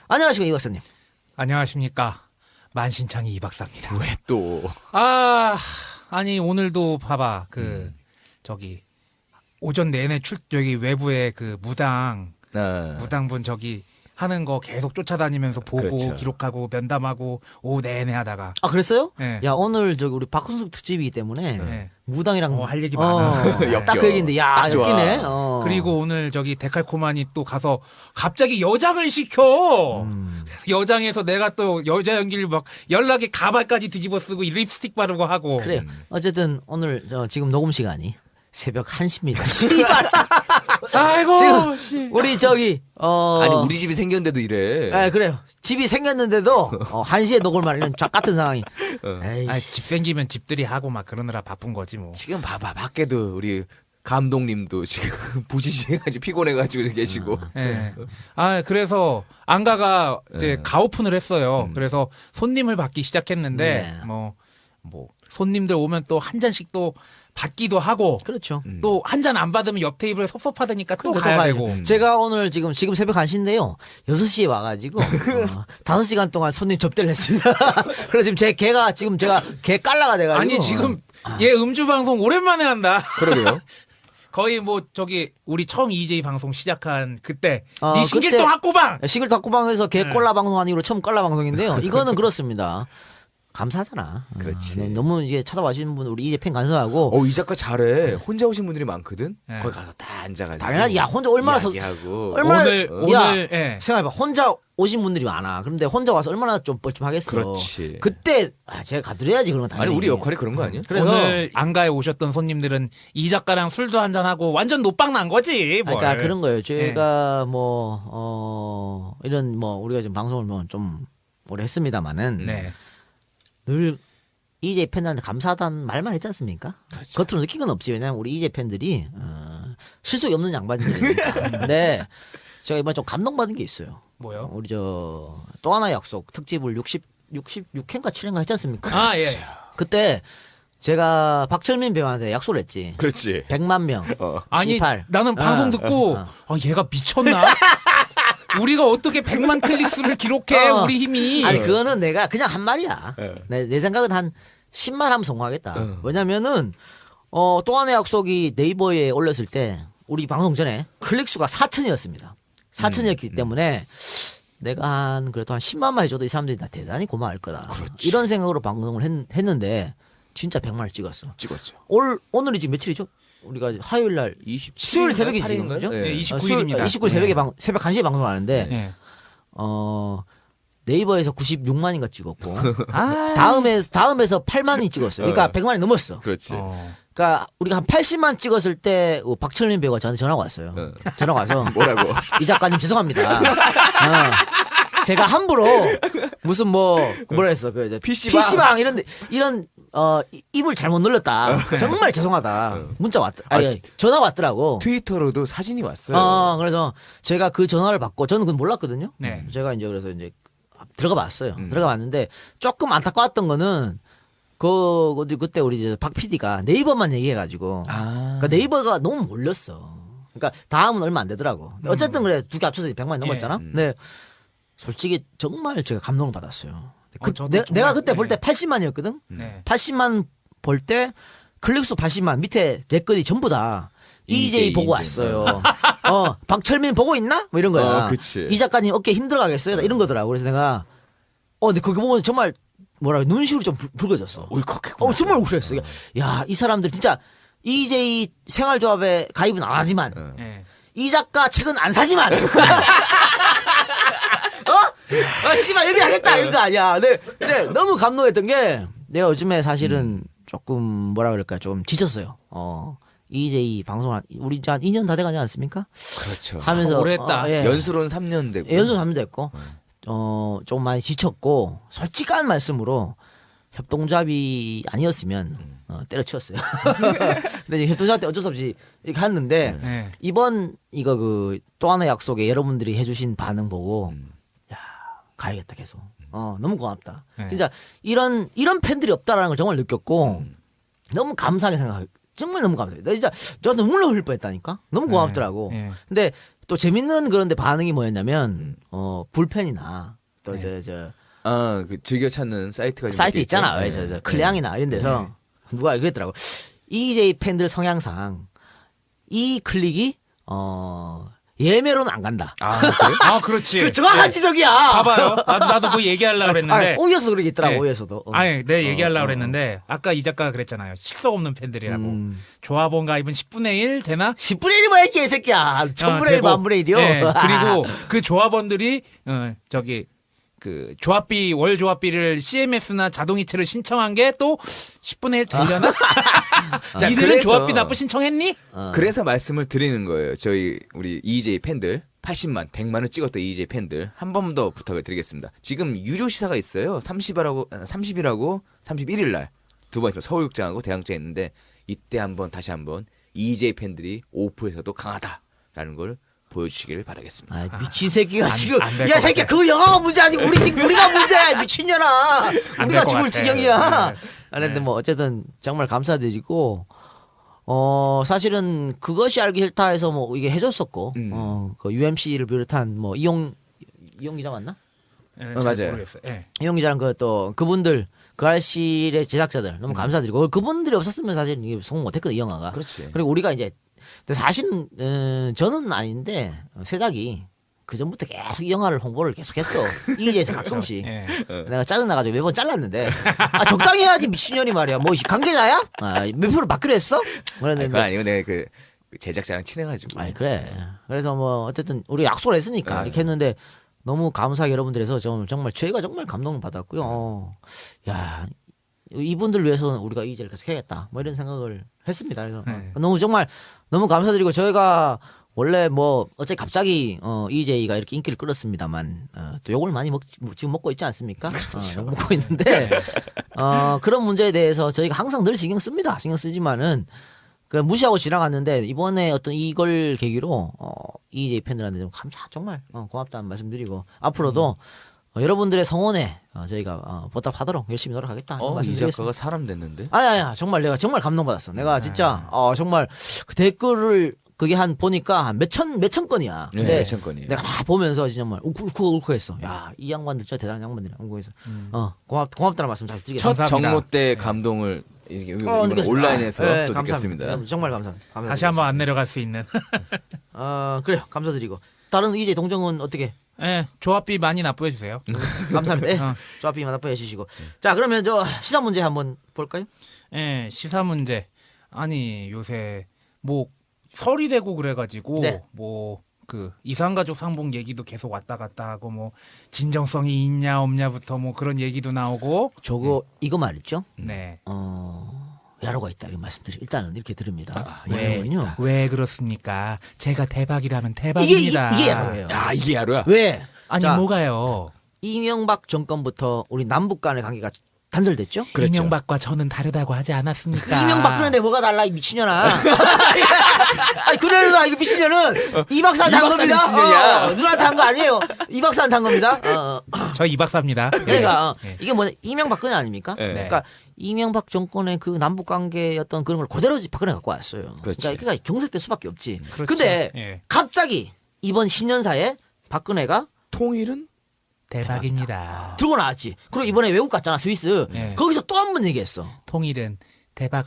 안녕하십니까 이 박사님. 안녕하십니까. 만신창이 이 박사입니다. 왜 또? 아니 오늘도 봐봐 저기 오전 내내 여기 외부에 그 무당분 저기 하는 거 계속 쫓아다니면서 보고 그렇죠. 기록하고 면담하고 오후 내내 하다가. 아 그랬어요? 네. 야 오늘 저기 우리 박훈숙 특집이기 때문에 네. 무당이랑 할 얘기 많아. 딱 그 얘기인데 야 좋아. 엮이네. 그리고 오늘 저기 데칼코마니 또 가서 갑자기 여장을 시켜. 여장에서 내가 또 여자 연기를 막 연락에 가발까지 뒤집어 쓰고 립스틱 바르고 하고. 그래요. 어쨌든 오늘 지금 녹음 시간이 새벽 1시입니다. 씨발. 아이고. 지금 씨. 우리 저기 아니 우리 집이 생겼는데도 이래. 네, 그래요. 집이 생겼는데도 1시에 녹음을 하려면 같은 상황이. 에이씨. 집 생기면 집들이 하고 막 그러느라 바쁜 거지 뭐. 지금 봐봐 밖에도 우리 감독님도 지금 부지중해가지고 피곤해가지고 계시고. 예. 그래서 안가가 이제 가오픈을 했어요. 그래서 손님을 받기 시작했는데 네. 뭐 손님들 오면 또 한 잔씩 또 받기도 하고 그렇죠. 또 한 잔 안 받으면 옆 테이블에 섭섭하다니까 또 그러니까 가야 가야죠. 되고. 제가 오늘 지금 새벽 1시인데요. 6시에 와가지고 5시간 동안 손님 접대를 했습니다. 그래서 지금 제 개가 지금 제가 개 깔라가 돼가지고. 아니 지금 얘 음주 방송 오랜만에 한다. 그러게요. 거의 뭐 저기 우리 처음 EJ 방송 시작한 그때 어, 네 신길동 그때- 학고방. 싱글탁구방에서 개 네. 꼴라 방송한 이후로 처음 꼴라 방송인데요. 이거는 그렇습니다. 감사하잖아. 그렇지. 너무 이제 찾아와주시는 분 우리 이제 팬 감사하고. 이 작가 잘해. 혼자 오신 분들이 많거든. 네. 거기 가서 딱 앉아가지고. 당연하지. 야 혼자 얼마나 이야기하고. 얼마나 오늘 예. 생각해봐. 혼자 오신 분들이 많아. 그런데 혼자 와서 얼마나 좀 뻘쭘하겠어. 그렇지. 그때 제가 가드려야지 그런 거 당연히. 아니 우리 역할이 그런 거 아니야? 그래서 오늘 안가에 오셨던 손님들은 이 작가랑 술도 한잔 하고 완전 노빵 난 거지. 뭘. 그러니까 그런 거예요. 제가 이런 우리가 지금 방송을 좀 오래 했습니다만은 네. 늘 이재 팬들한테 감사하다는 말만 했지 않습니까? 그렇죠. 겉으로 느낀 건 없지. 왜냐면 우리 이재 팬들이 실속이 없는 양반들이니까. 근데 제가 이번에 좀 감동받은 게 있어요. 뭐요? 우리 또 하나의 약속 특집을 66회인가 7회인가 했지 않습니까? 아 예. 그때 제가 박철민 배우한테 약속을 했지. 그렇지. 100만 명. 아니 18. 나는 방송 듣고 얘가 미쳤나? 우리가 어떻게 100만 클릭 수를 기록해? 우리 힘이. 아니 그거는 내가 그냥 한 말이야. 내 생각은 한 10만 하면 성공하겠다. 왜냐면은 또 하나의 약속이 네이버에 올렸을 때 우리 방송 전에 클릭 수가 4천이었습니다. 4천이었기 때문에 내가 그래도 한 10만만 해줘도 이 사람들이 나 대단히 고마워할 거다. 그렇지. 이런 생각으로 방송을 했는데 진짜 100만을 찍었어. 찍었죠. 오늘이 지금 며칠이죠? 우리가 화요일 날 27일 수요일 새벽이지 지금, 그죠? 네, 29일입니다. 29일 새벽에 새벽 1시에 방송을 하는데 예. 네이버에서 96만인가 찍었고 아. 다음에서 8만이 찍었어요. 그러니까 100만이 넘었어. 그렇지. 그러니까 우리가 한 80만 찍었을 때 박철민 배우가 저한테 전화가 왔어요. 전화가 와서 뭐라고? 이 작가님 죄송합니다. 제가 함부로 무슨 뭐라 했어 그 PC방 이런 입을 잘못 눌렀다. 정말 죄송하다. 문자 왔다. 전화 왔더라고. 트위터로도 사진이 왔어요. 그래서 제가 그 전화를 받고 저는 그건 몰랐거든요. 네. 제가 그래서 들어가 봤어요. 들어가 봤는데 조금 안타까웠던 거는 그때 우리 이제 박 PD가 네이버만 얘기해가지고 그러니까 네이버가 너무 몰렸어. 그러니까 다음은 얼마 안 되더라고. 어쨌든 그래 두 개 합쳐서 100만이 넘었잖아. 근데 솔직히 정말 제가 감동을 받았어요. 저도 내가 정말, 그때 볼 때 네. 80만이었거든. 네. 80만 볼 때 클릭수 80만 밑에 댓글이 전부 다 EJ 보고 왔어요. 박철민 보고 있나? 뭐 이런 거야. 그치. 이 작가님 어깨 힘들어가겠어요? 이런 거더라고. 그래서 내가 근데 거기 보고 정말 눈시울이 좀 붉어졌어. 울컥했구나. 정말 울컥했어. 야, 이 사람들 진짜 EJ 생활조합에 가입은 안 하지만 예. 이 작가 책은 안 사지만 씨발 여기 하겠다 이런 거 아니야. 근데 너무 감동했던 게 내가 요즘에 사실은 조금 뭐라 그럴까 좀 지쳤어요. EJ 방송 우리 이제 한 2년 다 돼가지 않습니까? 그렇죠. 하면서 오래 했다. 연수로는 3년 되고. 연수 3년 됐고 좀 많이 지쳤고 솔직한 말씀으로 협동조합이 아니었으면 때려치웠어요. 근데 이제 협동조합 때 어쩔 수 없이 이렇게 했는데 네. 이번 이거 또 하나의 약속에 여러분들이 해주신 반응 보고 야 가야겠다 계속. 너무 고맙다. 네. 진짜 이런 팬들이 없다라는 걸 정말 느꼈고 너무 감사하게 생각. 정말 너무 감사해요. 나 진짜 저한테 눈물 흘릴 뻔했다니까. 너무 고맙더라고. 네. 근데 또 재밌는 그런데 반응이 뭐였냐면 불펜이나 또 그 즐겨 찾는 사이트가 좀 사이트 있겠죠? 있잖아. 네. 왜 클레앙이나 이런 데서 누가 그랬더라고. EJ 팬들 성향상 이 클릭이 예매로는 안 간다. 그래? 아, 그렇지. 그 정확한 지적이야. 봐봐요. 나도 뭐 얘기하려고 그랬는데. 오이어서 그러게 있더라고. 네. 오이어서도. 아니, 내 얘기하려고 그랬는데 아까 이 작가가 그랬잖아요. 실속 없는 팬들이라고. 조합원 가입은 10분의 1 되나? 10분의 1이 뭐야, 이 새끼야. 1000분의 1, 되고, 만분의 1이요. 예, 그리고 그 조합원들이 그 조합비 월 조합비를 CMS나 자동이체를 신청한 게 또 10분의 1 되려나? 자, 니들은 그래서- 조합비 납부 신청했니? 그래서 말씀을 드리는 거예요. 우리 EJ 팬들 80만, 100만을 찍었던 EJ 팬들 한 번 더 부탁을 드리겠습니다. 지금 유료 시사가 있어요. 30일하고 31일 날 두 번 있어요. 서울극장하고 대항장에 있는데 이때 다시 한번 EJ 팬들이 오프에서도 강하다라는 걸 보여주시기를 바라겠습니다. 아, 미친 새끼가 지금 안될 야 것 새끼야 같아. 그 영화가 문제 아니고 우리가 문제야 미친년아. 안 우리가 될 것 죽을 같아. 지경이야. 네. 그런데 뭐 어쨌든 정말 감사드리고 사실은 그것이 알기 싫다해서 뭐 이게 해줬었고 그 UMC를 비롯한 뭐 이용 기자 맞나? 예, 맞아요. 잘 모르겠어요. 예. 이용 기자랑 그 또 그분들 그 알실의 제작자들 너무 감사드리고 그분들이 없었으면 사실 이게 성공 못했거든 이 영화가. 그렇지. 그리고 우리가 이제 근데 사실은 저는 아닌데 세작이 그 전부터 계속 이 영화를 홍보를 계속했어. 이제에서 가끔씩. 예. 내가 짜증나가지고 매번 잘랐는데 적당히 해야지 미친년이 말이야. 뭐 관계자야? 몇 표를 받기로 했어? 그건 그랬는데 아니고 내가 그 제작자랑 친해가지고. 아니 그래. 그래서 뭐 어쨌든 우리 약속을 했으니까 네. 이렇게 했는데 너무 감사하게 여러분들에서 정말 저희가 정말 감동을 받았고요. 야 이분들 위해서 우리가 이제를 계속 해야겠다. 뭐 이런 생각을 했습니다. 그래서 너무 정말 너무 감사드리고 저희가 원래 뭐 어차피 갑자기 EJ가 이렇게 인기를 끌었습니다만 또 욕을 많이 지금 먹고 있지 않습니까? 욕 먹고 있는데 그런 문제에 대해서 저희가 항상 늘 신경 씁니다. 신경 쓰지만은 그 무시하고 지나갔는데 이번에 어떤 이걸 계기로 EJ 팬들한테 좀 정말 고맙다는 말씀드리고 앞으로도 여러분들의 성원에 저희가 보답하도록 열심히 노력하겠다. 이 말씀드리겠습니다. 작가가 사람 됐는데? 아니야 정말 내가 정말 감동받았어. 내가 진짜 정말 그 댓글을 그게 한 몇천 건이야. 네, 근데 몇천 건이에요. 내가 다 보면서 진짜 정말 울컥했어. 야, 이 양반들 진짜 대단한 양반들이야. 그래서 고맙다는 말씀 잘 드리겠습니다. 첫 감사합니다. 정모 때 감동을 이번 느꼈습니다. 온라인에서 네, 또 감사합니다. 느꼈습니다. 정말 감사합니다. 다시 한번 안 내려갈 수 있는. 그래요. 감사드리고 다른 EJ 동정은 어떻게? 예, 조합비 많이 납부해 주세요. 감사합니다. 조합비 만납해 주시고. 자, 그러면 저 시사 문제 한번 볼까요? 예, 시사 문제. 아니, 요새 뭐 설이 되고 그래가지고 네. 뭐 그 이산가족 상봉 얘기도 계속 왔다 갔다 하고 뭐 진정성이 있냐 없냐부터 뭐 그런 얘기도 나오고. 이거 말이죠. 네. 야로가 있다 이런 말씀드리 일단은 이렇게 드립니다. 왜, 왜냐면요. 왜 그렇습니까? 제가 대박이라면 이게 대박입니다. 이게 야로예요. 야, 이게 야루야? 왜? 아니 자, 뭐가요? 이명박 정권부터 우리 남북 간의 관계가 단절됐죠? 그렇죠. 이명박과 저는 다르다고 하지 않았습니까? 이명박 그런데 뭐가 달라 이 미친년아. 아니 그래도 이거 미친년은 이 박사한테 한 이 박사는 겁니다. 미친년이야. 누나한테 한 거 아니에요. 이 박사한테 한 겁니다. 저 이 박사입니다. 그러니까 예. 이게 뭐냐 이명박근혜 아닙니까? 네. 그러니까 이명박 정권의 그 남북 관계였던 그런 걸 그대로 박근혜 갖고 왔어요. 그렇지. 그러니까 경색될 수밖에 없지. 그렇죠. 근데 예. 갑자기 이번 신년사에 박근혜가 통일은? 대박입니다. 들고 나왔지. 그리고 이번에 외국 갔잖아 스위스. 네. 거기서 또 한 번 얘기했어. 통일은 대박.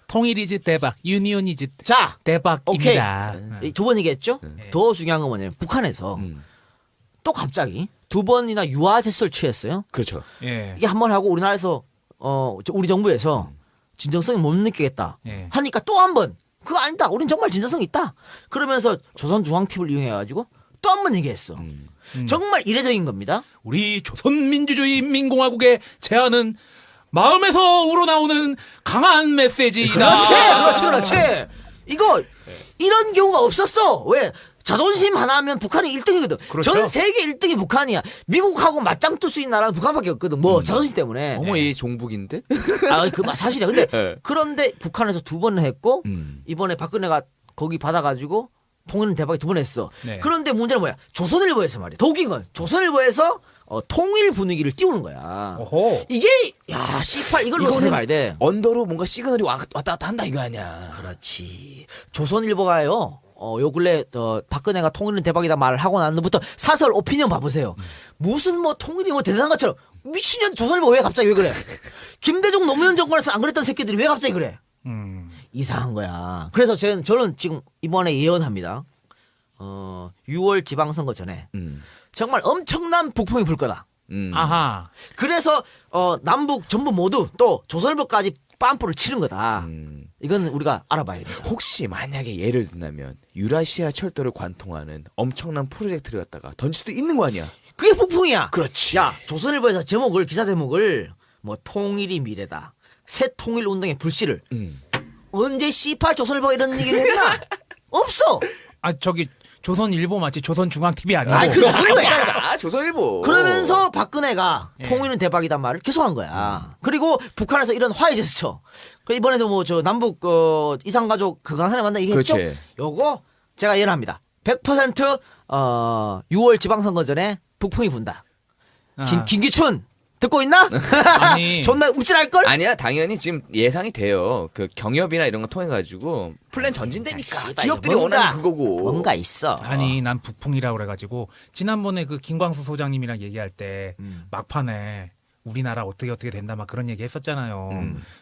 통일이즈 대박. 유니온이즈 자, 오케이. 대박입니다. 두 번 얘기했죠. 네. 더 중요한 건 뭐냐면 북한에서 또 갑자기 두 번이나 유화 제스를 취했어요. 그렇죠. 예. 이게 한 번 하고 우리나라에서 우리 정부에서 진정성이 못 느끼겠다 예. 하니까 또 한 번 그거 아니다. 우린 정말 진정성 있다. 그러면서 조선중앙팁을 이용해가지고 또 한 번 얘기했어. 정말 이례적인 겁니다. 우리 조선민주주의 인민공화국의 제안은 마음에서 우러나오는 강한 메시지이다. 그렇지. 이거 이런 경우가 없었어. 왜? 자존심 하나면 북한이 1등이거든. 그렇죠. 전 세계 1등이 북한이야. 미국하고 맞짱 뜰 수 있는 나라는 북한밖에 없거든. 뭐 자존심 때문에. 어머, 이 종북인데? 그 사실이야. 근데 네. 그런데 북한에서 두 번 했고 음. 이번에 박근혜가 거기 받아가지고 통일은 대박이 두 번 했어. 네. 그런데 문제는 뭐야? 조선일보에서 말이야. 더 웃긴 건 조선일보에서 통일 분위기를 띄우는 거야. 오호. 이게 야 씨팔 이걸 놓쳐 봐야 돼. 언더로 뭔가 시그널이 왔다 갔다 한다 이거 아니야. 그렇지. 조선일보가요. 요 근래 박근혜가 통일은 대박이다 말을 하고 난 후부터 사설 오피니언 봐보세요. 무슨 뭐 통일이 뭐 대단한 것처럼 미친년 조선일보 왜 갑자기 왜 그래? 김대중 노무현 정권에서 안 그랬던 새끼들이 왜 갑자기 그래? 이상한 거야. 그래서 저는 지금 이번에 예언합니다. 6월 지방선거 전에 정말 엄청난 북풍이 불 거다. 아하. 그래서 남북 전부 모두 또 조선일보까지 빰프를 치는 거다. 이건 우리가 알아봐야 돼요. 혹시 만약에 예를 든다면 유라시아 철도를 관통하는 엄청난 프로젝트를 갖다가 던질 수도 있는 거 아니야? 그게 북풍이야. 그렇지. 야, 조선일보에서 기사 제목을 뭐 통일이 미래다. 새 통일 운동의 불씨를 언제 C8 조선일보가 이런 얘기를 했나? 없어. 아 저기 조선일보 맞지? 조선중앙TV 아니고. 아니 그 조선일보야. 아, 조선일보. 그러면서 박근혜가 예. 통일은 대박이다 말을 계속한 거야. 그리고 북한에서 이런 화해 제스처. 그 이번에도 뭐 저 남북 이산가족 그강산에 만나 얘기했죠. 그렇지. 요거 제가 예언합니다. 100% 6월 지방선거 전에 북풍이 분다. 아. 김기춘 듣고 있나? 아니. 존나 움찔할 걸? 아니야, 당연히 지금 예상이 돼요. 그 경협이나 이런 거 통해 가지고 플랜 전진되니까 씨발, 기업들이 뭔가, 원하는 그거고. 뭔가 있어. 아니 난 북풍이라고 그래가지고 지난번에 그 김광수 소장님이랑 얘기할 때 막판에 우리나라 어떻게 된다 막 그런 얘기 했었잖아요.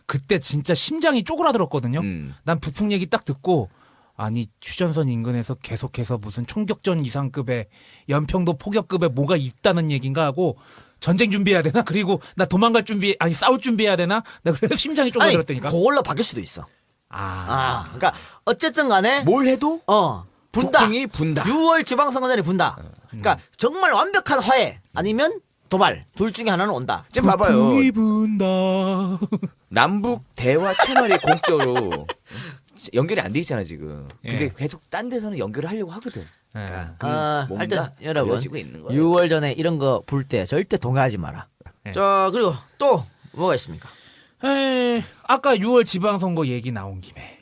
그때 진짜 심장이 쪼그라들었거든요. 난 북풍 얘기 딱 듣고 아니 휴전선 인근에서 계속해서 무슨 총격전 이상급의 연평도 포격급의 뭐가 있다는 얘긴가 하고 전쟁 준비해야 되나? 그리고 나 도망갈 준비 아니 싸울 준비해야 되나? 나 그래서 심장이 아니 쪼그라들었다니까. 그걸로 바뀔 수도 있어. 그러니까 어쨌든 간에 뭘 해도 분다. 북풍이 분다. 6월 지방선거 전에 분다. 그러니까 정말 완벽한 화해 아니면 도발 둘 중에 하나는 온다. 지금 봐봐요. 북풍이 분다. 남북 대화 채널이 공적으로 연결이 안 돼 있잖아 지금. 근데 예. 계속 딴 데서는 연결을 하려고 하거든. 예. 뭔가 하여튼 여러분 그려지고 있는 거예요. 6월 전에 이런 거 불 때 절대 동요하지 마라. 네. 자 그리고 또 뭐가 있습니까? 아까 6월 지방선거 얘기 나온 김에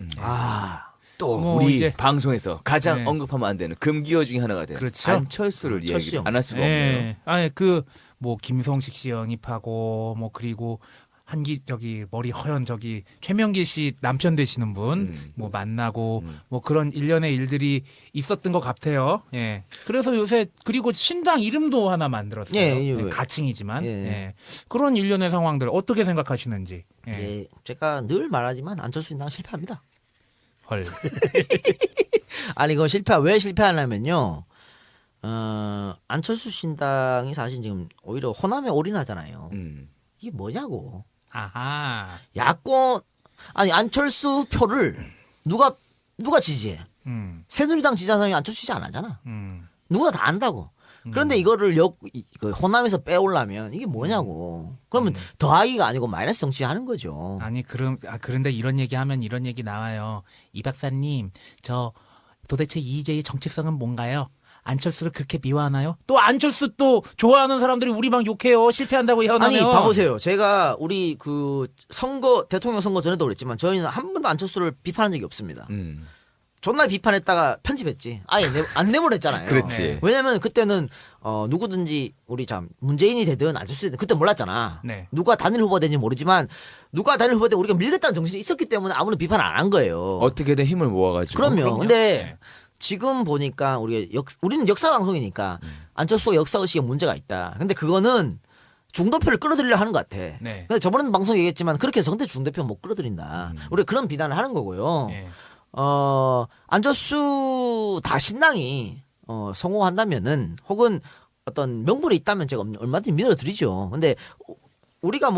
또 뭐 우리 이제- 방송에서 가장 네. 언급하면 안 되는 금기어 중에 하나가 되는 그렇죠. 안철수를 철수 이야기 형. 안 할 수가 없네요. 예. 아니 그뭐 김성식 씨 영입하고 뭐 그리고 저기 머리 허연 저기 최명길 씨 남편 되시는 분 뭐 만나고 뭐 그런 일련의 일들이 있었던 것 같아요. 예. 그래서 요새 그리고 신당 이름도 하나 만들었어요. 예, 예, 가칭이지만 예. 예. 그런 일련의 상황들 어떻게 생각하시는지. 예. 예, 제가 늘 말하지만 안철수 신당 실패합니다. 헐. 아니 이거 왜 실패하냐면요. 안철수 신당이 사실 지금 오히려 호남에 올인하잖아요. 이게 뭐냐고. 아하. 야권 아니 안철수 표를 누가 지지해? 새누리당 지지하는 사람이 안철수 지지 안 하잖아. 누가 다 안다고. 그런데 이거를 호남에서 빼오려면 이게 뭐냐고. 그러면 더하기가 아니고 마이너스 정치하는 거죠. 아니 그런데 이런 얘기하면 이런 얘기 나와요. 이 박사님 저 도대체 이재의 정체성은 뭔가요? 안철수를 그렇게 미워하나요? 또 안철수 또 좋아하는 사람들이 우리 방 욕해요. 실패한다고 예언하면. 아니 봐보세요. 제가 우리 그 대통령 선거 전에도 그랬지만 저희는 한 번도 안철수를 비판한 적이 없습니다. 존나 비판했다가 편집했지. 아예 안 내보냈잖아요. 그렇지. 왜냐면 그때는 누구든지 우리 문재인이 되든 안철수 되든 그때 몰랐잖아. 네. 누가 단일 후보가 되는지 모르지만 누가 단일 후보가 되고 우리가 밀겠다는 정신이 있었기 때문에 아무런 비판 안 한 거예요. 어떻게든 힘을 모아가지고. 그럼요. 근데 네. 지금 보니까 우리는 역사 방송이니까 안철수가 역사 의식에 문제가 있다. 근데 그거는 중도표를 끌어들이려 하는 것 같아. 네. 근데 저번에 방송 얘기했지만 그렇게 해서 근데 중도표 못 끌어들인다. 우리가 그런 비난을 하는 거고요. 예. 안철수 다 신당이 성공한다면은 혹은 어떤 명분이 있다면 제가 얼마든지 밀어드리죠. 근데 우리가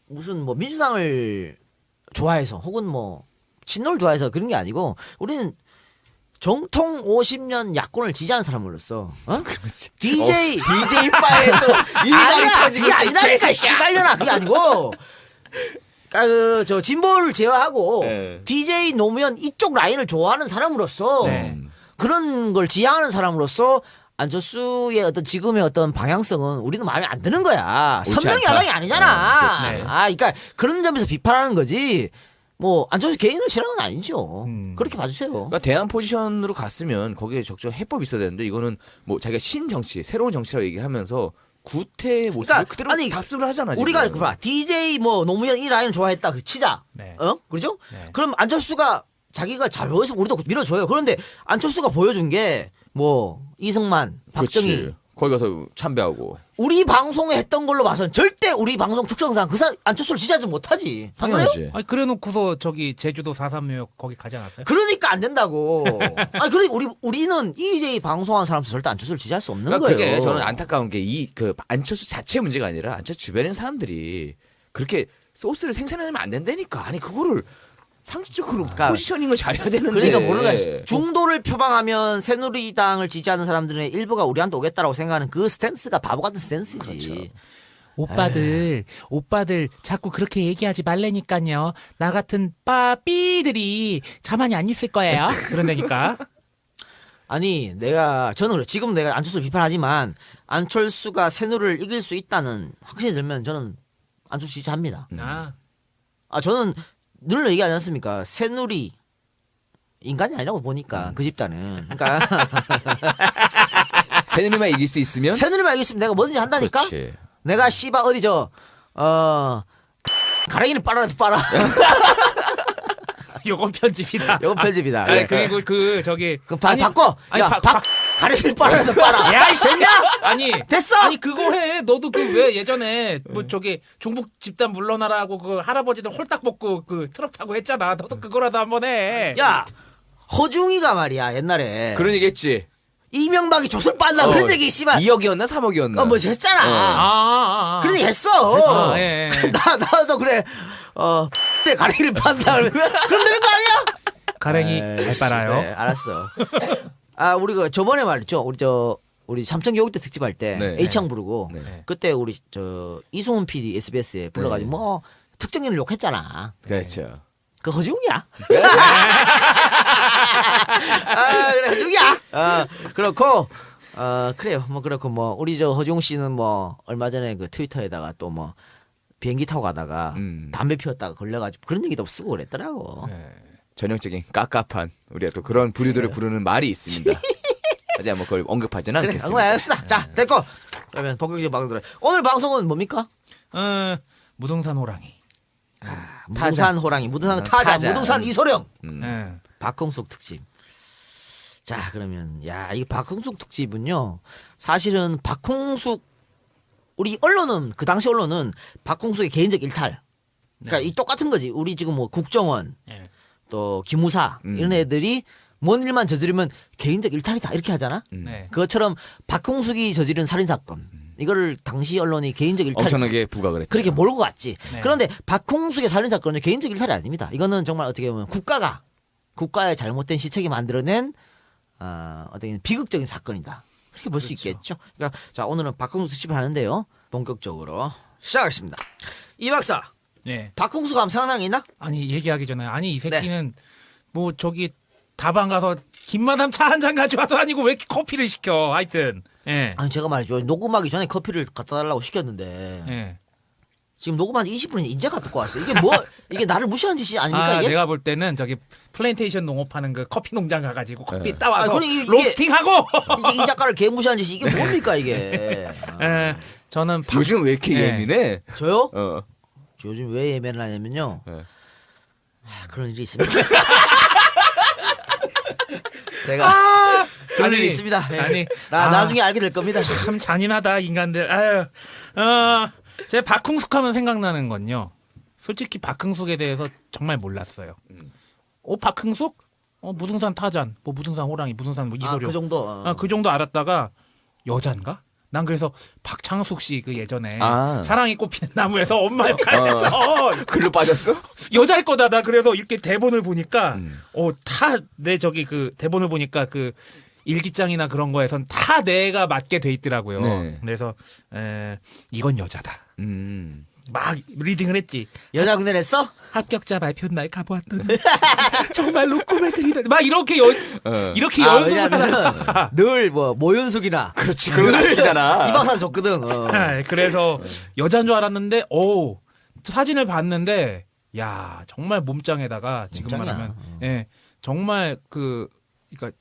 무슨 민주당을 좋아해서 혹은 친노를 좋아해서 그런 게 아니고 우리는 정통 50년 야권을 지지하는 사람으로서 그렇지. DJ 바에 또 일반이 아니야 터지고 그게 아니라니까 씨발년아 그게 아니고 저 진보를 제외하고 네. DJ 노무현 이쪽 라인을 좋아하는 사람으로서 네. 그런 걸 지향하는 사람으로서 안철수의 어떤 지금의 어떤 방향성은 우리는 마음에 안 드는 거야. 옳지 선명히 않다. 야당이 아니잖아. 그렇지. 그러니까 그런 점에서 비판하는 거지. 안철수 개인을 싫어하는 건 아니죠. 그렇게 봐주세요. 그러니까 대안 포지션으로 갔으면 거기에 적절한 해법이 있어야 되는데 이거는 자기가 신정치, 새로운 정치라고 얘기를 하면서 구태의 모습을 그대로 답습을 하잖아. 지금. 우리가 DJ 노무현 이 라인을 좋아했다. 치자. 네. 그러죠? 네. 그럼 안철수가 자기가 잘 보여서 우리도 밀어줘요. 그런데 안철수가 보여준 게 뭐 이승만, 박정희 그렇지. 거기 가서 참배하고. 우리 방송에 했던 걸로 봐선 절대 우리 방송 특성상 안철수를 지지하지 못하지. 다 그래요? 당연하지. 아니 그래놓고서 저기 제주도 4.3묘 거기 가지 않았어요? 그러니까 안 된다고. 아니 그러니까 우리는 EJ 방송한 사람도 절대 안철수를 지지할 수 없는 그러니까 거예요. 그게 저는 안타까운 게 그 안철수 자체 문제가 아니라 안철수 주변에 있는 사람들이 그렇게 소스를 생산하면 안 된다니까. 아니 그거를 상식적으로 포지셔닝을 잘해야 되는데. 그러니까 모르는 거야. 중도를 표방하면 새누리당을 지지하는 사람들의 일부가 우리한테 오겠다라고 생각하는 그 스탠스가 바보 같은 스탠스지. 그렇죠. 오빠들 자꾸 그렇게 얘기하지 말라니까요. 나 같은 빠삐들이 가만히 안 있을 거예요. 그런다니까. 아니 저는 그래. 지금 내가 안철수를 비판하지만 안철수가 새누리를 이길 수 있다는 확신이 들면 저는 안철수 지지합니다. 저는 늘 얘기하지 않습니까? 새누리 인간이 아니라고 보니까 그 집단은. 그러니까 새누리만 이길 수 있으면 새누리만 이겼으면 내가 뭐든지 한다니까. 그렇지. 내가 씨바 어디 가랑이를 빨아라도 빨아. 요건 편집이다. 이건 편집이다. 아니, 그리고 그 저기 바꿔. 아니, 가랑이를 빨아라도 빨아. 야, 됐냐? 아니 됐어? 아니 그거 해. 너도 그 왜 예전에 뭐 저기 중북 집단 물러나라고 그 할아버지들 홀딱 벗고 그 트럭 타고 했잖아. 너도 그거라도 한번 해. 야 허중이가 말이야 옛날에 그런 얘기 했지. 이명박이 조선 빤다 그런 얘기 씨발 2억이었나 3억이었나. 뭐 했잖아. 그런 얘기 했어. 했어. 예. 나도 그래. 내 가랭이를 빤다. 그럼 되는 거 아니야? 가랭이 잘 빨아요. 그래, 알았어. 우리 그 저번에 말했죠. 우리 삼천교육대 특집할 때 네. A창 부르고 네. 그때 우리 이승훈 PD SBS에 불러가지고 네. 뭐 특정인을 욕했잖아. 그렇죠. 그 허중이야. 그래 허중이야. 그렇고 그래요. 뭐 그렇고 뭐 우리 저 허중 씨는 뭐 얼마 전에 그 트위터에다가 또 뭐 비행기 타고 가다가 담배 피웠다가 걸려가지고 그런 얘기도 쓰고 그랬더라고. 전형적인 깝깝한 우리가 또 그런 부류들을 부르는 말이 있습니다. 하지만 뭐 그걸 언급하지는 그래, 않겠습니다. 알겠어. 자, 됐고. 그러면 본격적인 방송 들어. 오늘 방송은 뭡니까? 무등산 호랑이. 무등산 호랑이, 무등산 타자, 타자. 무등산 이소룡. 예. 박흥숙 특집. 자, 그러면 이 박흥숙 특집은요. 사실은 박흥숙 우리 언론은 그 당시 언론은 박흥숙의 개인적 일탈. 그러니까 이 똑같은 거지. 우리 지금 뭐 국정원 예. 또 기무사 이런 애들이 뭔 일만 저지르면 개인적 일탈이다 이렇게 하잖아. 네. 그것처럼 박흥숙이 저지른 살인 사건 이거를 당시 언론이 개인적 일탈 엄청나게 부각을 했죠. 그렇게 몰고 갔지. 네. 그런데 박흥숙의 살인 사건은 개인적 일탈이 아닙니다. 이거는 정말 어떻게 보면 국가의 잘못된 시책이 만들어낸 어떻게 비극적인 사건이다. 이렇게 볼 수 있겠죠. 그러니까 자 오늘은 박흥숙 특집을 하는데요. 본격적으로 시작하겠습니다. 이 박사, 예. 박흥숙 하면 생각나는 게 있나? 아니 얘기하기 전에 이 새끼는 뭐 저기 다방 가서 김마담 차 한 잔 가져와도 아니고 왜 이렇게 커피를 시켜? 하여튼. 예. 아니 제가 말이죠. 녹음하기 전에 커피를 갖다 달라고 시켰는데 예. 지금 녹음한 지 20분이 이제 갖고 왔어. 이게 나를 무시하는 짓이 아닙니까 이게? 내가 볼 때는 저기 플랜테이션 농업하는 그 커피 농장 가가지고 커피 따와서 그럼 이게- 로스팅하고. 이 작가를 개무시하는 짓이 이게 뭡니까 이게? 예. 저는 요즘 왜 이렇게 네. 예민해? 저요? 어. 요즘 왜 예매를 하냐면요. 네. 그런 일이 있습니다. 제가 그런 일이 있습니다. 예. 아니 나중에 알게 될 겁니다. 참 잔인하다 인간들. 아유. 제 박흥숙하면 생각나는 건요. 솔직히 박흥숙에 대해서 정말 몰랐어요. 박흥숙? 무등산 타잔, 뭐 무등산 호랑이, 무등산 뭐 이소룡. 그 정도. 그 정도 알았다가 여잔가? 난 그래서 박창숙 씨 그 예전에 아. 사랑이 꽃피는 나무에서 엄마 역할에서 글로 빠졌어? 여자일 거다. 나 그래서 이렇게 대본을 보니까 다 내 저기 그 대본을 보니까 그 일기장이나 그런 거에선 다 내가 맞게 돼 있더라고요. 네. 그래서 이건 여자다. 막 리딩을 했지. 여자 군대 냈어? 합격자 발표 날 가보았더니 정말로 꿈에 그리던 막 이렇게 이렇게 연습을 하다가 늘 뭐 모윤숙이나 그렇지. 그런 거 시키잖아. 이 박사는 줬거든. 그래서 여자인 줄 알았는데 사진을 봤는데 야 정말 몸짱에다가 지금 몸짱이야. 말하면 예 정말 그러니까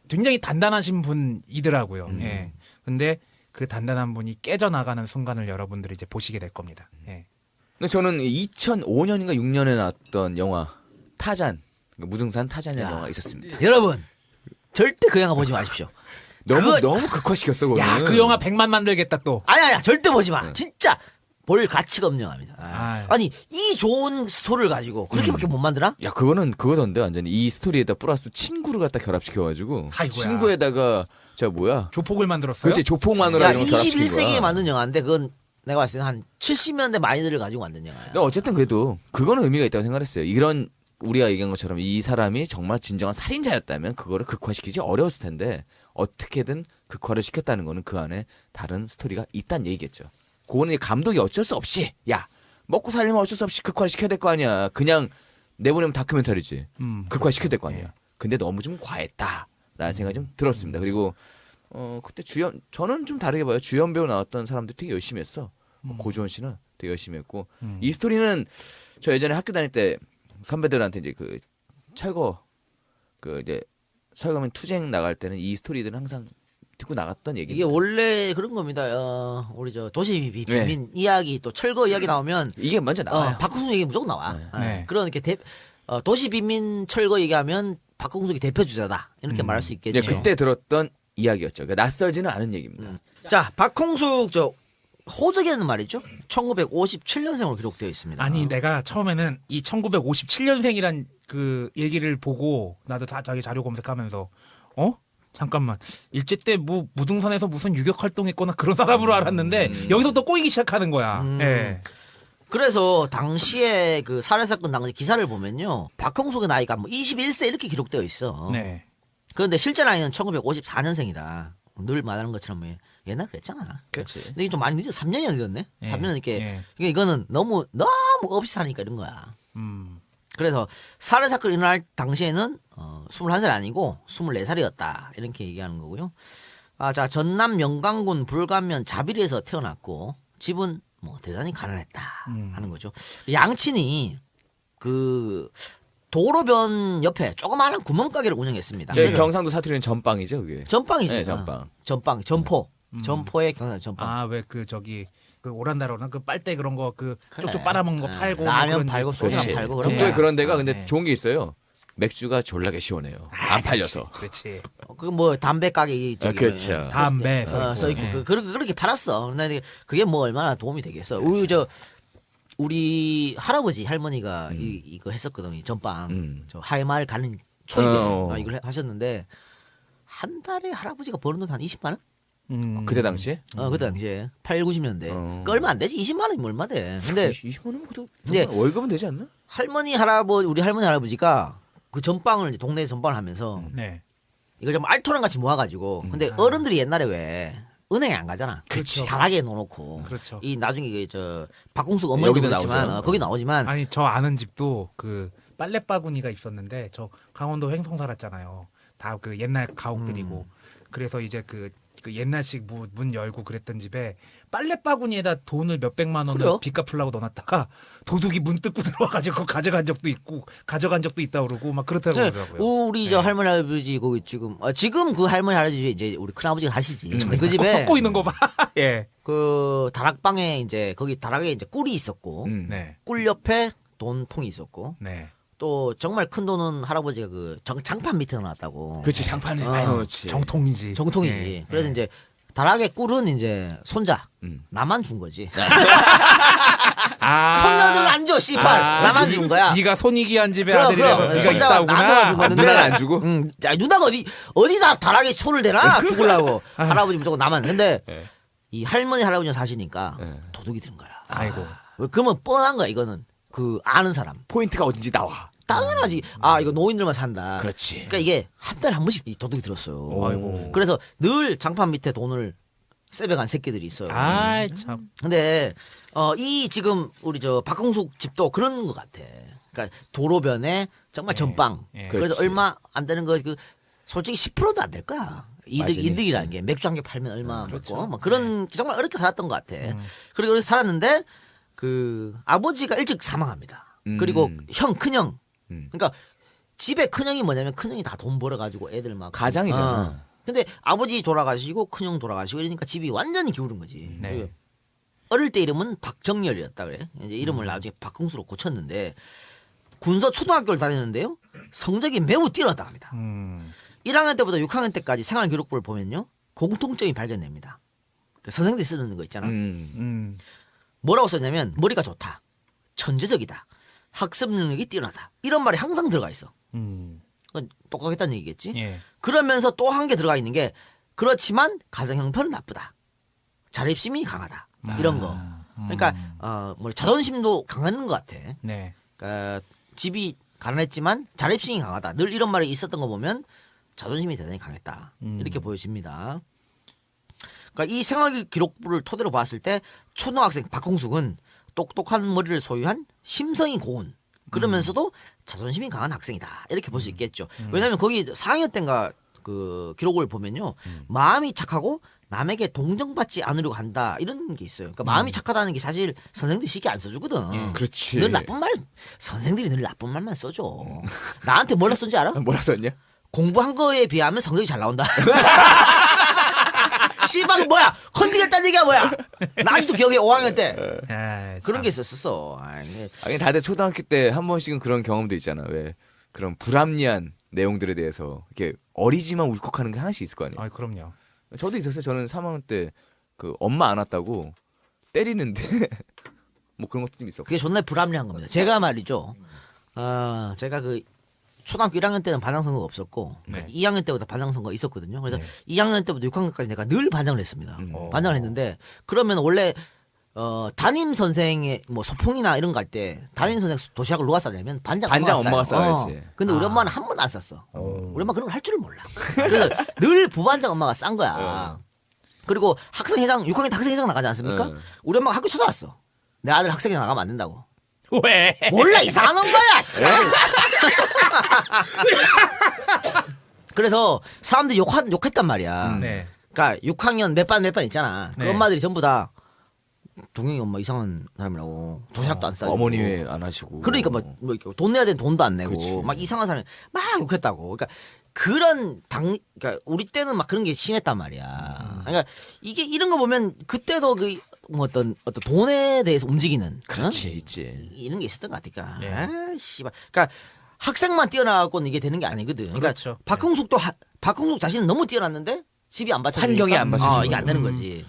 굉장히 단단하신 분이더라고요. 예 근데 그 단단한 분이 깨져나가는 순간을 여러분들이 이제 보시게 될 겁니다. 예. 근데 저는 2005년인가 6년에 나왔던 영화 타잔 무등산 타자냐 야. 영화가 있었습니다. 여러분 절대 그 영화 보지 마십시오. 너무 극화시켰어. 그거는. 야, 그 영화 100만 만들겠다 또. 아니야 절대 보지 마. 진짜 볼 가치가 없는 영화입니다. 아. 아니 이 좋은 스토리를 가지고 그렇게밖에 못 만드나? 야 그거는 그거던데 완전히 이 스토리에다 플러스 친구를 갖다 결합시켜가지고 아이고야. 친구에다가 저 뭐야? 조폭을 만들었어요? 그렇지 조폭 마누라 야 이런 거 결합시킨 21세기에 거야. 만든 영화인데 그건 내가 봤을 때는 한 70년대 많이들을 가지고 만든 영화야. 근데 어쨌든 그래도 그거는 의미가 있다고 생각했어요. 이런 우리가 얘기한 것처럼 이 사람이 정말 진정한 살인자였다면 그거를 극화시키지 어려웠을 텐데 어떻게든 극화를 시켰다는 거는 그 안에 다른 스토리가 있다는 얘기겠죠. 그거는 감독이 어쩔 수 없이 야 먹고 살려면 어쩔 수 없이 극화시켜야 될 거 아니야. 그냥 내보내면 다큐멘터리지. 극화시켜야 될 거 아니야. 근데 너무 좀 과했다라는 생각이 좀 들었습니다. 그리고 그때 주연 저는 좀 다르게 봐요. 주연 배우 나왔던 사람들 되게 열심히 했어. 고주원 씨는 되게 열심히 했고 이 스토리는 저 예전에 학교 다닐 때 선배들한테 이제 그 철거 그 이제 철거면 투쟁 나갈 때는 이 스토리들은 항상 듣고 나갔던 이게 얘기입니다. 원래 그런 겁니다. 우리 저 도시 비민 이야기 또 철거 이야기 나오면 이게 먼저 나와요. 박홍숙 얘기 무조건 나와. 네. 그런 이렇게 도시 비민 철거 얘기하면 박홍숙이 대표 주자다 이렇게 말할 수 있겠죠. 이제 그때 들었던 이야기였죠. 그러니까 낯설지는 않은 얘기입니다. 자 박홍숙 저 호적에는 말이죠. 1957년생으로 기록되어 있습니다. 아니 내가 처음에는 이 1957년생이란 그 얘기를 보고 나도 다 자기 자료 검색하면서 잠깐만 일제 때 뭐 무등산에서 무슨 유격 활동했거나 그런 사람으로 알았는데 여기서부터 꼬이기 시작하는 거야. 예. 그래서 당시에 그 살해 사건 당시 기사를 보면요. 박홍숙의 나이가 뭐 21세 이렇게 기록되어 있어. 네. 그런데 실제 나이는 1954년생이다. 늘 말하는 것처럼 옛날 그랬잖아. 그렇지. 근데 이게 좀 많이 늦어. 3년이 늦었네. 예. 3년 늦게. 예. 그러니까 이거는 너무 없이 사니까 이런 거야. 음. 그래서 살해 사건이 일어날 당시에는 21살 아니고 24살이었다. 이렇게 얘기하는 거고요. 자 전남 명강군 불감면 자비리에서 태어났고 집은 뭐 대단히 가난했다 하는 거죠. 양친이 그 도로변 옆에 조그마한 구멍가게를 운영했습니다. 저희 그래서 경상도 사투리는 전빵이죠, 그게. 전빵이지. 네, 전빵. 전빵, 전포. 전포의 경상 전빵. 아 왜 그 저기 그 오란다로나 그 빨대 그런 거 그 그래. 쪽쪽 빨아먹는 거 팔고 라면 뭐 그런 팔고 집. 소주 그렇지. 팔고 그런 북도에 거야. 그런 데가 아, 근데 네. 좋은 게 있어요. 맥주가 졸라게 시원해요. 안 팔려서. 그렇지. 그 뭐 담배 가게 저기 그렇죠. 담배 써 있고 예. 그렇게 팔았어. 근데 그게 뭐 얼마나 도움이 되겠어. 우리 할아버지 할머니가 이거 했었거든요. 이 전빵. 저 하회마을 가는 초입에 이걸 하셨는데 한 달에 할아버지가 버는 돈 한 20만 원? 그때 당시에? 그때 당시에 8, 90년대. 그 얼마 안 되지. 20만 원이면 얼마 돼. 근데 20만 원이면 그래도 네. 월급은 되지 않나? 우리 할머니 할아버지가 그 전빵을 이제 동네에 전빵을 하면서 네. 이걸 좀 알토랑 같이 모아가지고 근데 어른들이 옛날에 왜 은행에 안 가잖아. 그렇죠. 다락에 넣어놓고. 그렇죠. 이 나중에 저 박공숙 어머니도 여기도 그렇지만 나오죠. 거기 나오지만 아니 저 아는 집도 그 빨래 바구니가 있었는데 저 강원도 횡성 살았잖아요. 다 그 옛날 가옥들이고 그래서 이제 그 옛날식 문 열고 그랬던 집에 빨래 바구니에다 돈을 몇 백만 원을 그래요? 빚 갚으려고 넣어놨다가 도둑이 문 뜯고 들어와가지고 가져간 적도 있고 가져간 적도 있다 그러고 막 그렇다고 네, 그러더라고요. 우리 저 할머니 할아버지 거기 지금 그 할머니 할아버지 이제 우리 큰아버지가 하시지. 근데 그 꺾고 집에 꺾고 있는 거 봐. 예. 그 다락방에 이제 거기 다락에 이제 꿀이 있었고 네. 꿀 옆에 돈통이 있었고 네. 또 정말 큰 돈은 할아버지가 그 장판 밑에 넣어놨다고. 그렇지 장판에 많이 넣었지. 정통이지. 정통이지. 예. 그래서 이제 다락의 꿀은 이제 손자 나만 준 거지. 아. 손녀들은 안 줘, 씨발. 나만 준 거야. 네가 손이기한 집의 그럼, 아들이라서 그럼. 네가 손자가 있다구나. 나한테만 준 건데. 누나는 안 주고? 야, 누나가 어디다 다락에 손을 대나 죽으려고. 할아버지 무조건 나만. 근데 이 할머니 할아버지는 사시니까 도둑이 든 거야. 아이고. 그러면 뻔한 거야. 이거는 그 아는 사람. 포인트가 어딘지 나와. 당연하지. 이거 노인들만 산다. 그렇지. 그러니까 이게 한 달에 한 번씩 이 도둑이 들었어요. 아이고. 그래서 늘 장판 밑에 돈을 세배간 새끼들이 있어요. 아이 참. 근데 이 지금 우리 저 박홍숙 집도 그런 것 같아. 그러니까 도로변에 정말 전빵. 예. 그래서 그렇지. 얼마 안 되는 거 솔직히 10%도 안 될 거야. 맞으니. 이득이라는 게 맥주 한 개 팔면 얼마 그렇죠. 먹고 뭐 그런 정말 어렵게 살았던 것 같아. 그리고 그래서 살았는데 그 아버지가 일찍 사망합니다. 그리고 큰형. 그러니까 집에 큰형이 뭐냐면 큰형이 다 돈 벌어가지고 애들 막 가장이잖아. 근데 아버지 돌아가시고 큰형 돌아가시고 이러니까 집이 완전히 기울은 거지. 네. 그리고 어릴 때 이름은 박정열이었다 그래. 이제 이름을 나중에 박흥수로 고쳤는데 군서 초등학교를 다녔는데요. 성적이 매우 뛰어나다 합니다. 1학년 때부터 6학년 때까지 생활 기록부를 보면요. 공통점이 발견됩니다. 그 선생들이 쓰는 거 있잖아. 뭐라고 썼냐면 머리가 좋다. 천재적이다. 학습 능력이 뛰어나다. 이런 말이 항상 들어가 있어. 그건 똑똑하겠다는 얘기겠지. 예. 그러면서 또 한 개 들어가 있는 게 그렇지만 가정 형편은 나쁘다. 자립심이 강하다. 이런 거. 그러니까 뭐 자존심도 강한 것 같아. 네. 그러니까 집이 가난했지만 자립심이 강하다. 늘 이런 말이 있었던 거 보면 자존심이 대단히 강했다. 이렇게 보여집니다. 그러니까 이 생활 기록부를 토대로 봤을 때 초등학생 박홍숙은 똑똑한 머리를 소유한 심성이 고운 그러면서도 자존심이 강한 학생이다. 이렇게 볼 수 있겠죠. 왜냐하면 거기 4학년 때인가 그 기록을 보면요. 마음이 착하고 남에게 동정받지 않으려고 한다. 이런 게 있어요. 그러니까 마음이 착하다는 게 사실 선생들이 쉽게 안 써주거든. 그렇지. 늘 나쁜 말 선생들이 늘 나쁜 말만 써줘. 나한테 뭐라 쓴지 알아? 뭐라 썼냐? 공부한 거에 비하면 성적이 잘 나온다. 씨발 뭐야? 컨디겠다는 얘기야 뭐야? 나 아직도 기억해 5학년 때 아, 그런 참. 게 있었어. 아, 이게 아니 다들 초등학교 때 한 번씩은 그런 경험도 있잖아. 왜 그런 불합리한 내용들에 대해서 이렇게 어리지만 울컥하는 게 하나씩 있을 거 아니에요. 아, 그럼요. 저도 있었어요. 저는 3학년 때 그 엄마 안 왔다고 때리는데 뭐 그런 것도 좀 있었고. 그게 존나 불합리한 겁니다. 제가 말이죠. 제가 그 초등학교 1학년 때는 반장 선거가 없었고 네. 2학년 때부터 반장 선거가 있었거든요. 그래서 네. 2학년 때부터 6학년까지 내가 늘 반장을 했습니다. 어. 반장을 했는데 그러면 원래 담임 선생의 뭐 소풍이나 이런 거 갈 때 담임 선생 도시락을 누가 싸냐면 반장 엄마가 싸요. 싸야지. 근데 우리 엄마는 한 번도 안 쌌어. 우리 엄마 그런 걸 할 줄을 몰라. 그래서 늘 부반장 엄마가 싼 거야. 그리고 학생회장 6학년 때 학생회장 나가지 않습니까? 우리 엄마가 학교 찾아왔어. 내 아들 학생회장 나가면 안 된다고. 왜? 몰라 이상한 거야. 씨. 그래서 사람들이 욕했단 말이야. 네. 그러니까 6학년 몇 반 있잖아. 그 네. 엄마들이 전부 다 동영이 엄마 이상한 사람이라고 도시락도 안 싸고 어머니 왜 안 하시고. 그러니까 뭐 이렇게 돈 내야 되는 돈도 안 내고 그치. 막 이상한 사람 막 욕했다고. 그러니까 그런 그러니까 우리 때는 막 그런 게 심했단 말이야. 그러니까 이게 이런 거 보면 그때도 그 뭐 어떤 돈에 대해서 움직이는 그렇지 어? 있지. 이런 게 있었던 것 같으니까. 네. 아, 씨발. 그러니까 학생만 뛰어나고는 이게 되는 게 아니거든. 그러니까 그렇죠. 박흥숙도 박흥숙 자신은 너무 뛰어났는데 집이 안 받쳐 환경이 안 받쳐주는 이게 안 거죠. 되는 거지.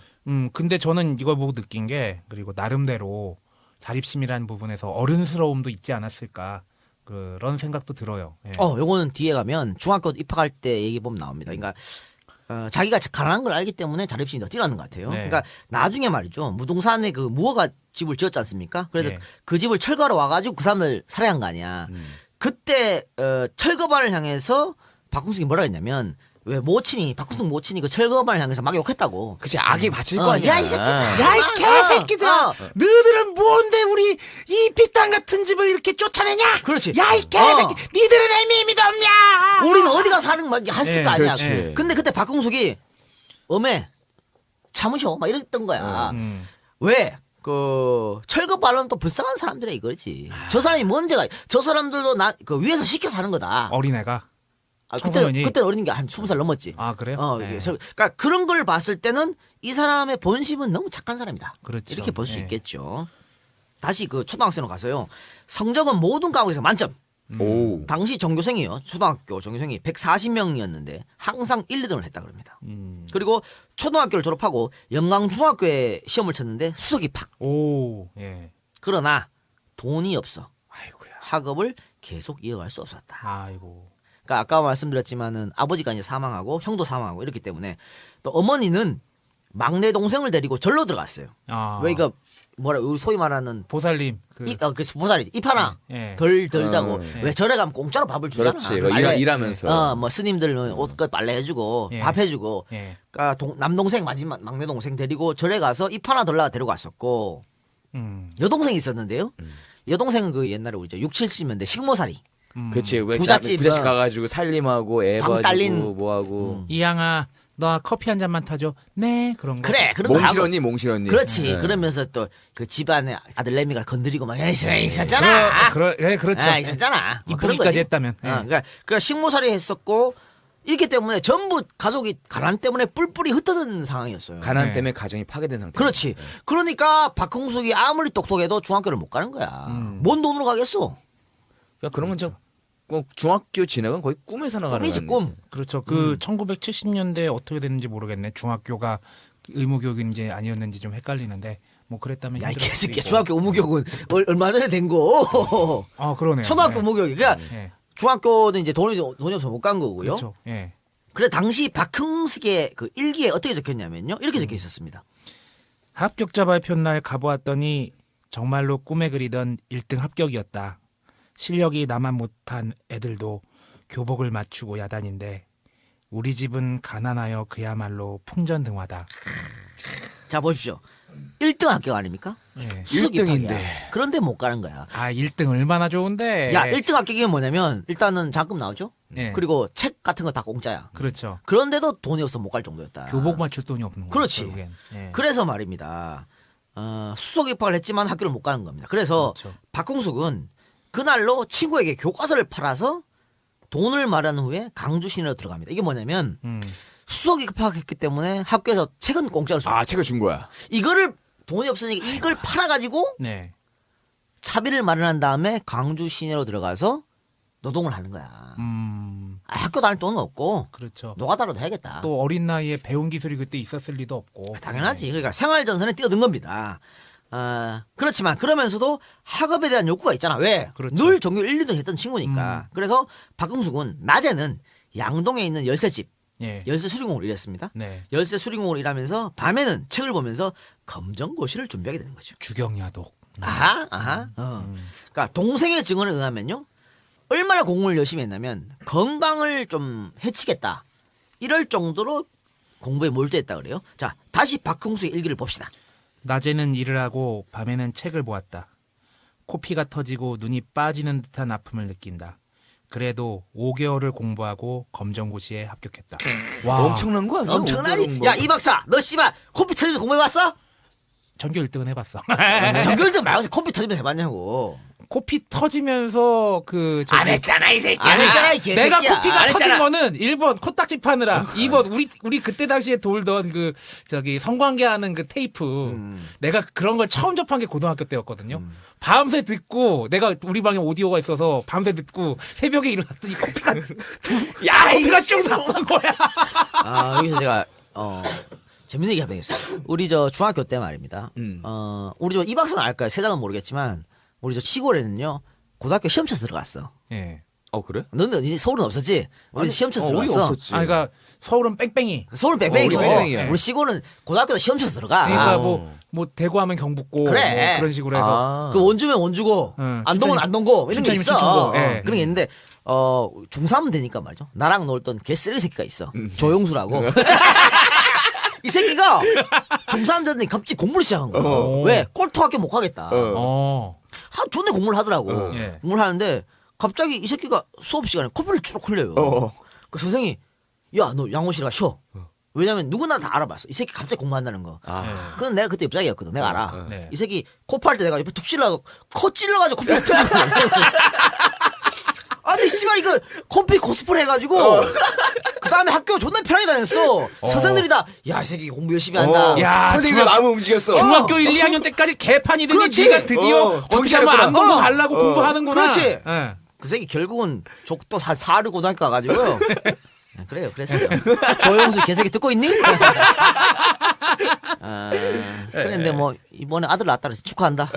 근데 저는 이걸 보고 느낀 게 그리고 나름대로 자립심이라는 부분에서 어른스러움도 있지 않았을까 그런 생각도 들어요. 예. 요거는 뒤에 가면 중학교 입학할 때 얘기 보면 나옵니다. 그러니까 자기가 가난한 걸 알기 때문에 자립심이 더 뛰어나는 것 같아요. 네. 그러니까 나중에 말이죠. 무등산에 그 무허가 집을 지었지 않습니까? 그래서 네. 그 집을 철거하러 와가지고 그 사람을 살해한 거 아니야. 그때 철거반을 향해서 박흥숙이 뭐라 했냐면 왜 박흥숙 모친이 그 철거반을 향해서 막 욕했다고. 그치 악이 받칠 거 아니야. 야, 이 새끼. 야, 이 개새끼들아! 너희들은 뭔데 우리 이 핏당 같은 집을 이렇게 쫓아내냐? 그렇지. 야, 이 개새끼! 니들은 애미미도 없냐? 우리는 어디 가서 사는 막 했을 네, 거 아니야. 그렇지. 근데 그때 박흥숙이 참으셔 막 이랬던 거야. 왜? 그 철거반은 또 불쌍한 사람들이 이거지. 저 사람이 먼저가 저 사람들도 그 위에서 시켜서 하는 거다. 어린애가? 그때 어린 게 한 20살 넘었지. 아, 그래요? 네. 그러니까 그런 걸 봤을 때는 이 사람의 본심은 너무 착한 사람이다. 그렇죠. 이렇게 볼 수 네. 있겠죠. 다시 그 초등학생으로 가서요. 성적은 모든 과목에서 만점. 오. 당시 전교생이요. 초등학교 전교생이 140명이었는데 항상 1, 2등을 했다 그럽니다. 그리고 초등학교를 졸업하고 영광중학교에 시험을 쳤는데 수석 입학. 오, 예. 그러나 돈이 없어. 아이고야. 학업을 계속 이어갈 수 없었다. 아이고. 그러니까 아까 말씀드렸지만은 아버지가 이제 사망하고 형도 사망하고 이렇기 때문에 또 어머니는 막내 동생을 데리고 절로 들어갔어요. 아. 왜 이거 우리 소위 말하는 보살님. 그 보살이지. 입 하나 예. 덜 자고 예. 왜 절에 가면 공짜로 밥을 주잖아. 그렇지. 빨래. 일하면서. 뭐 스님들 옷끝 빨래 해주고 예. 밥 해주고. 예. 그러니까 남동생 마지막 막내 동생 데리고 절에 가서 입 하나 덜 데리고 갔었고 여동생이 있었는데요. 여동생은 그 옛날에 우리 6, 70년대 식모살이. 그렇지. 왜 부잣집, 부잣집 가가지고 살림하고 애 방 봐주고 딸린. 뭐하고. 이양아, 너 커피 한 잔만 타줘. 네, 그런 거. 그래 그런 거 하고. 몽실언니. 그렇지. 네. 그러면서 또 그 집안에 아들 레미가 건드리고 막 있었잖아. 그렇죠. 있었잖아. 뭐 그런 이쁘기까지 거지. 했다면. 예. 그러니까 식모살이 했었고 이렇기 때문에 전부 가족이 가난 때문에 뿔뿔이 흩어진 상황이었어요. 가난 네. 때문에 가정이 파괴된 상태. 그렇지. 그러니까 박흥숙이 아무리 똑똑해도 중학교를 못 가는 거야. 뭔 돈으로 가겠어? 그러니까 그런 건좀 중학교 진학은 거의 꿈에서 나가는 꿈이지 꿈. 그렇죠. 그 1970년대 어떻게 됐는지 모르겠네. 중학교가 의무교육인지 아니었는지 좀 헷갈리는데 뭐 그랬다면 야이 힘들었을 수도 개새끼 있고. 중학교 의무교육은 얼마 전에 된 거. 아 그러네요. 초등학교 네. 의무교육. 그러니까 예. 중학교는 이제 돈이 없어서 못 간 거고요. 그렇죠. 예. 그래 당시 박흥식의 그 일기에 어떻게 적혔냐면요. 이렇게 적혀 있었습니다. 합격자 발표 날 가보았더니 정말로 꿈에 그리던 1등 합격이었다. 실력이 나만 못한 애들도 교복을 맞추고 야단인데 우리 집은 가난하여 그야말로 풍전등화다. 자 보십시오. 1등 합격 아닙니까? 예. 수석 1등인데. 입학이야. 그런데 못 가는 거야. 아 1등 얼마나 좋은데. 야 1등 합격이면 뭐냐면 일단은 장금 나오죠. 예. 그리고 책 같은 거 다 공짜야. 그렇죠. 그런데도 돈이 없어 못 갈 정도였다. 교복 맞출 돈이 없는 거예요. 그렇지. 결국엔. 예. 그래서 말입니다. 수석 입학을 했지만 학교를 못 가는 겁니다. 그래서 그렇죠. 박홍숙은 그날로 친구에게 교과서를 팔아서 돈을 마련한 후에 강주 시내로 들어갑니다. 이게 뭐냐면 수석 입학했기 때문에 학교에서 책은 공짜로 줘. 아 책을 준 거야. 이거를 돈이 없으니까 이걸 팔아가지고 네. 차비를 마련한 다음에 강주 시내로 들어가서 노동을 하는 거야. 학교 다닐 돈은 없고 그렇죠. 노가다로 해야겠다. 또 어린 나이에 배운 기술이 그때 있었을 리도 없고. 당연하지. 그러니까 생활전선에 뛰어든 겁니다. 그렇지만 그러면서도 학업에 대한 욕구가 있잖아. 왜? 그렇죠. 늘 전교 1, 2등 했던 친구니까. 그래서 박흥숙은 낮에는 양동에 있는 열쇠집, 예. 열쇠 수리공으로 일했습니다. 네. 열쇠 수리공으로 일하면서 밤에는 책을 보면서 검정고시를 준비하게 되는 거죠. 주경야독. 아하. 그러니까 동생의 증언에 의하면요. 얼마나 공부를 열심히 했냐면 건강을 좀 해치겠다. 이럴 정도로 공부에 몰두했다 그래요. 자, 다시 박흥숙의 일기를 봅시다. 낮에는 일을 하고 밤에는 책을 보았다. 코피가 터지고 눈이 빠지는 듯한 아픔을 느낀다. 그래도 5개월을 공부하고 검정고시에 합격했다. 와, 엄청난 거 아니야? 엄청나지? 야, 이 박사, 너 씨발 코피 터지면서 공부해봤어? 전교 1등은 해봤어. 전교일등 말고 코피 터지면서 해봤냐고. 코피 터지면서 그 안 했잖아 이 새끼야. 안 했잖아, 이 개새끼야. 내가 코피가 안 터진 했잖아. 거는 1번 코딱지 파느라 2번 우리 그때 당시에 돌던 그 저기 성관계하는 그 테이프 내가 그런 걸 처음 접한 게 고등학교 때였거든요. 밤새 듣고 내가 우리 방에 오디오가 있어서 밤새 듣고 새벽에 일어났더니 코피가 코피가 쭉 나오는 거야. 여기서 제가 재밌는 얘기 하겠어요. 우리 저 중학교 때 말입니다. 우리 저 이 박사는 알까요? 세상은 모르겠지만 우리 저 시골에는요 고등학교 시험 쳐서 들어갔어. 예. 그래? 너는 서울은 없었지? 우리 아니, 시험 쳐서 우리 들어갔어. 없었지. 아 그러니까 서울은 뺑뺑이. 서울은 뺑뺑이고 우리 뺑뺑이야. 우리 시골은 고등학교도 시험 쳐서 들어가. 그러니까 뭐 대구하면 경북고 그래. 뭐 그런 식으로 해서 그 원주면 원주고 응, 안동은 춘천이- 안동고 이런 게 춘천이면 있어. 춘천고. 예. 그런 게 있는데 중3 되니까 말이죠. 나랑 놀던 개쓰레기 새끼가 있어. 조용수라고. 이 새끼가 중3 됐더니 갑자기 공부를 시작한 거야. 왜? 꼴통학교 못 가겠다. 존나 공부를 하더라고. 예. 공부를 하는데 갑자기 이 새끼가 수업 시간에 코피를 쭉 흘려요. 그 선생이 야 너 양호실 가 쉬어. 왜냐면 누구나 다 알아봤어. 이 새끼 갑자기 공부한다는 거. 그건 내가 그때 옆자기였거든. 내가 알아. 네. 이 새끼 코파할 때 내가 옆에 툭 찔러가지고 코 찔러가지고 코피를 뚫는 거야. 아니 씨발 이거 코피 코스프레 해가지고 그 다음에 학교 존나 편하게 다녔어. 선생들이 다 야 이 새끼 공부 열심히 한다. 야, 선생님들 마음을 움직였어. 중학교 1, 2학년 때까지 개판이더니 그렇지. 네가 드디어 어떻게 정신 하면 안 차렸구나. 공부 가려고 공부하는구나. 그렇지. 예. 그 새끼 결국은 족도 다 사르 고등학교 가가지고 그래요 그랬어요. 조영수 개새끼 듣고 있니? 그랬는데 뭐 이번에 아들 낳았다 그래서 축하한다.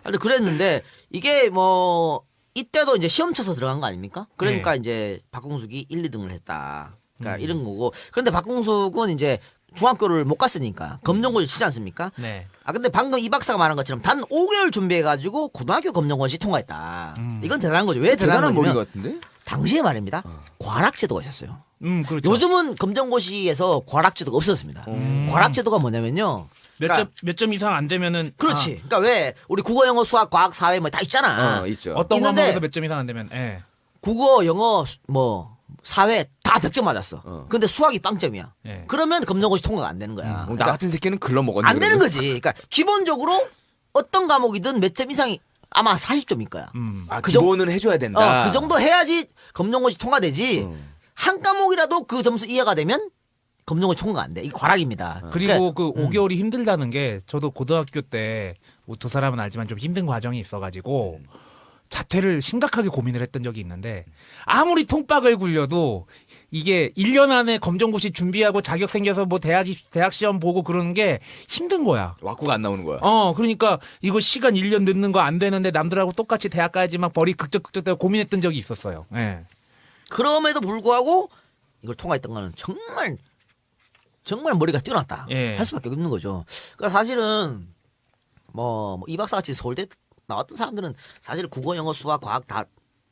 근데 그랬는데 이게 뭐 이때도 이제 시험 쳐서 들어간 거 아닙니까? 그러니까 이제 박홍숙이 1, 2등을 했다. 그러니까 이런 거고. 그런데 박홍숙은 이제 중학교를 못 갔으니까 검정고시 치지 않습니까? 네. 근데 방금 이 박사가 말한 것처럼 단 5개월 준비해가지고 고등학교 검정고시 통과했다. 이건 대단한 거죠. 왜 대단한 대단한 머리 거냐면 같은데? 당시에 말입니다. 과락제도가 있었어요. 그렇죠. 요즘은 검정고시에서 과락제도가 없었습니다. 과락제도가 뭐냐면요. 그러니까 몇 점 이상 안 되면은 그렇지. 그러니까 왜 우리 국어, 영어, 수학, 과학, 사회 뭐 다 있잖아. 있죠. 어떤 있는데 과목에서 몇 점 이상 안 되면 예. 국어, 영어, 뭐 사회 다 100점 맞았어. 근데 수학이 빵점이야. 예. 그러면 검정고시 통과가 안 되는 거야. 나 같은 새끼는 글러 먹었네. 안 되는 거지. 그러니까 기본적으로 어떤 과목이든 몇 점 이상이 아마 40점일 거야. 그 정도- 기본은 해줘야 된다. 그 정도 해야지 검정고시 통과되지. 한 과목이라도 그 점수 이해가 되면 검정고시 통과가 안 돼. 이게 과락입니다. 그리고 그 5개월이 힘들다는 게 저도 고등학교 때 뭐 두 사람은 알지만 좀 힘든 과정이 있어가지고 자퇴를 심각하게 고민을 했던 적이 있는데 아무리 통박을 굴려도 이게 1년 안에 검정고시 준비하고 자격 생겨서 뭐 대학 시험 보고 그러는 게 힘든 거야. 왁구가 안 나오는 거야. 그러니까 이거 시간 1년 늦는 거 안 되는데 남들하고 똑같이 대학 가야지 막 머리 극적극적 고민했던 적이 있었어요. 예. 그럼에도 불구하고 이걸 통과했던 거는 정말 머리가 뛰어났다 예. 할 수밖에 없는 거죠. 그러니까 사실은 뭐 이박사 같이 서울대 나왔던 사람들은 사실 국어, 영어, 수학, 과학 다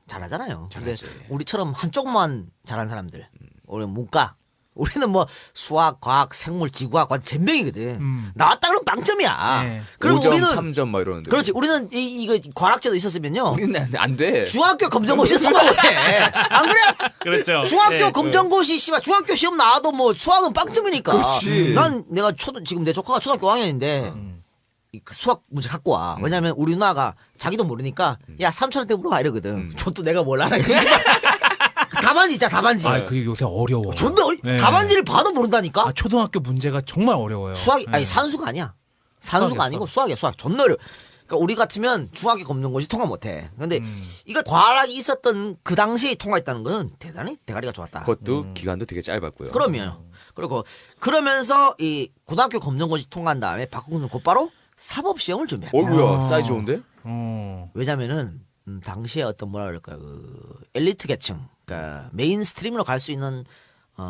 잘하잖아요. 근데 잘하지. 우리처럼 한쪽만 잘하는 사람들, 우리 문과, 우리는 뭐 수학, 과학, 생물, 지구학 완전 젬병이거든. 나왔다 그러면 빵점이야. 네. 그럼 5점, 우리는 3점 막 이러는데. 그렇지. 우리는 이거 과락제도 있었으면요. 우리는 안 돼. 중학교 검정고시 통과 못해. 안 그래? 그렇죠. 중학교 검정고시 씨발 중학교 시험 나와도 뭐 수학은 빵점이니까. 그렇지. 난 내가 지금 내 조카가 초등학교 5학년인데 이 수학 문제 갖고 와. 왜냐면 우리 누나가 자기도 모르니까 야 3,000원대 물어봐 이러거든. 저도 내가 뭘 알아. 답안지 있잖아 답안지. 아, 그게 요새 어려워. 존나 네. 답안지를 봐도 모른다니까. 초등학교 문제가 정말 어려워요. 수학이 네. 아니 산수가 아니야. 산수가 수학이야, 아니고 수학이야 수학. 존나 어려워. 그러니까 우리 같으면 중학교 검정고시 통과 못해. 근데 이거 과락이 있었던 그 당시에 통과했다는 건 대단히 대가리가 좋았다. 그것도 기간도 되게 짧았고요. 그러면 그리고 그러면서 이 고등학교 검정고시 통과한 다음에 박홍수는 곧바로 사법 시험을 준비합니다. 어이구야 사이즈 좋은데? 왜냐면은 당시에 어떤 뭐라 그럴까요? 그 엘리트 계층, 그러니까 메인스트림으로 갈 수 있는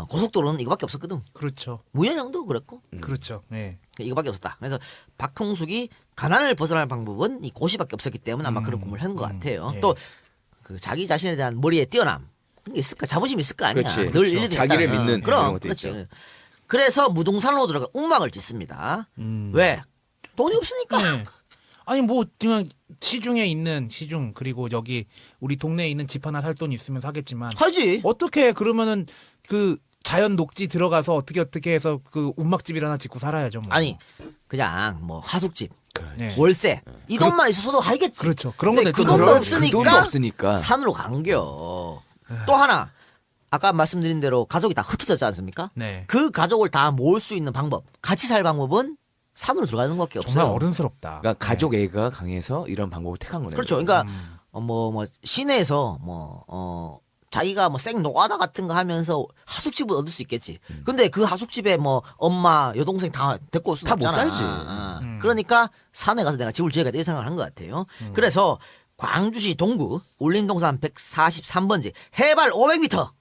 고속도로는 이거밖에 없었거든. 그렇죠. 무현영도 그랬고 그렇죠. 네. 이거밖에 없었다. 그래서 박흥숙이 가난을 벗어날 방법은 이 고시밖에 없었기 때문에 아마 그런 꿈을 한 것 같아요. 예. 또 그 자기 자신에 대한 머리의 뛰어남 그런 게 있을까? 자부심이 있을 거 아니야. 그렇지. 늘 그렇죠. 일리도 자기를 있다는. 믿는 그럼 그런 것도 그렇지. 있죠. 그래서 무등산로 들어가 옥막을 짓습니다. 왜? 돈이 없으니까. 네. 아니 뭐 그냥 시중에 있는 시중 그리고 여기 우리 동네에 있는 집 하나 살 돈 있으면 사겠지만 하지. 어떻게 그러면은 그 자연 녹지 들어가서 어떻게 해서 그 움막집을 하나 짓고 살아야죠. 뭐. 아니 그냥 뭐 하숙집, 네. 월세 이 돈만 있어서도 하겠지. 그렇죠. 그런 근데 건 그 냈던 돈도 거죠. 없으니까, 그 돈도 없으니까. 산으로 간겨. 또 하나 아까 말씀드린 대로 가족이 다 흩어졌지 않습니까? 네. 그 가족을 다 모을 수 있는 방법, 같이 살 방법은 산으로 들어가는 것밖에 없어요. 정말 어른스럽다. 그러니까 가족 애가 강해서 이런 방법을 택한 거네요. 그렇죠. 그러니까 뭐 시내에서 자기가 뭐 생 노가다 같은 거 하면서 하숙집을 얻을 수 있겠지. 근데 그 하숙집에 뭐 엄마 여동생 다 데리고 올 수는 다 못 없잖아. 살지. 그러니까 산에 가서 내가 집을 지어야겠다 이 생각을 한 것 같아요. 그래서 광주시 동구 울림동산 143번지 해발 500m.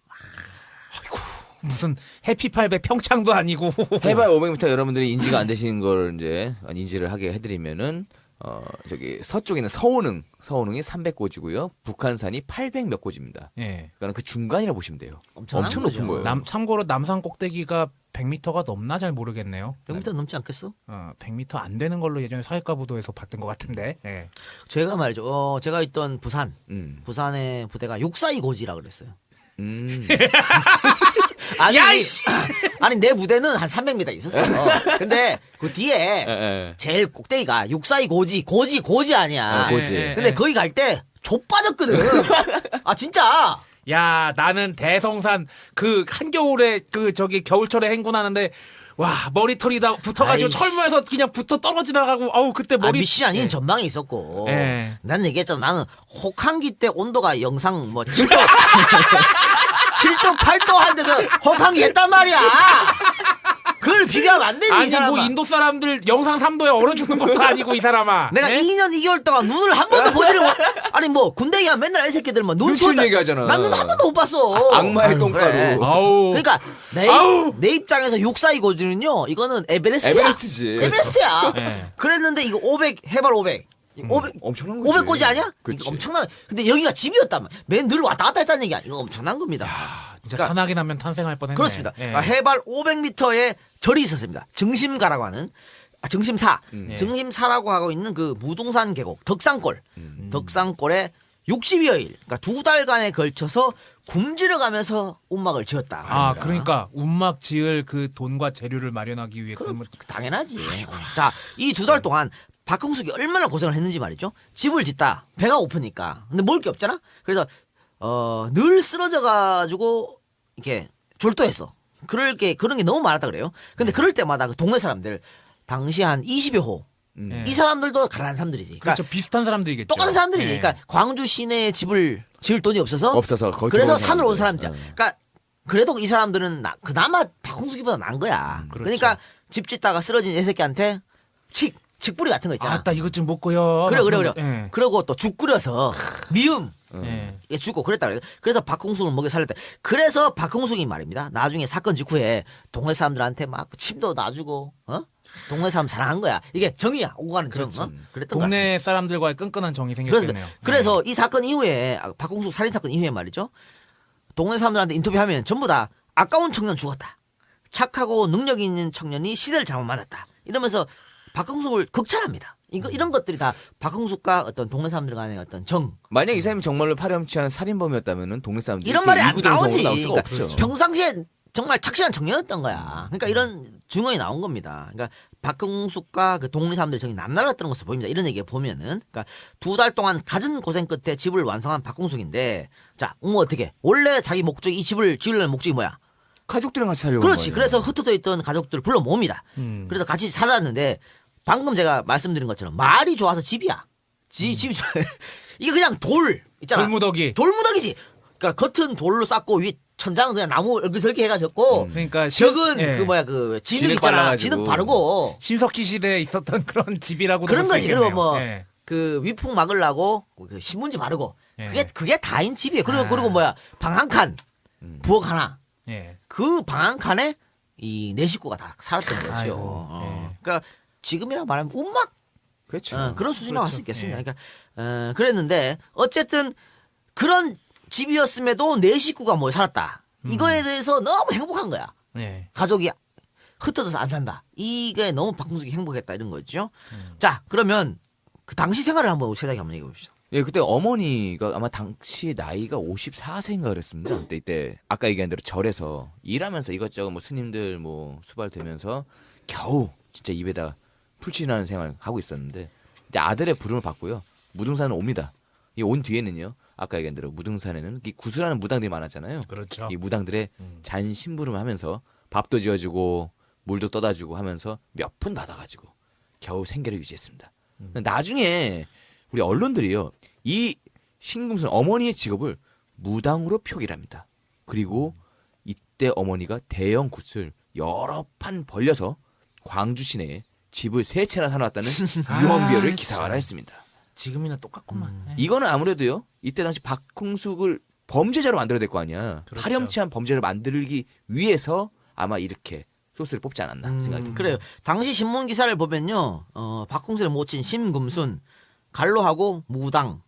무슨 해피 800 평창도 아니고. 해발 500m 여러분들이 인지가 안 되시는 걸 이제 인지를 하게 해드리면은 저기 서쪽에는 서운흥이 300고지고요. 북한산이 800 몇 고지입니다. 예. 그러니까 그 중간이라 보시면 돼요. 엄청난 엄청 거죠. 높은 거예요. 참고로 남산 꼭대기가 100m가 넘나 잘 모르겠네요. 100m 넘지 않겠어? 100m 안 되는 걸로 예전에 사회과부도에서 봤던 것 같은데. 예. 제가 말이죠. 제가 있던 부산, 음. 부산의 부대가 642 고지라 그랬어요. 음. 아니, 야, 이씨! 아니 내 부대는 한 300m 있었어. 근데 그 뒤에 에. 제일 꼭대기가 642 고지 아니야. 고지. 근데 거기 갈 때 족 빠졌거든. 아 진짜. 야, 나는 대성산 그 한겨울에 그 저기 겨울철에 행군하는데 와 머리털이 다 붙어가지고 아이씨. 철무에서 그냥 붙어 떨어지나가고 아우 그때 머리 미시 아닌 전망이 있었고. 예. 난 얘기했잖아. 나는 혹한기 때 온도가 영상 뭐 7도 7도 8도 한 데서 혹한기 했단 말이야. 그걸 비교하면 안 되지 이 아니 사람아. 뭐 인도 사람들 영상 3도에 얼어 죽는 것도 아니고 이 사람아. 내가 예? 2년 2개월 동안 눈을 한 번도 보지를 못. 아니 뭐 군대 얘기하면 맨날 이 새끼들 뭐 눈 눈치를 쏟아. 얘기하잖아. 난 눈 한 번도 못 봤어. 악마의 아유, 똥가루. 그래. 아우. 그러니까 아우. 내 입장에서 642 고지는요. 이거는 에베레스트야. 에베레스트지. 에베레스트야. 예. 그랬는데 이거 500 해발 500. 500 엄청난 거지. 500 고지 아니야? 그치. 이거 엄청난. 근데 여기가 집이었단 말이야. 맨 늘 왔다 갔다 했다는 얘기야. 이거 엄청난 겁니다. 진짜 그러니까 산악이 나면 탄생할 뻔했네. 그렇습니다. 예. 해발 500m의 절이 있었습니다. 증심가라고 하는 증심사. 증심사라고 하고 있는 그 무등산 계곡 덕산골. 덕산골에 60여일, 그러니까 2달간에 걸쳐서 굶주려 가면서 움막을 지었다. 아 그러니까 운막 지을 그 돈과 재료를 마련하기 위해 그럼 그걸 당연하지. 자, 이 2달 동안 박흥숙이 얼마나 고생을 했는지 말이죠. 집을 짓다 배가 고프니까. 근데 먹을 게 없잖아. 그래서 늘 쓰러져 가지고 이렇게 졸도했어. 그런 게 너무 많았다 그래요. 근데 그럴 때마다 그 동네 사람들 당시 한 20여 호 이 사람들도 가난한 사람들이지. 그러니까 그렇죠. 비슷한 사람들이겠죠. 똑같은 사람들이지. 예. 그러니까 광주 시내에 집을 지을 돈이 없어서 거기 그래서 들어온 산으로 온 사람들. 사람이죠. 그러니까 그래도 이 사람들은 그나마 박홍수기보다 나은 거야. 그렇죠. 그러니까 집 짓다가 쓰러진 애새끼한테 칡뿌리 같은 거 있잖아. 아따 이것 좀 먹고요. 그래. 예. 그러고 또 죽 끓여서 미음 예. 이게 죽고 그랬다 그래. 그래서 박홍숙을 먹여 살렸다. 그래서 박홍숙이 말입니다. 나중에 사건 직후에 동네 사람들한테 막 침도 놔주고 동네 사람 사랑한 거야. 이게 정이야. 오고 가는 정. 그랬던 것 같습니다. 동네 사람들과의 끈끈한 정이 생겼겠네요. 그래서 이 사건 이후에 박홍숙 살인 사건 이후에 말이죠. 동네 사람들한테 인터뷰하면 전부 다 아까운 청년 죽었다. 착하고 능력 있는 청년이 시대를 잘못 만났다. 이러면서 박홍숙을 극찬합니다. 이런 것들이 다 박홍숙과 어떤 동네 사람들 간의 어떤 정. 만약 이 사람이 정말로 파렴치한 살인범이었다면은 동네 사람들이 이런 말이 안 이구동성으로 나오지. 나올 수가 그러니까 없죠. 평상시에 정말 착실한 청년이었던 거야. 그러니까 이런 증언이 나온 겁니다. 그러니까 박홍숙과 그 동네 사람들이 정이 남달랐던 것으로 보입니다. 이런 얘기에 보면은, 그러니까 2달 동안 갖은 고생 끝에 집을 완성한 박홍숙인데, 자, 어떻게? 원래 자기 목적이 이 집을 지으려는 목적이 뭐야? 가족들이랑 같이 살려고. 그렇지. 그래서 흩어져 있던 가족들을 불러 모읍니다. 그래서 같이 살았는데 방금 제가 말씀드린 것처럼 말이 좋아서 집이야. 집이 좋아. 이게 그냥 돌 있잖아. 돌무더기. 돌무더기지. 그러니까 겉은 돌로 쌓고 위 천장은 그냥 나무 얼기설기 해가지고 그러니까 벽은 예. 그 뭐야 그 진흙 진흙 있잖아. 발라가지고. 진흙 바르고 신석기 시대에 있었던 그런 집이라고 그런 거지. 그리고 뭐 예. 그 위풍 막으려고 그 신문지 바르고 예. 그게 다인 집이에요. 그리고 아. 그리고 뭐야 방 한 칸, 부엌 하나. 예. 그 방 한 칸에 이 네 식구가 다 살았던 거죠. 아이고, 예. 그러니까 지금이라 말하면 운막 그렇죠. 그런 수준이라고 할 수 그렇죠. 있겠습니다. 예. 그러니까 그랬는데 어쨌든 그런 집이었음에도 네 식구가 모여 살았다. 이거에 대해서 너무 행복한 거야. 예. 가족이 흩어져서 안 산다. 이게 너무 박홍숙이 행복했다 이런 거죠. 자 그러면 그 당시 생활을 한번 최장이 한번 얘기해 봅시다. 예, 그때 어머니가 아마 당시 나이가 54세인가 그랬습니다. 그때 이때 아까 얘기한 대로 절에서 일하면서 이것저것 뭐 스님들 뭐 수발 들면서 겨우 진짜 입에다 풀칠하는 생활 하고 있었는데 이제 아들의 부름을 받고요. 무등산을 옵니다. 이 온 뒤에는요. 아까 얘기한 대로 무등산에는 이 구슬하는 무당들이 많았잖아요. 그렇죠. 이 무당들의 잔심부름을 하면서 밥도 지어주고 물도 떠다주고 하면서 몇 푼 받아가지고 겨우 생계를 유지했습니다. 나중에 우리 언론들이요. 이 신금순 어머니의 직업을 무당으로 표기를 합니다. 그리고 이때 어머니가 대형 굿을 여러 판 벌려서 광주 시내에 집을 3채나 사놓았다는 유언비어를 기사화했습니다. 지금이나 똑같구만. 예. 이거는 아무래도요. 이때 당시 박홍숙을 범죄자로 만들어야 될 거 아니야. 그렇죠. 파렴치한 범죄를 만들기 위해서 아마 이렇게 소스를 뽑지 않았나 생각이 듭니다. 그래요. 당시 신문 기사를 보면요. 박홍수를 모친 심금순 갈로하고 무당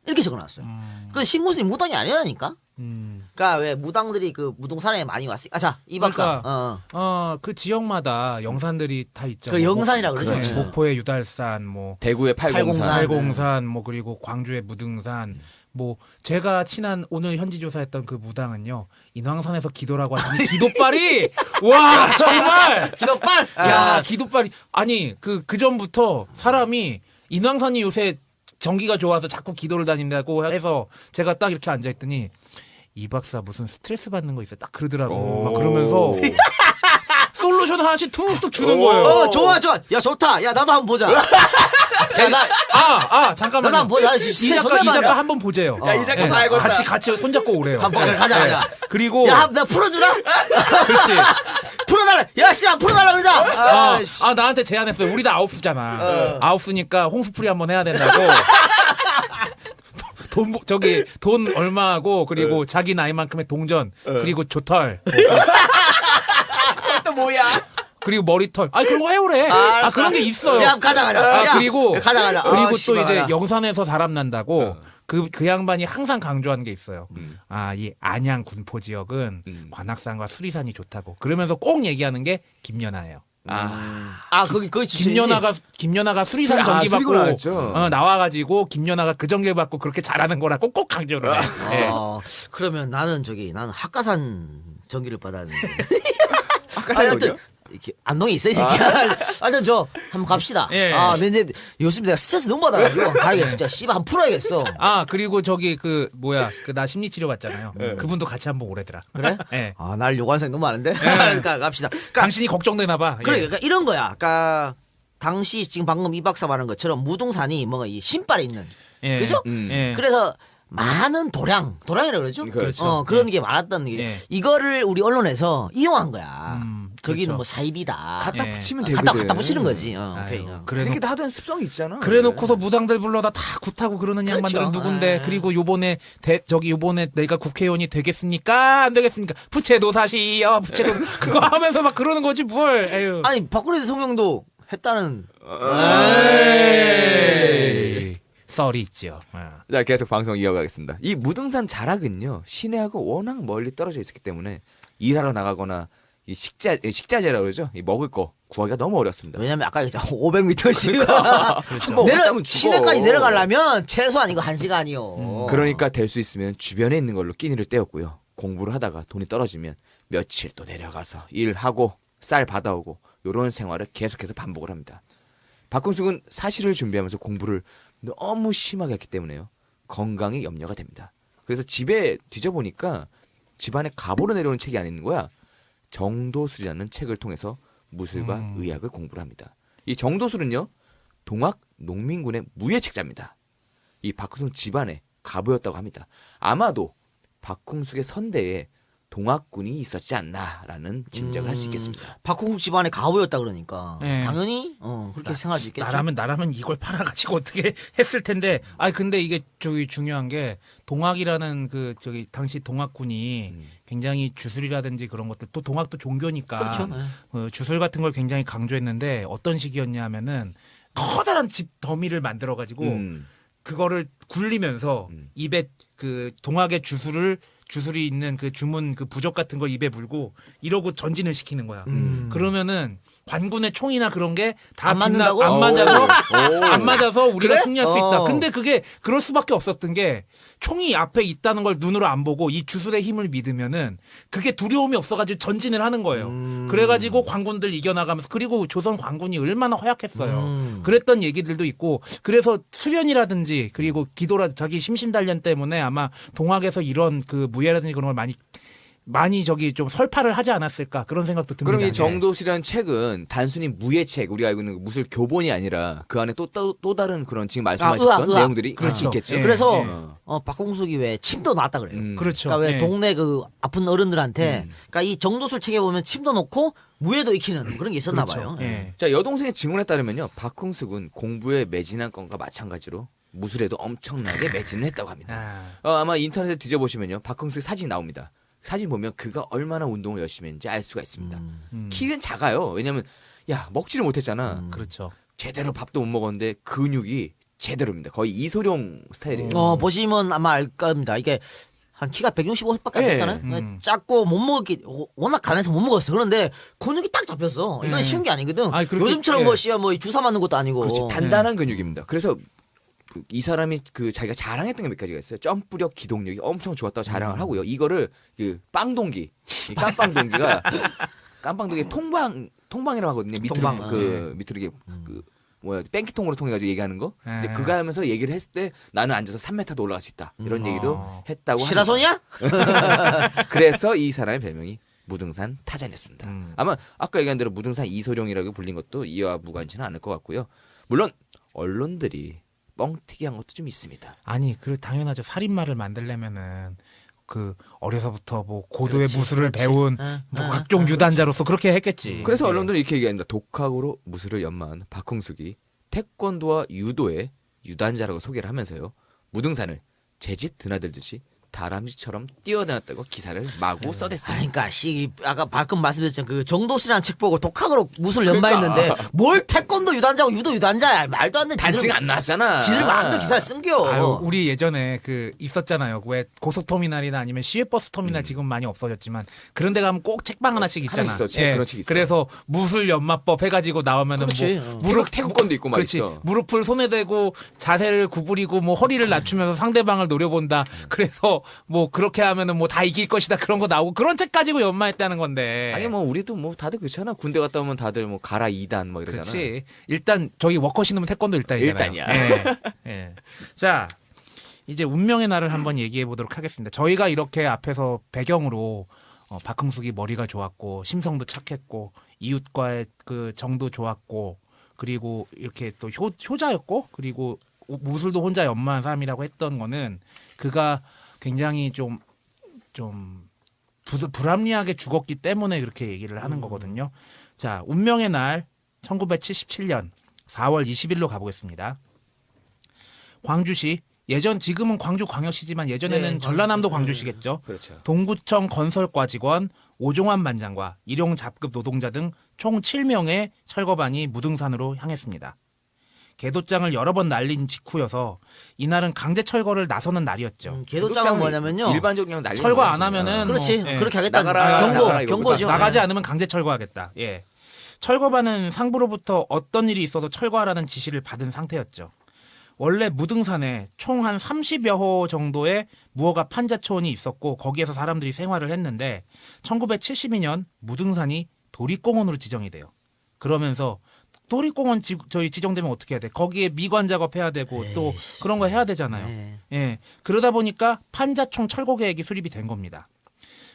이렇게 적어놨어요. 그 심금순이 무당이 아니라니까. 그러니까 왜 무당들이 그 무등산에 많이 왔으니까. 자, 이 박사. 그러니까, 그 지역마다 영산들이 다 있잖아요. 그 영산이라고 그러죠. 그렇지. 목포의 유달산, 뭐 대구의 팔공산. 팔공산, 뭐 그리고 광주의 무등산, 뭐 제가 친한 오늘 현지 조사했던 그 무당은요 인왕산에서 기도라고 하시는 기도빨이 와 정말 기도빨. 야 기도빨이 아니 그 전부터 사람이 인왕산이 요새 전기가 좋아서 자꾸 기도를 다닌다고 해서 제가 딱 이렇게 앉아 있더니 이 박사 무슨 스트레스 받는 거 있어 딱 그러더라고 막 그러면서 솔루션 하나씩 툭툭 주는 거예요. 좋아. 야, 좋다. 야, 나도 한번 보자. 야, 잠깐만요. 나도 한번 보자. 이 작가 한번 보재요. 야, 이 작가 봐야겠다. 같이 손잡고 오래요. 한번 가자. 그리고 야, 나 풀어주라. 그렇지. 풀어달라. 야, 씨, 풀어달라 그러자. 나한테 제안했어요. 우리 다 아홉수잖아. 아홉수니까 홍수풀이 한번 해야 된다고. 돈 얼마하고 그리고 자기 나이만큼의 동전 그리고 조털 또 뭐야? 그리고 머리털 그런 거 해오래. 그런 게 있어요. 야, 가자. 그리고 가자. 그리고 또 씨발, 이제 가자. 영산에서 사람 난다고 그 양반이 항상 강조하는 게 있어요. 이 안양 군포 지역은 관악산과 수리산이 좋다고. 그러면서 꼭 얘기하는 게 김연아예요. 거기 김연아가 수리산 전기 수리고 받고 나왔죠. 나와가지고 김연아가 그 전기 받고 그렇게 잘하는 거라고 꼭 강조를 해. 예. 그러면 나는 나는 전기를 받았는데. 학과사이 어디요? 이렇게 안동에 있어 이 새끼야. 하여튼 한번 갑시다. 예. 근데 이제 요즘 내가 스트레스 너무 받아가지고 가야겠어. 진짜 씨발 한번 풀어야겠어. 그리고 나 심리치료 받잖아요. 그분도 같이 한번 오래더라. 그래? 예. 날 요구하는 사람이 너무 많은데. 그러니까 갑시다. 그러니까 당신이 걱정되나 봐. 그러니까 이런 거야. 그러니까 당시 지금 방금 이 박사 말한 것처럼 무등산이 뭔가 이 신발에 있는 예. 그죠? 예. 그래서 많은 도량이라고 그러죠. 그렇죠. 그런 게 많았던 게 예. 이거를 우리 언론에서 이용한 거야. 저기는 그렇죠. 뭐 사입이다. 갖다 예. 붙이면 되거든. 갖다 붙이는 거지. 아유, 오케이. 그래 그렇게 하던 습성이 있잖아. 그래놓고서 무당들 불러다 다 굿하고 그러는 그렇죠. 양반들은 누군데 예. 그리고 요번에 요번에 내가 국회의원이 되겠습니까 안 되겠습니까 부채도 사시요 부채도 그거 하면서 막 그러는 거지 뭘 에휴. 아니 박근혜 대통령도 했다는. 에이. 썰이 있죠. 자, 계속 방송 이어가겠습니다. 이 무등산 자락은요, 시내하고 워낙 멀리 떨어져 있었기 때문에 일하러 나가거나 이 식자재라고 그러죠. 이 먹을 거 구하기가 너무 어렵습니다. 왜냐면 아까 얘기했잖아 500m씩 그렇죠. 시내까지 내려가려면 최소한 이거 1시간이요. 그러니까 될 수 있으면 주변에 있는 걸로 끼니를 때웠고요. 공부를 하다가 돈이 떨어지면 며칠 또 내려가서 일하고 쌀 받아오고 이런 생활을 계속해서 반복을 합니다. 박근숙은 사실을 준비하면서 공부를 너무 심하게 했기 때문에요. 건강이 염려가 됩니다. 그래서 집에 뒤져보니까 집안에 가보로 내려오는 책이 안 있는 거야. 정도술이라는 책을 통해서 무술과 의학을 공부를 합니다. 이 정도술은요, 동학 농민군의 무예책자입니다. 이 박흥숙 집안에 가보였다고 합니다. 아마도 박흥숙의 선대에 동학군이 있었지 않나라는 짐작을 할 수 있겠습니다. 박홍국 집안에 가보였다 그러니까 네. 당연히 그렇게 생각할 수 있겠죠. 나라면 이걸 팔아가지고 어떻게 했을 텐데. 근데 이게 저기 중요한 게 동학이라는 당시 동학군이 굉장히 주술이라든지 그런 것들 또 동학도 종교니까 그렇죠. 네. 주술 같은 걸 굉장히 강조했는데 어떤 시기였냐면은 커다란 집 더미를 만들어가지고 그거를 굴리면서 입에 그 동학의 주술이 있는 그 주문 그 부적 같은 걸 입에 물고 이러고 전진을 시키는 거야. 그러면은 관군의 총이나 그런 게 다 안 맞는다고? 안 맞아서 우리가 그래? 승리할 수 있다. 근데 그게 그럴 수밖에 없었던 게 총이 앞에 있다는 걸 눈으로 안 보고 이 주술의 힘을 믿으면은 그게 두려움이 없어가지고 전진을 하는 거예요. 그래가지고 관군들 이겨나가면서 그리고 조선 관군이 얼마나 허약했어요. 그랬던 얘기들도 있고 그래서 수련이라든지 그리고 자기 심신단련 때문에 아마 동학에서 이런 그 무예라든지 그런 걸 많이 좀 설파를 하지 않았을까 그런 생각도 듭니다. 그럼 이 정도술이라는 책은 단순히 무예책, 우리가 알고 있는 무술 교본이 아니라 그 안에 또 다른 그런 지금 말씀하셨던 의학. 내용들이 그렇죠. 있겠죠. 예. 그래서 박홍숙이 왜 침도 놨다 그래요. 그렇죠. 그러니까 왜 예. 동네 그 아픈 어른들한테 그러니까 이 정도술 책에 보면 침도 놓고 무예도 익히는 그런 게 있었나 그렇죠. 봐요. 예. 자, 여동생의 증언에 따르면요, 박흥숙은 공부에 매진한 건과 마찬가지로 무술에도 엄청나게 매진을 했다고 합니다. 아마 인터넷에 뒤져보시면요, 박흥숙의 사진이 나옵니다. 사진 보면 그가 얼마나 운동을 열심히 했는지 알 수가 있습니다. 키는 작아요. 왜냐면 먹지를 못했잖아. 그렇죠. 제대로 밥도 못 먹었는데 근육이 제대로입니다. 거의 이소룡 스타일이에요. 보시면 아마 알 겁니다. 이게 한 키가 165밖에 안 예. 됐잖아요. 작고 못 먹기 워낙 가난해서 못 먹었어. 그런데 근육이 딱 잡혔어. 이건 예. 쉬운 게 아니거든. 그렇게, 요즘처럼 예. 뭐 주사 맞는 것도 아니고. 그렇지, 단단한 근육입니다. 그래서 이 사람이 자기가 자랑했던 게 몇 가지가 있어요. 점프력, 기동력이 엄청 좋았다고 자랑을 하고요. 이거를 그 빵동기, 이 깜빵동기 통방이라고 하거든요. 밑으로 통방. 밑으로 이게 뺑기통으로 통해 가지고 얘기하는 거. 근데 그거 하면서 얘기를 했을 때 나는 앉아서 3m도 올라갈 수 있다. 이런 얘기도 했다고 합니다. 시라손이야? 그래서 이 사람의 별명이 무등산 타잔이었습니다. 아마 아까 얘기한 대로 무등산 이소룡이라고 불린 것도 이와 무관치는 않을 것 같고요. 물론 언론들이 뻥튀기한 것도 좀 있습니다. 당연하죠. 살인마를 만들려면은 그 어려서부터 뭐 고도의 그렇지, 무술을 그렇지. 배운 뭐 각종 유단자로서 그렇게 했겠지. 그래서 예. 언론들이 이렇게 얘기합니다. 독학으로 무술을 연마한 박흥숙이 태권도와 유도의 유단자라고 소개를 하면서요, 무등산을 제 집 드나들듯이 다람쥐처럼 뛰어다녔다고 기사를 마구 써댔습니다. 그러니까 아까 방금 말씀드렸잖아요. 그 정도수라는 책 보고 독학으로 무술 연마했는데 뭘 태권도 유단자고 유도 유단자야. 말도 안 돼. 단증 안 나왔잖아. 지들 마음대로 기사를 쓴겨. 우리 예전에 있었잖아요. 왜 고속터미널이나 아니면 시외버스 터미널 지금 많이 없어졌지만 그런 데 가면 꼭 책방 하나씩 있잖아. 하나 있어. 그런 책 있어. 그래서 무술 연마법 해가지고 나오면은 그렇지. 무릎 태권도 있고 그렇지. 말이죠. 무릎을 손에 대고 자세를 구부리고 뭐 허리를 낮추면서 상대방을 노려본다. 그래서 뭐 그렇게 하면은 뭐 다 이길 것이다. 그런 거 나오고 그런 책 가지고 연마했다는 건데. 아니 뭐 우리도 뭐 다들 그렇잖아. 군대 갔다 오면 다들 뭐 가라 2단 뭐 이러잖아. 그렇지. 일단 저기 워커 신으면 태권도 1단이잖아요. 1단이야. 예. 예. 자, 이제 운명의 날을 한번 얘기해 보도록 하겠습니다. 저희가 이렇게 앞에서 배경으로 박흥숙이 머리가 좋았고 심성도 착했고 이웃과의 그 정도 좋았고 그리고 이렇게 또 효자였고 그리고 무술도 혼자 연마한 사람이라고 했던 거는 그가 굉장히 좀 불합리하게 죽었기 때문에 그렇게 얘기를 하는 거거든요. 자, 운명의 날 1977년 4월 20일로 가보겠습니다. 광주시 지금은 광주광역시지만 예전에는 네, 전라남도 광주시겠죠. 그렇죠. 동구청 건설과 직원 오종환 반장과 일용 잡급 노동자 등 총 7명의 철거반이 무등산으로 향했습니다. 계도장을 여러 번 날린 직후여서 이날은 강제 철거를 나서는 날이었죠. 계도장은 뭐냐면요. 일반적으로 그냥 날리는 철거 거예요, 안 하면은 그렇지. 뭐, 예. 그렇게 하겠다. 나가라, 나가라, 이거 경고죠. 나가지 예. 않으면 강제 철거하겠다. 예. 철거반은 상부로부터 어떤 일이 있어서 철거하라는 지시를 받은 상태였죠. 원래 무등산에 총 한 30여 호 정도의 무허가 판자촌이 있었고 거기에서 사람들이 생활을 했는데 1972년 무등산이 도립공원으로 지정이 돼요. 그러면서 도립공원 저희 지정되면 어떻게 해야 돼? 거기에 미관 작업해야 되고 또 그런 거 해야 되잖아요. 네. 예. 그러다 보니까 판자촌 철거 계획이 수립이 된 겁니다.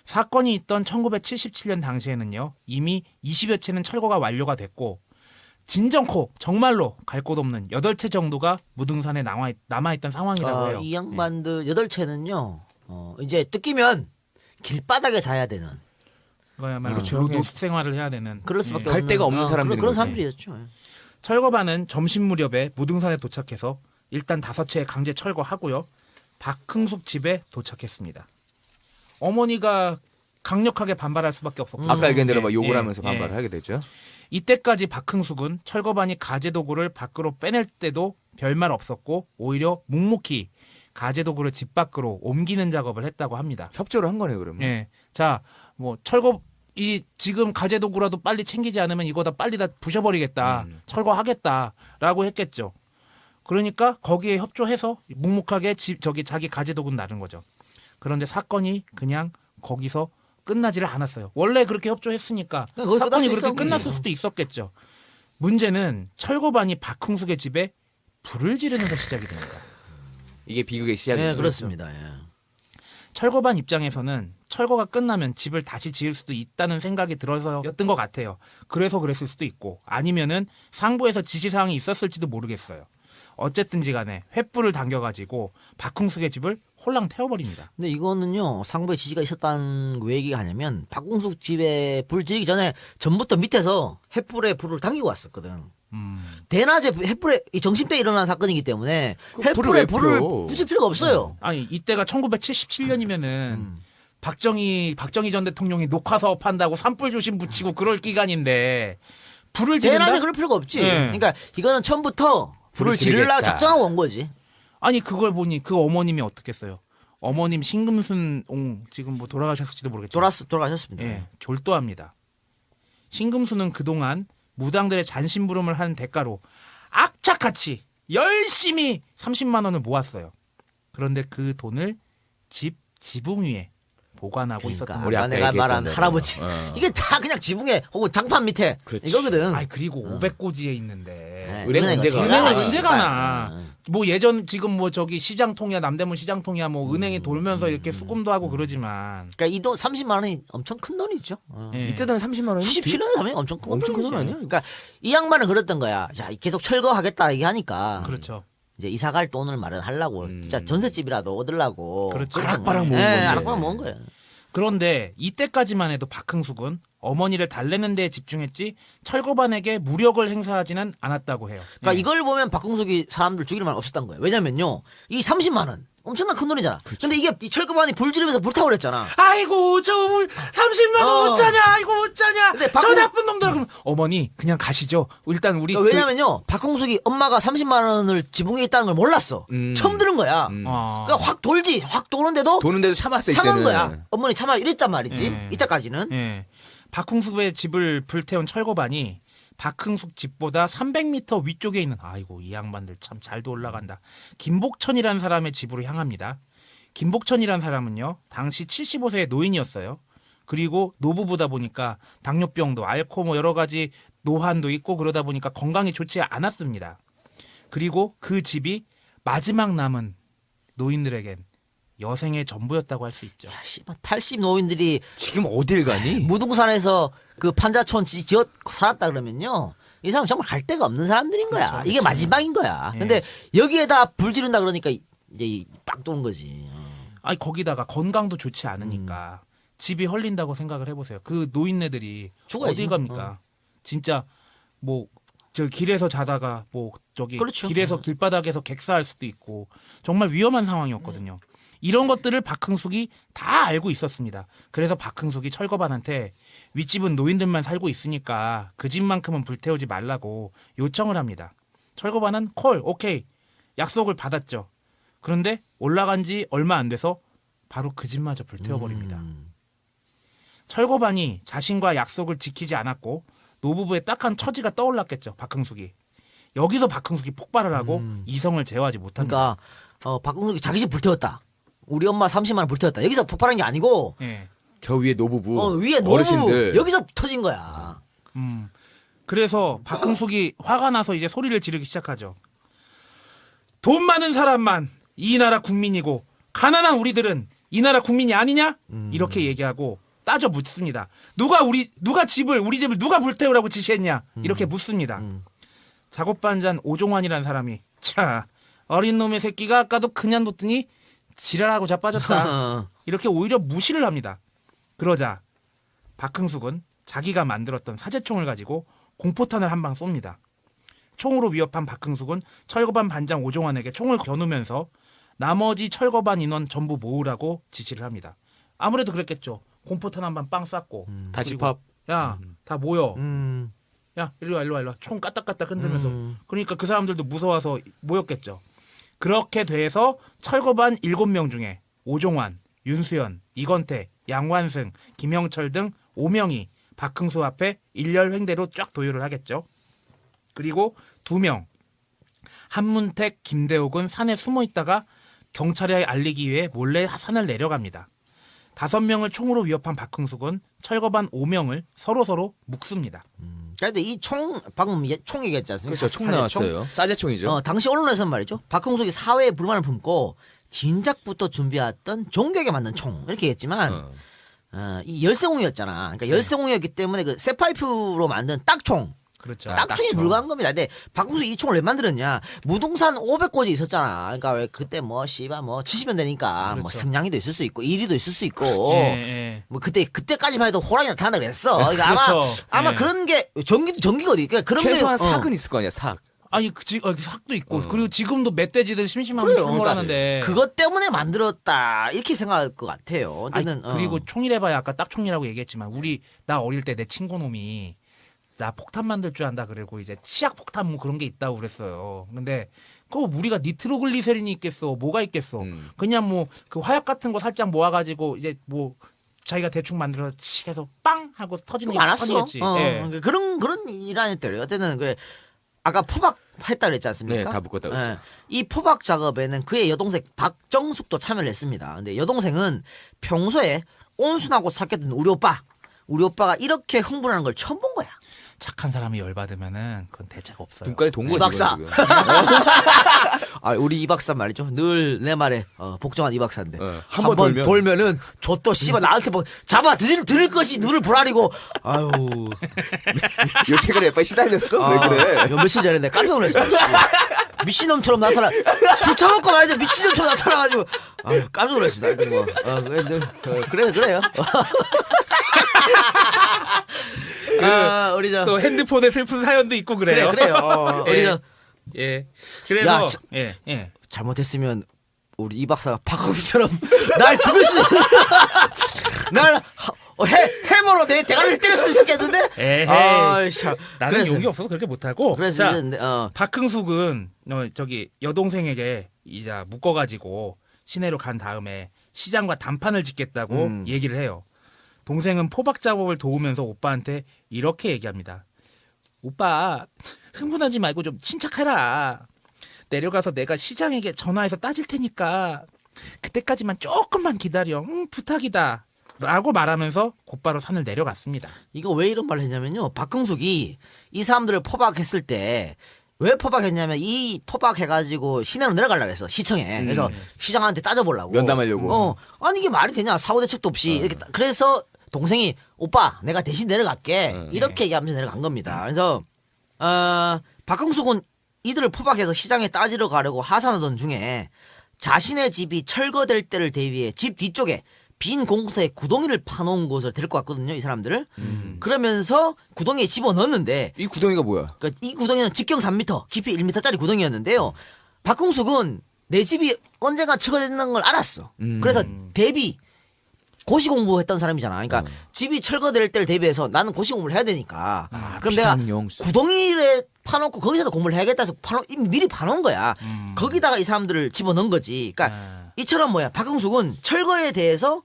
사건이 있던 1977년 당시에는요. 이미 20여 채는 철거가 완료가 됐고 진정코 정말로 갈 곳 없는 8채 정도가 무등산에 남아있던 상황이라고 해요. 이 양반들 8채는요. 이제 뜯기면 길바닥에 자야 되는. 그야말로 그렇죠. 노숙 생활을 해야 되는. 그럴 수밖에 갈 없는. 데가 없는 사람들인 그런 거지. 사람들이었죠. 예. 철거반은 점심 무렵에 무등산에 도착해서 일단 5채 강제 철거하고요. 박흥숙 집에 도착했습니다. 어머니가 강력하게 반발할 수밖에 없었고 아까 얘기한 대로 막 예, 욕을 예, 하면서 예. 반발을 하게 되죠. 이때까지 박흥숙은 철거반이 가재 도구를 밖으로 빼낼 때도 별말 없었고 오히려 묵묵히 가재 도구를 집 밖으로 옮기는 작업을 했다고 합니다. 협조를 한 거네 그러면. 예. 자, 뭐 지금 가재 도구라도 빨리 챙기지 않으면 이거 다 빨리 다 부셔버리겠다. 철거하겠다라고 했겠죠. 그러니까 거기에 협조해서 묵묵하게 자기 가재 도구는 나른 거죠. 그런데 사건이 그냥 거기서 끝나지를 않았어요. 원래 그렇게 협조했으니까 거기 사건이 끝났을 그렇게 수도 끝났을 수도 있었겠죠. 문제는 철거반이 박흥숙의 집에 불을 지르면서 시작이 됩니다. 이게 비극의 시작이죠. 네, 그렇습니다. 예. 철거반 입장에서는 철거가 끝나면 집을 다시 지을 수도 있다는 생각이 들어서였던 것 같아요. 그래서 그랬을 수도 있고 아니면은 상부에서 지시사항이 있었을지도 모르겠어요. 어쨌든지 간에 횃불을 당겨가지고 박흥숙의 집을 홀랑 태워버립니다. 근데 이거는요 상부에 지시가 있었다는 왜 얘기가 하냐면 박궁숙 집에 불 지르기 전에 전부터 밑에서 횃불에 불을 당기고 왔었거든. 대낮에 횃불에 이 정신병 일어난 사건이기 때문에 횃불에 불을 붙일 필요가 없어요. 아니 이때가 1977년이면은 박정희 전 대통령이 녹화 사업한다고 산불 조심 붙이고 그럴 기간인데 불을 지른다? 대낮에 그럴 필요가 없지. 네. 그러니까 이거는 처음부터 불을 지르려고 지르겠다. 작정하고 온 거지. 아니 그걸 보니 그 어머님이 어떻겠어요? 어머님 신금순 지금 뭐 돌아가셨을지도 모르겠지만 돌아가셨습니다. 예, 졸도합니다. 신금순은 그동안 무당들의 잔심부름을 한 대가로 악착같이 열심히 30만 원을 모았어요. 그런데 그 돈을 집 지붕 위에 보관하고 있었던 우리 아까 아까 내가 얘기했던 말한 대로. 할아버지 이게 다 그냥 지붕에 혹은 장판 밑에 그렇지. 이거거든. 아니 그리고 500고지에 있는데 네, 은행 언제 어떻게 가나? 은행을 가나? 언제 가나? 뭐 예전 지금 뭐 저기 시장통이야 남대문 시장통이야 뭐 은행에 돌면서 이렇게 수금도 하고 그러지만 그러니까 이 돈 30만 원이 엄청 큰 돈이죠. 예. 이때는 30만 원이 77년에 사면 엄청 큰 엄청 큰 돈이지. 돈 아니야? 그러니까 이 양반은 그랬던 거야. 자 계속 철거하겠다 얘기하니까 그렇죠. 이제 이사 갈 돈을 마련하려고 진짜 전셋집이라도 얻으려고 그렇죠. 아락바락 모은 예, 건데. 아락바락 모은 거예요. 그런데 이때까지만 해도 박흥숙은 어머니를 달래는 데 집중했지 철거반에게 무력을 행사하지는 않았다고 해요. 그러니까 예. 이걸 보면 박흥숙이 사람들 죽이는 말 없었던 거예요. 왜냐면요. 이 30만 원 엄청난 큰 돈이잖아. 근데 이게 이 철거반이 불 지르면서 불타고 그랬잖아. 아이고 저 30만 원 어쩌냐 아이고 어쩌냐 근데 저 나쁜 놈들 그럼 어머니 그냥 가시죠. 일단 우리 그러니까 왜냐면요. 박흥숙이 엄마가 30만 원을 지붕에 있다는 걸 몰랐어. 처음 들은 거야. 그러니까 확 돌지. 확 도는데도 도는데도 참았어 참은 이때는. 거야. 어머니 참아 이랬단 말이지. 예. 이때까지는. 예. 박흥숙의 집을 불태운 철거반이 박흥숙 집보다 300m 위쪽에 있는 아이고 이 양반들 참 잘도 올라간다. 김복천이라는 사람의 집으로 향합니다. 김복천이라는 사람은요. 당시 75세의 노인이었어요. 그리고 노부부다 보니까 당뇨병도 앓고 뭐 여러 가지 노환도 있고 그러다 보니까 건강이 좋지 않았습니다. 그리고 그 집이 마지막 남은 노인들에겐 여생의 전부였다고 할 수 있죠. 80 노인들이 지금 어딜 가니? 무등산에서 그 판자촌 지어 살았다 그러면요. 이 사람 정말 갈 데가 없는 사람들인 거야. 그렇죠, 이게 그렇죠. 마지막인 거야. 예. 근데 여기에다 불 지른다 그러니까 이제 빡 도는 거지. 아니 거기다가 건강도 좋지 않으니까 집이 헐린다고 생각을 해보세요. 그 노인네들이 죽어야지. 어디 갑니까? 진짜 뭐 저 길에서 자다가 뭐 저기 그렇죠. 길에서 길바닥에서 객사할 수도 있고 정말 위험한 상황이었거든요. 이런 것들을 박흥숙이 다 알고 있었습니다. 그래서 박흥숙이 철거반한테 윗집은 노인들만 살고 있으니까 그 집만큼은 불태우지 말라고 요청을 합니다. 철거반은 콜 오케이 약속을 받았죠. 그런데 올라간 지 얼마 안 돼서 바로 그 집마저 불태워버립니다. 철거반이 자신과 약속을 지키지 않았고 노부부의 딱한 처지가 떠올랐겠죠. 박흥숙이. 여기서 박흥숙이 폭발을 하고 이성을 제어하지 못합니다. 그러니까 박흥숙이 자기 집 불태웠다. 우리 엄마 30만 원 불태웠다. 여기서 폭발한 게 아니고 예. 저 위에 노부부, 위에 노부 어르신들. 여기서 터진 거야. 그래서 박흥숙이 화가 나서 이제 소리를 지르기 시작하죠. 돈 많은 사람만 이 나라 국민이고 가난한 우리들은 이 나라 국민이 아니냐? 이렇게 얘기하고 따져 묻습니다. 우리 집을 누가 불태우라고 지시했냐? 이렇게 묻습니다. 작업반장 오종환이라는 사람이 차 어린 놈의 새끼가 아까도 그냥 뒀더니 지랄하고 자빠졌다. 이렇게 오히려 무시를 합니다. 그러자 박흥숙은 자기가 만들었던 사제총을 가지고 공포탄을 한 방 쏩니다. 총으로 위협한 박흥숙은 철거반 반장 오종환에게 총을 겨누면서 나머지 철거반 인원 전부 모으라고 지시를 합니다. 아무래도 그랬겠죠. 공포탄 한 방 빵 쐈고 다 그리고 집합. 야, 다 모여. 음. 야, 이리 와. 총 까딱까딱 흔들면서. 그러니까 그 사람들도 무서워서 모였겠죠. 그렇게 돼서 철거반 7명 중에 오종환, 윤수연, 이건태, 양완승, 김영철 등 5명이 박흥수 앞에 일렬횡대로 쫙 도열을 하겠죠. 그리고 2명, 한문택, 김대옥은 산에 숨어 있다가 경찰에 알리기 위해 몰래 산을 내려갑니다. 5명을 총으로 위협한 박흥숙은 철거반 5명을 서로 묶습니다. 근데 이 총 방금 총 얘기했지 않습니까? 그렇죠. 총 사제총? 나왔어요. 사제총이죠. 당시 언론에서는 말이죠. 박흥숙이 사회에 불만을 품고 진작부터 준비해왔던 종격에 맞는 총 이렇게 했지만 이 열쇠공이었잖아. 그러니까 열쇠공이었기 때문에 그 쇠파이프로 만든 딱총. 그렇죠. 딱총이 불과한 겁니다. 근데 박흥숙이 이 총을 왜 만들었냐? 무등산 500고지 있었잖아. 그러니까 왜 그때 뭐 70년대니까 뭐 그렇죠. 승냥이도 있을 수 있고 이리도 있을 수 있고 예. 뭐 그때까지만 해도 호랑이 나타난다 그랬어. 그러니까 그렇죠. 아마 예. 그런 게 전기가 어디? 그러니까 그런 최소한 게 삭은 있을 거 아니야. 삭. 아니 삭도 있고 그리고 지금도 멧돼지들 심심하면 그래요. 출몰하는데 그것 때문에 만들었다 이렇게 생각할 것 같아요. 아니, 어쨌든 그리고 총이래봐야 아까 딱총이라고 얘기했지만 나 어릴 때 내 친구놈이 나 폭탄 만들 줄 안다 그러고 이제 치약 폭탄 뭐 그런 게 있다고 그랬어요. 근데 그거 우리가 니트로글리세린이 있겠어, 뭐가 있겠어. 그냥 뭐 그 화약 같은 거 살짝 모아가지고 이제 뭐 자기가 대충 만들어서 칙 해서 빵 하고 터지는 게 많았어. 펀이었지. 예. 그런 일 아니었대요. 어쨌든 그 아까 포박했다 그랬지 않습니까? 네, 다 묶었다고 했어요. 이 포박 작업에는 그의 여동생 박정숙도 참여를 했습니다. 근데 여동생은 평소에 온순하고 착했던 우리 오빠가 이렇게 흥분하는 걸 처음 본 거야. 착한 사람이 열받으면은 그건 대책 없어요. 눈깔이 동거지. 이 박사. 지금. 우리 이 박사 말이죠. 늘 내 말에 복종한 이 박사인데 한 한 번 번 돌면은 저또 씨발 나한테 뭐 잡아 들을 것이 눈을 보라리고 아유 요 최근에 빨리 시달렸어? 왜 그래? 며칠 전에 내가 깜짝 놀랐어. 미친놈처럼 나타나 술 처먹고 말이죠. 미친놈처럼 나타나가지고 깜짝 놀랐습니다. 하여튼 뭐 그래요. 우리 또 핸드폰에 슬픈 사연도 있고 그래요. 그래요. 우리 예. 그래서 야, 예. 잘못했으면 우리 이 박사가 박홍수처럼 날 죽일 수 날 해머로 내 대가리를 때릴 수 있었겠는데? 에헤이. 참. 나는 그래서- 용기 없어서 그렇게 못하고. 그래서 자, 이제, 박흥숙은 저기 여동생에게 이자 묶어가지고 시내로 간 다음에 시장과 단판을 짓겠다고 얘기를 해요. 동생은 포박 작업을 도우면서 오빠한테 이렇게 얘기합니다. 오빠 흥분하지 말고 좀 침착해라. 내려가서 내가 시장에게 전화해서 따질 테니까 그때까지만 조금만 기다려. 부탁이다. 라고 말하면서 곧바로 산을 내려갔습니다. 이거 왜 이런 말을 했냐면요. 박흥숙이 이 사람들을 포박했을 때 왜 포박했냐면 이 포박해가지고 시내로 내려가려고 했어. 시청에. 그래서 시장한테 따져보려고. 면담하려고. 아니 이게 말이 되냐. 사고 대책도 없이. 이렇게 그래서 동생이 오빠 내가 대신 내려갈게. 이렇게 얘기하면서 내려간 겁니다. 그래서 박흥숙은 이들을 포박해서 시장에 따지러 가려고 하산하던 중에 자신의 집이 철거될 때를 대비해 집 뒤쪽에 빈 공터에 구덩이를 파놓은 곳을 데리고 갔거든요. 이 사람들을. 그러면서 구덩이에 집어넣었는데 이 구덩이가 뭐야? 그러니까 이 구덩이는 직경 3m, 깊이 1m짜리 구덩이였는데요. 박흥숙은 내 집이 언젠가 철거된다는 걸 알았어. 그래서 대비 고시 공부했던 사람이잖아. 그러니까 집이 철거될 때를 대비해서 나는 고시 공부를 해야 되니까. 그럼 내가 구덩이를 파놓고 거기서도 공부를 해야겠다 해서 미리 파놓은 거야. 거기다가 이 사람들을 집어넣은 거지. 그러니까 이처럼 뭐야. 박흥숙은 철거에 대해서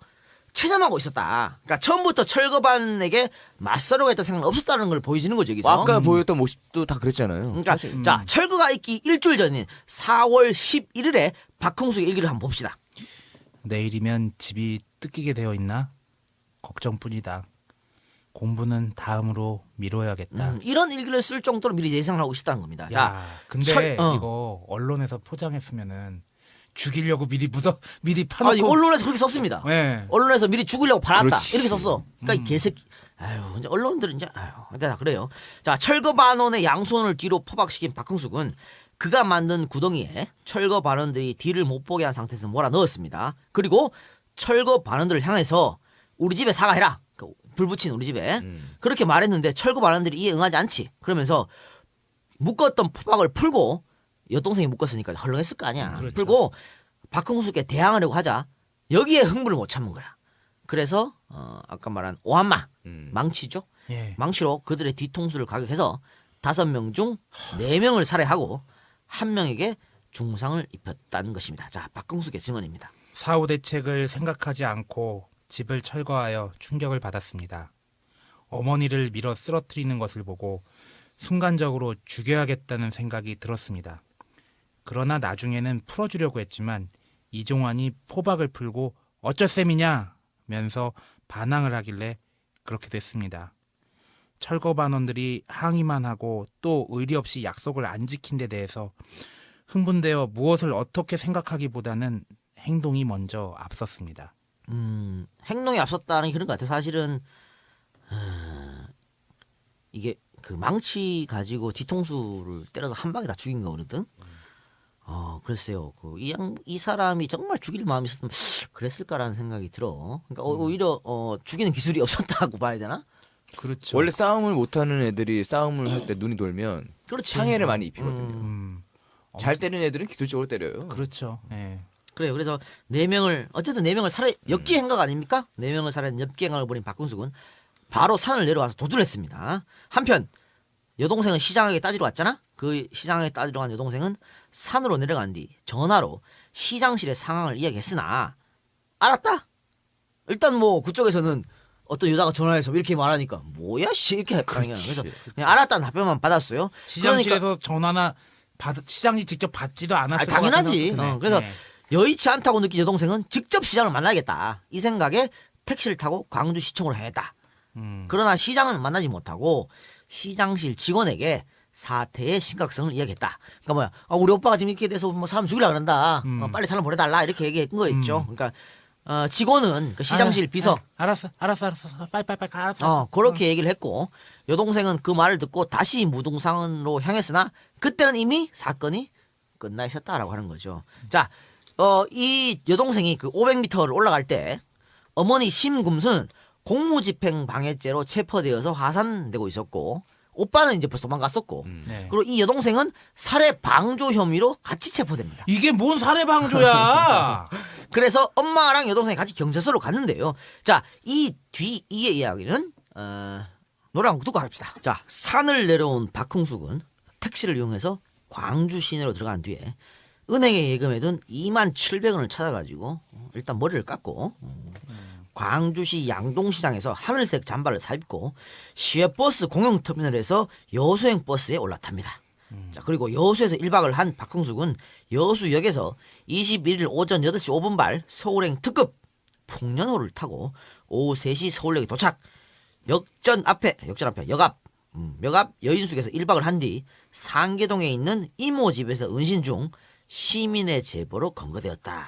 체념하고 있었다. 그러니까 처음부터 철거반에게 맞서려고 했던 생각은 없었다는 걸 보여주는 거죠. 여기서. 아까 보였던 모습도 다 그랬잖아요. 그러니까 자 철거가 있기 일주일 전인 4월 11일에 박흥숙의 일기를 한번 봅시다. 내일이면 집이 뜯기게 되어 있나? 걱정뿐이다. 공부는 다음으로 미뤄야겠다. 이런 일기를 쓸 정도로 미리 예상을 하고 있었다는 겁니다. 야, 자, 근데 이거 언론에서 포장했으면은 죽이려고 미리 파놓고. 아니, 언론에서 그렇게 썼습니다. 네. 언론에서 미리 죽으려고 팔았다. 그렇지. 이렇게 썼어. 그러니까 이 개새끼. 아유, 이제 언론들은 이제 자, 그래요. 자, 철거 반원의 양손을 뒤로 포박시킨 박흥숙은 그가 만든 구덩이에 철거 반원들이 뒤를 못 보게 한 상태에서 몰아 넣었습니다. 그리고 철거 반원들을 향해서 우리 집에 사과해라. 불 붙인 우리 집에. 그렇게 말했는데 철거 반원들이 이에 응하지 않지. 그러면서 묶었던 포박을 풀고 여동생이 묶었으니까 헐렁했을 거 아니야. 그렇죠. 풀고 박흥숙에 대항하려고 하자 여기에 흥분을 못 참은 거야. 그래서 아까 말한 오한마 망치죠. 예. 망치로 그들의 뒤통수를 가격해서 5명 중 4명을 살해하고 1명에게 중상을 입혔다는 것입니다. 자, 박흥숙의 증언입니다. 사후 대책을 생각하지 않고 집을 철거하여 충격을 받았습니다. 어머니를 밀어 쓰러뜨리는 것을 보고 순간적으로 죽여야겠다는 생각이 들었습니다. 그러나 나중에는 풀어주려고 했지만 이종환이 포박을 풀고 어쩔 셈이냐 면서 반항을 하길래 그렇게 됐습니다. 철거 반원들이 항의만 하고 또 의리 없이 약속을 안 지킨 데 대해서 흥분되어 무엇을 어떻게 생각하기보다는 행동이 먼저 앞섰습니다. 행동이 앞섰다는 게 그런 것 같아요. 사실은 이게 그 망치 가지고 뒤통수를 때려서 한 방에 다 죽인 거거든. 글쎄요. 이 사람이 정말 죽일 마음이 있었으면 그랬을까라는 생각이 들어. 그러니까 오히려 죽이는 기술이 없었다고 봐야 되나? 그렇죠. 원래 싸움을 못하는 애들이 싸움을 할 때 눈이 돌면 그렇지. 상해를 많이 입히거든요. 잘 때리는 애들은 기술적으로 때려요. 그렇죠. 예. 그래요. 그래서 4명을 어쨌든 4명을 살해 엽기 행각 아닙니까? 4명을 살해한 엽기 행각을 벌인 박흥숙은 바로 산을 내려와서 도주를 했습니다. 한편 여동생은 시장에게 따지러 왔잖아. 그 시장에 따지러 간 여동생은 산으로 내려간 뒤 전화로 시장실의 상황을 이야기했으나 알았다. 일단 뭐 그쪽에서는 어떤 여자가 전화해서 이렇게 말하니까 뭐야 씨 이렇게 하는 거야. 그래서 그냥 알았다는 답변만 받았어요. 시장실에서 전화나 시장이 직접 받지도 않았을 것 당연하지. 같은데. 그래서 네. 여의치 않다고 느낀 여동생은 직접 시장을 만나겠다. 이 생각에 택시를 타고 광주시청으로 향했다. 그러나 시장은 만나지 못하고 시장실 직원에게 사태의 심각성을 이야기했다. 그러니까 뭐야? 우리 오빠가 지금 이렇게 돼서 뭐 사람 죽이려 그런다. 빨리 사람 보내달라 이렇게 얘기했던 거였죠. 그러니까 직원은 그 시장실 비서 알았어. 빨리 알았어. 그렇게 얘기를 했고 여동생은 그 말을 듣고 다시 무등산으로 향했으나 그때는 이미 사건이 끝나 있었다라고 하는 거죠. 자, 이 여동생이 그 500m를 올라갈 때 어머니 심금순은 공무집행 방해죄로 체포되어서 하산되고 있었고 오빠는 이제 벌써 도망갔었고 네. 그리고 이 여동생은 살해 방조 혐의로 같이 체포됩니다. 이게 뭔 살해 방조야? 그래서 엄마랑 여동생이 같이 경찰서로 갔는데요. 자, 이 뒤 이의 이야기는 노래 한 곡 듣고 합시다. 자, 산을 내려온 박흥숙은 택시를 이용해서 광주 시내로 들어간 뒤에 은행에 예금해둔 27,000원을 찾아가지고 일단 머리를 깎고 광주시 양동시장에서 하늘색 잠바를 사입고 시외버스 공영터미널에서 여수행 버스에 올라탑니다. 자, 그리고 여수에서 1박을 한 박흥숙은 여수역에서 21일 오전 8시 5분 발 서울행 특급 풍년호를 타고 오후 3시 서울역에 도착. 역전 앞에 역앞 여인숙에서 1박을 한 뒤 상계동에 있는 이모 집에서 은신 중 시민의 제보로 검거되었다.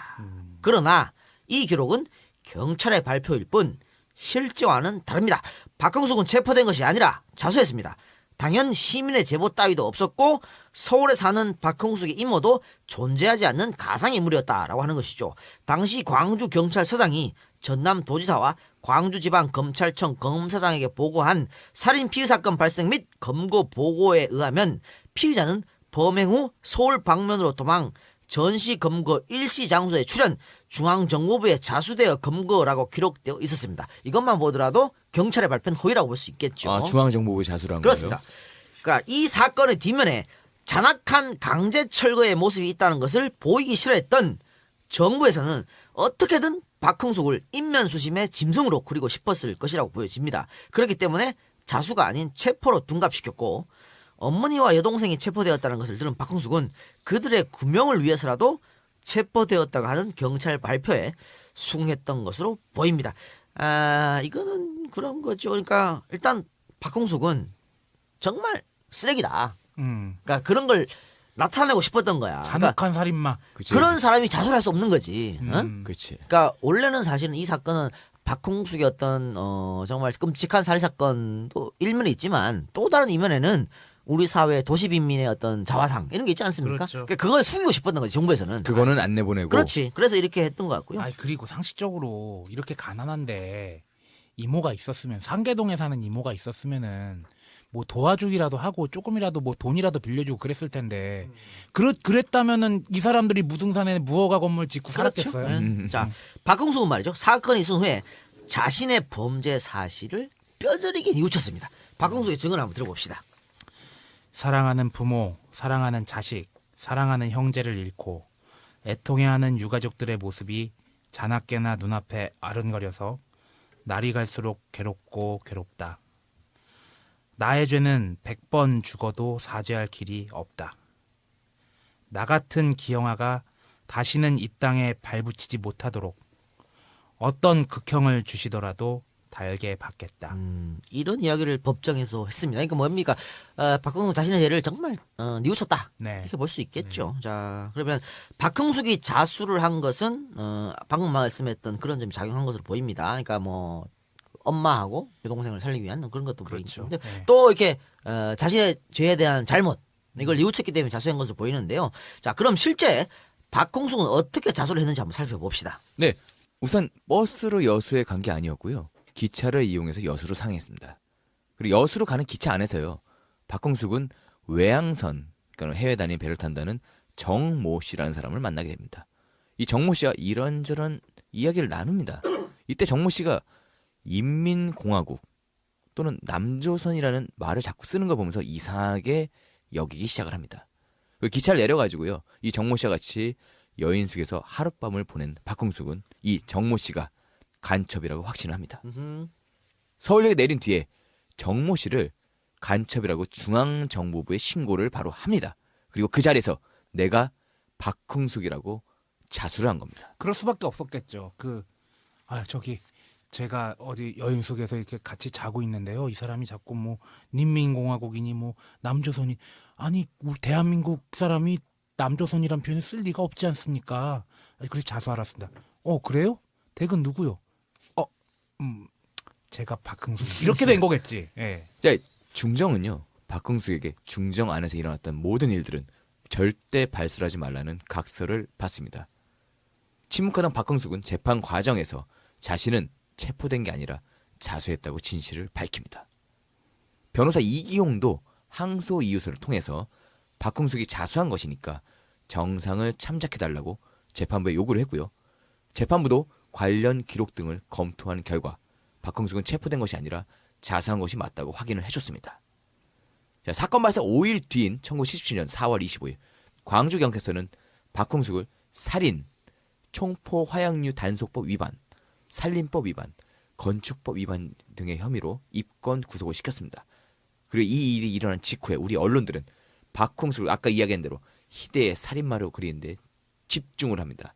그러나 이 기록은 경찰의 발표일 뿐 실제와는 다릅니다. 박흥숙은 체포된 것이 아니라 자수했습니다. 당연 시민의 제보 따위도 없었고 서울에 사는 박형숙의 이모도 존재하지 않는 가상인물이었다라고 하는 것이죠. 당시 광주경찰서장이 전남도지사와 광주지방검찰청 검사장에게 보고한 살인 피의 사건 발생 및 검거 보고에 의하면 피의자는 범행 후 서울 방면으로 도망, 전시 검거 일시 장소에 출현, 중앙정보부에 자수되어 검거라고 기록되어 있었습니다. 이것만 보더라도 경찰의 발표는 허위라고 볼 수 있겠죠. 아, 중앙정보부에 자수를 한 그렇습니다. 거예요? 그러니까 이 사건의 뒷면에 잔악한 강제 철거의 모습이 있다는 것을 보이기 싫어했던 정부에서는 어떻게든 박형숙을 인면수심의 짐승으로 그리고 싶었을 것이라고 보여집니다. 그렇기 때문에 자수가 아닌 체포로 둔갑시켰고 어머니와 여동생이 체포되었다는 것을 들은 박형숙은 그들의 구명을 위해서라도 체포되었다고 하는 경찰 발표에 숭했던 것으로 보입니다. 이거는 그런 거죠. 그러니까 일단 박형숙은 정말 쓰레기다. 그러니까 그런 걸 나타내고 싶었던 거야. 잔혹한 그러니까 살인마. 그치. 그런 사람이 자수할 수 없는 거지. 응? 그렇지. 그러니까 원래는 사실은 이 사건은 박형숙의 어떤 정말 끔찍한 살인 사건도 일면에 있지만 또 다른 이면에는 우리 사회 도시 빈민의 어떤 자화상 이런 게 있지 않습니까? 그렇죠. 그러니까 그걸 숨기고 싶었던 거지 정부에서는. 그거는 안 내보내고. 그렇지. 그래서 이렇게 했던 것 같고요. 아니 그리고 상식적으로 이렇게 가난한데 이모가 있었으면 상계동에 사는 이모가 있었으면은 뭐 도와주기라도 하고 조금이라도 뭐 돈이라도 빌려주고 그랬을 텐데 그랬다면은 이 사람들이 무등산에 무허가 건물 짓고 살았겠어요. 그렇죠. 자, 박형숙은 말이죠. 사건이 있은 후에 자신의 범죄 사실을 뼈저리게 뉘우쳤습니다. 박형숙의 증언을 한번 들어봅시다. 사랑하는 부모, 사랑하는 자식, 사랑하는 형제를 잃고 애통해하는 유가족들의 모습이 자나깨나 눈앞에 아른거려서 날이 갈수록 괴롭고 괴롭다. 나의 죄는 100번 죽어도 사죄할 길이 없다. 나 같은 기영아가 다시는 이 땅에 발붙이지 못하도록 어떤 극형을 주시더라도 달게 받겠다. 이런 이야기를 법정에서 했습니다. 그러니까 뭡니까? 박형숙 자신의 죄를 정말 뉘우쳤다. 네. 이렇게 볼 수 있겠죠. 자, 그러면 박형숙이 자수를 한 것은 방금 말씀했던 그런 점이 작용한 것으로 보입니다. 그러니까 뭐 엄마하고 여동생을 살리기 위한 그런 것도 그렇죠. 보이는데 네. 또 이렇게 자신의 죄에 대한 잘못 이걸 뉘우쳤기 때문에 자수한 것으로 보이는데요. 자, 그럼 실제 박형숙은 어떻게 자수를 했는지 한번 살펴봅시다. 네. 우선 버스로 여수에 간 게 아니었고요. 기차를 이용해서 여수로 상했습니다. 그리고 여수로 가는 기차 안에서요. 박형숙은 외항선, 그러니까 해외 단위 배를 탄다는 정모 씨라는 사람을 만나게 됩니다. 이 정모 씨와 이런저런 이야기를 나눕니다. 이때 정모 씨가 인민공화국 또는 남조선이라는 말을 자꾸 쓰는 거 보면서 이상하게 여기기 시작을 합니다. 기차를 내려가지고요. 이 정모 씨와 같이 여인숙에서 하룻밤을 보낸 박형숙은 이 정모 씨가 간첩이라고 확신을 합니다. 서울역에 내린 뒤에 정모 씨를 간첩이라고 중앙정보부에 신고를 바로 합니다. 그리고 그 자리에서 내가 박형숙이라고 자수를 한 겁니다. 그럴 수밖에 없었겠죠. 저기 제가 어디 여인숙에서 이렇게 같이 자고 있는데요. 이 사람이 자꾸 뭐 인민공화국이니 뭐 남조선이 아니 우리 대한민국 사람이 남조선이란 표현을 쓸 리가 없지 않습니까? 그래서 자수하랐습니다. 그래요? 댁은 누구요? 제가 박형숙 이렇게 된 거겠지. 예. 자, 중정은요. 박형숙에게 중정 안에서 일어났던 모든 일들은 절대 발설하지 말라는 각서를 받습니다. 침묵하던 박형숙은 재판 과정에서 자신은 체포된 게 아니라 자수했다고 진실을 밝힙니다. 변호사 이기용도 항소 이유서를 통해서 박형숙이 자수한 것이니까 정상을 참작해달라고 재판부에 요구를 했고요. 재판부도 관련 기록 등을 검토한 결과 박형숙은 체포된 것이 아니라 자수한 것이 맞다고 확인을 해줬습니다. 자, 사건 발생 5일 뒤인 1977년 4월 25일 광주경찰서는 박형숙을 살인, 총포 화약류 단속법 위반, 산림법 위반, 건축법 위반 등의 혐의로 입건 구속을 시켰습니다. 그리고 이 일이 일어난 직후에 우리 언론들은 박형숙을 아까 이야기한 대로 희대의 살인마로 그리는데 집중을 합니다.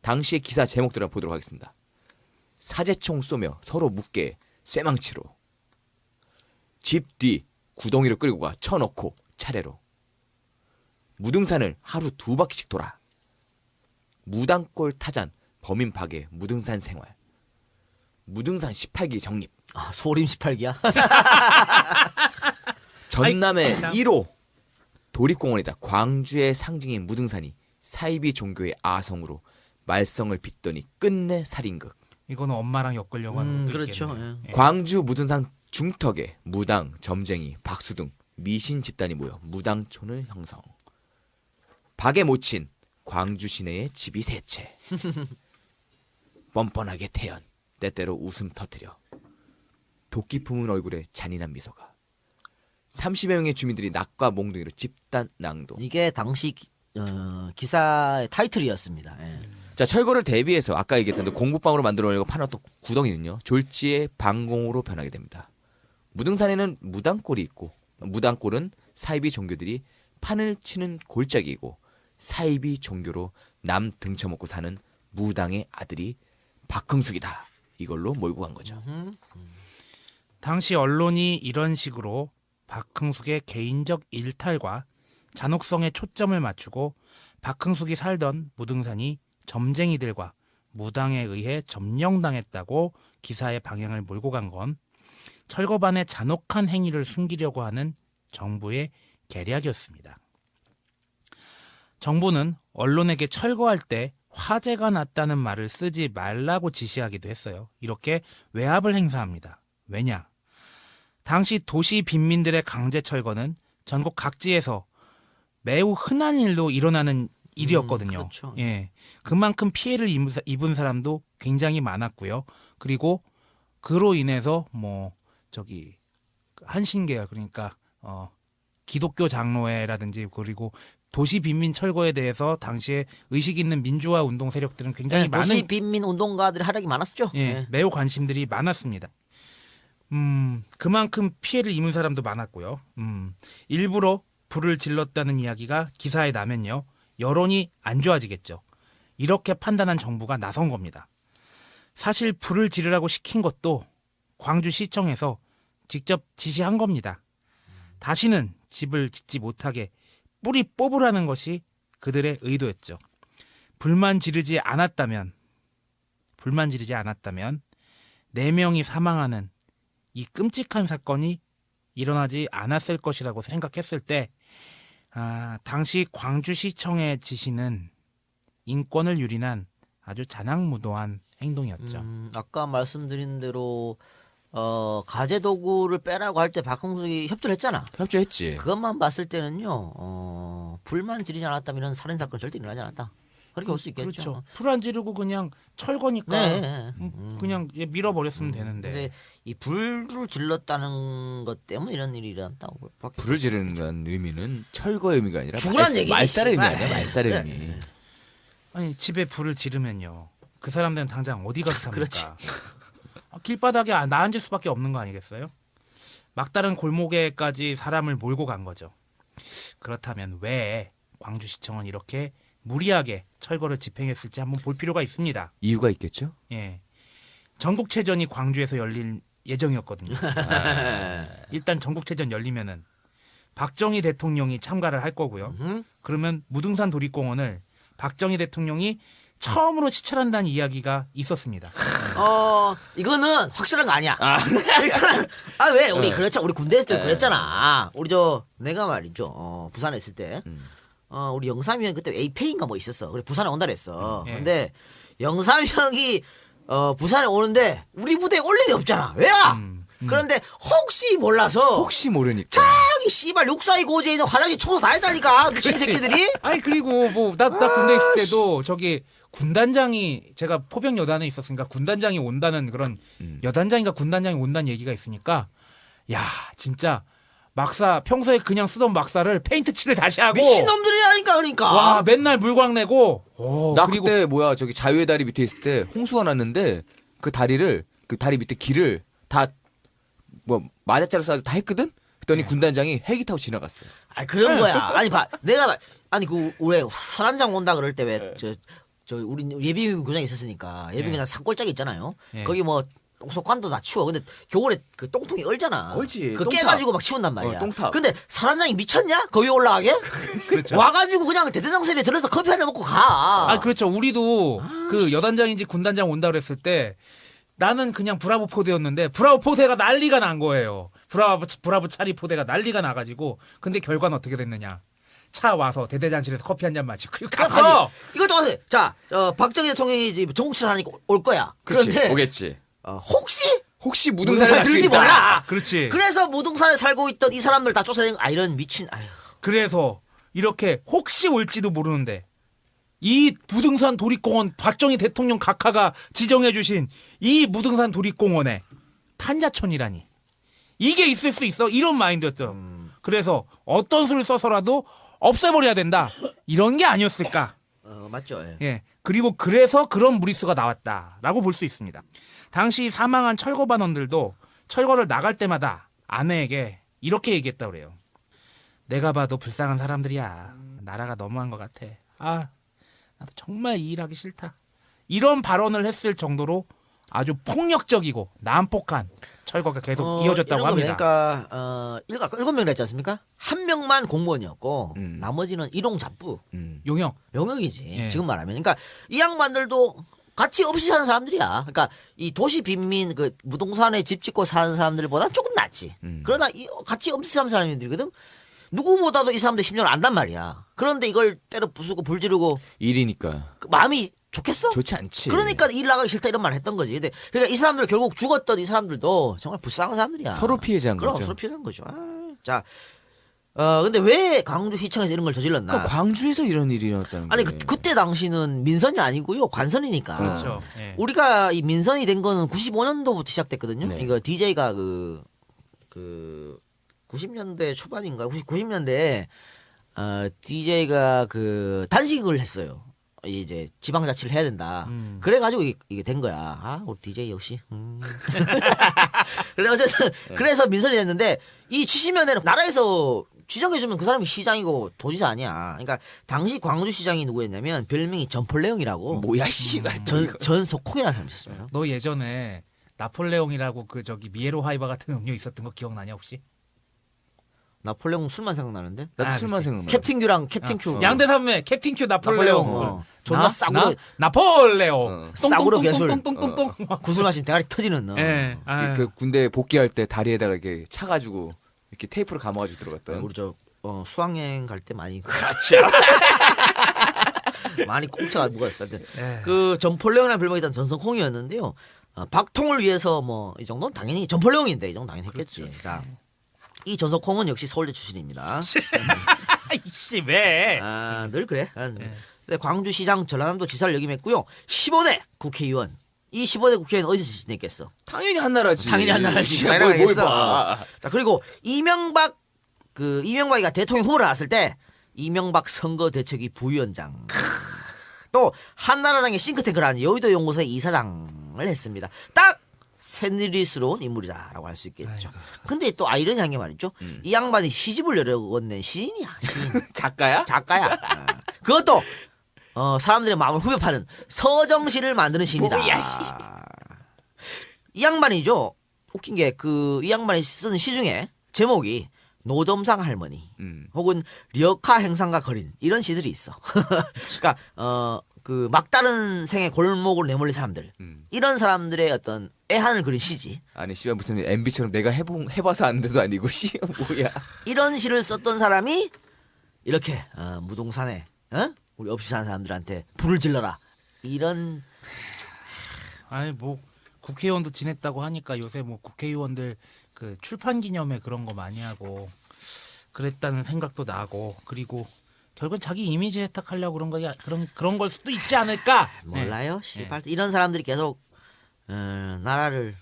당시의 기사 제목들을 한번 보도록 하겠습니다. 사제총 쏘며 서로 묻게 쇠망치로, 집 뒤 구덩이로 끌고 가 쳐넣고 차례로, 무등산을 하루 2바퀴씩 돌아, 무당골 타잔 범인 파괴 무등산 생활, 무등산 18기 정립. 소림 18기야? 전남의 아이, 참. 1호 도립공원이다. 광주의 상징인 무등산이 사이비 종교의 아성으로 말썽을 빚더니 끝내 살인극. 이거는 엄마랑 엮으려고 하는 것도 그렇죠. 있겠네. 예. 광주 무등산 중턱에 무당, 점쟁이, 박수 등 미신 집단이 모여 무당촌을 형성. 박에 못 친 광주 시내의 집이 세 채. 뻔뻔하게 태연, 때때로 웃음 터뜨려. 도끼 품은 얼굴에 잔인한 미소가. 30여 명의 주민들이 낙과 몽둥이로 집단 낭독. 이게 당시 기사의 타이틀이었습니다. 예. 자, 철거를 대비해서 아까 얘기했던 공부방으로 만들어내고 파놨던 구덩이는요 졸지의 방공으로 변하게 됩니다. 무등산에는 무당골이 있고 무당골은 사이비 종교들이 판을 치는 골짜기이고 사이비 종교로 남 등쳐먹고 사는 무당의 아들이 박흥숙이다. 이걸로 몰고 간 거죠. 당시 언론이 이런 식으로 박흥숙의 개인적 일탈과 잔혹성에 초점을 맞추고 박흥숙이 살던 무등산이 점쟁이들과 무당에 의해 점령당했다고 기사의 방향을 몰고 간 건 철거반의 잔혹한 행위를 숨기려고 하는 정부의 계략이었습니다. 정부는 언론에게 철거할 때 화재가 났다는 말을 쓰지 말라고 지시하기도 했어요. 이렇게 외압을 행사합니다. 왜냐? 당시 도시 빈민들의 강제 철거는 전국 각지에서 매우 흔한 일로 일어나는 일이었거든요. 그렇죠. 예, 그만큼 피해를 입은 사람도 굉장히 많았고요. 그리고 그로 인해서 한신계열 그러니까 기독교 장로회라든지 그리고 도시 빈민 철거에 대해서 당시에 의식 있는 민주화 운동 세력들은 굉장히 많은 도시 빈민 운동가들의 활약이 많았었죠. 예, 예. 매우 관심들이 많았습니다. 그만큼 피해를 입은 사람도 많았고요. 일부러 불을 질렀다는 이야기가 기사에 나면요. 여론이 안 좋아지겠죠. 이렇게 판단한 정부가 나선 겁니다. 사실 불을 지르라고 시킨 것도 광주시청에서 직접 지시한 겁니다. 다시는 집을 짓지 못하게 뿌리 뽑으라는 것이 그들의 의도였죠. 불만 지르지 않았다면 4명이 사망하는 이 끔찍한 사건이 일어나지 않았을 것이라고 생각했을 때 당시 광주시청의 지시는 인권을 유린한 아주 자랑무도한 행동이었죠. 아까 말씀드린 대로 가재 도구를 빼라고 할 때 박흥숙이 협조를 했잖아. 협조했지. 그것만 봤을 때는요. 불만 지르지 않았다면 이런 살인 사건 절대 일어나지 않았다. 그렇게 볼 수 있겠죠. 그렇죠. 불 안 지르고 그냥 철거니까 네. 그냥 밀어버렸으면 되는데. 근데 이 불을 질렀다는 것 때문에 이런 일이 일어났다고. 불을 지르는 의미는 철거의 의미가 아니라 죽으란 얘기지, 말살의 의미 씨발. 아니야. 말살의 네. 의미. 아니 집에 불을 지르면요. 그 사람들은 당장 어디 가서 삽니까? 그렇지. 길바닥에 나앉을 수밖에 없는 거 아니겠어요? 막다른 골목에까지 사람을 몰고 간 거죠. 그렇다면 왜 광주시청은 이렇게 무리하게 철거를 집행했을지 한번 볼 필요가 있습니다. 이유가 있겠죠? 예, 전국체전이 광주에서 열릴 예정이었거든요. 일단 전국체전 열리면은 박정희 대통령이 참가를 할 거고요. 그러면 무등산 도립공원을 박정희 대통령이 처음으로 시찰한다는 이야기가 있었습니다. 이거는 확실한 거 아니야. 일단 왜 우리 그렇죠. 우리 군대 때 그랬잖아. 우리 내가 말이죠. 부산에 있을 때 우리 영삼이 형이 그때 에이페인가 뭐 있었어. 그래 부산에 온다 그랬어. 예. 근데 영삼이 형이 부산에 오는데 우리 부대에 올 일이 없잖아. 왜야? 그런데 혹시 몰라서 혹시 모르니까. 저기 씨발 육사이 고지에 있는 화장실 청소 다 했다니까 미친 새끼들이. 아니 그리고 나 군대 있을 때도 저기 군단장이 제가 포병 여단에 있었으니까 군단장이 온다는 그런 여단장인가 군단장이 온다는 얘기가 있으니까 야 진짜 막사 평소에 그냥 쓰던 막사를 페인트 칠을 다시 하고 미친놈들이라니까 그러니까. 와 맨날 물광 내고 나 그리고 그때 저기 자유의 다리 밑에 있을 때 홍수가 났는데 그 다리 밑에 길을 다 마자자로 쏴서 다 했거든. 그랬더니 군단장이 헬기 타고 지나갔어. 그런 거야. 아니 우리 선한장 온다 그럴 때 왜 우리 예비군 교장이 있었으니까 예비군장 산골짜기 있잖아요. 예. 거기 똥속관도 다 치워. 근데 겨울에 그 똥통이 얼잖아. 얼지. 그 똥탑. 깨가지고 막 치운단 말이야. 똥탑. 근데 사단장이 미쳤냐? 거기 올라가게? 그렇죠. 와가지고 그냥 대대장실에 들어서 커피 한 잔 먹고 가. 그렇죠. 우리도 그 여단장인지 군단장 온다 그랬을 때 나는 그냥 브라보 포대였는데 브라보 포대가 난리가 난 거예요. 브라보 차리 포대가 난리가 나가지고 근데 결과는 어떻게 됐느냐? 차 와서 대대장실에서 커피 한 잔 마시고 그리고 가서 이것도 어때? 자, 박정희 대통령이 이제 전국치사 하니까 올 거야. 그렇지. 그런데 오겠지. 혹시 무등산을 무등산 갈수 들지 있다. 몰라. 그렇지. 그래서 무등산에 살고 있던 이 사람들 다 쫓아내는 이런 미친. 아유. 그래서 이렇게 혹시 올지도 모르는데 이 무등산 도립공원 박정희 대통령 각하가 지정해주신 이 무등산 도립공원에 판자촌이라니 이게 있을 수 있어 이런 마인드였죠. 그래서 어떤 수를 써서라도 없애버려야 된다 이런 게 아니었을까. 맞죠. 예. 예. 그리고 그래서 그런 무리수가 나왔다라고 볼 수 있습니다. 당시 사망한 철거반원들도 철거를 나갈 때마다 아내에게 이렇게 얘기했다고 그래요. 내가 봐도 불쌍한 사람들이야. 나라가 너무한 것 같아. 아, 나도 정말 이 일하기 싫다. 이런 발언을 했을 정도로 아주 폭력적이고 난폭한 철거가 계속 이어졌다고 이런 합니다. 그러니까 7명이라 했지 않습니까? 한 명만 공무원이었고 나머지는 일용잡부. 용역. 용역이지. 예. 지금 말하면. 그러니까 이 양반들도 같이 없이 사는 사람들이야. 그러니까 이 도시 빈민 그 무동산에 집 짓고 사는 사람들보다 조금 낫지. 그러나 같이 없이 사는 사람들이거든. 누구보다도 이 사람들 심정을 안단 말이야. 그런데 이걸 때려 부수고 불지르고 일이니까. 마음이 좋겠어? 좋지 않지. 그러니까 일 나가기 싫다 이런 말 했던 거지. 근데 그러니까 이 사람들 결국 죽었던 이 사람들도 정말 불쌍한 사람들이야. 서로 피해자인 그럼 거죠. 서로 피해자인 거죠. 자, 근데 왜 광주시청에서 이런 걸 저질렀나? 그러니까 광주에서 이런 일이 일어났다는 아니 게. 그때 당시는 민선이 아니고요 관선이니까. 그렇죠. 예. 우리가 이 민선이 된 거는 95년도부터 시작됐거든요. 네. 이거 DJ가 그 90년대 초반인가 90년대에 DJ가 그 단식을 했어요. 이제 지방자치를 해야 된다. 그래가지고 이게 된 거야. 아, 우리 DJ 역시. 그래 어쨌든 그래서 민선이 됐는데 이 70년대는 나라에서 지정해주면 그 사람이 시장이고 도지사 아니야. 그러니까 당시 광주시장이 누구였냐면 별명이 전폴레옹이라고. 뭐야 씨가. 전석콩이라는 사람이 있었어요. 너 예전에 나폴레옹이라고 그 저기 미에로 하이바 같은 음료 있었던 거 기억나냐 혹시? 나폴레옹 술만 생각나는데. 나도 아, 술만 그치. 생각나. 캡틴 큐. 양대산맥 캡틴 큐 나폴레옹. 존나 싸구려 나폴레옹. 싸구려 개술. 똥똥똥똥똥. 구슬 마시면 대가리 터지는 너. 예. 아유. 그 군대 복귀할 때 다리에다가 이렇게 차가지고 이렇게 테이프를 감아가지고 들어갔던. 우리 저 수학여행 갈 때 많이 그렇죠. 많이 꽁차가 묵었어. 예. 그 전폴레옹이라는 별명이 있던 전성콩이었는데요. 박통을 위해서 뭐 이 정도는 당연히 전폴레옹인데 이 정도 당연히 했겠지. 그렇죠. 자, 이 전성콩은 역시 서울대 출신입니다. 이씨 왜? 늘 그래. 근데 광주시장 전라남도 지사를 역임했고요. 15대 국회의원. 이 15대 국회의원 어디서 지냈겠어? 당연히 한나라지. 당연히 한나라지. 뭘 알겠어. 봐. 자, 그리고 이명박이가 대통령 후보로 나왔을 때 이명박 선거 대책위 부위원장. 또 한나라당의 싱크탱크라는 여의도 연구소의 이사장을 했습니다. 딱 새누리스러운 인물이다라고 할 수 있겠죠. 근데 또 아이러니한 게 말이죠. 이 양반이 시집을 여러 권 낸 시인이야. 시인. 작가야? 작가야. 그것도 사람들의 마음을 후벼파는 서정시를 만드는 시인이다. 뭐야, 씨. 이 양반이죠. 웃긴 게 이 양반이 쓰는 시 중에 제목이 노점상 할머니 혹은 력화 행상가 거린 이런 시들이 있어. 그러니까 그 막다른 생의 골목으로 내몰린 사람들 이런 사람들의 어떤 애한을 그린 시지. 아니 씨발 무슨 MB처럼 내가 해봐서 아는데도 아니고 씨 뭐야. 이런 시를 썼던 사람이 이렇게 무동산에 우리 없이 사는 사람들한테 불을 질러라 이런. 아니 뭐 국회의원도 지냈다고 하니까 요새 뭐 국회의원들 그 출판 기념회 그런 거 많이 하고 그랬다는 생각도 나고 그리고 결국은 자기 이미지 혜택하려고 그런 거야 그런 걸 수도 있지 않을까? 몰라요. 씨발 이런 사람들이 계속 나라를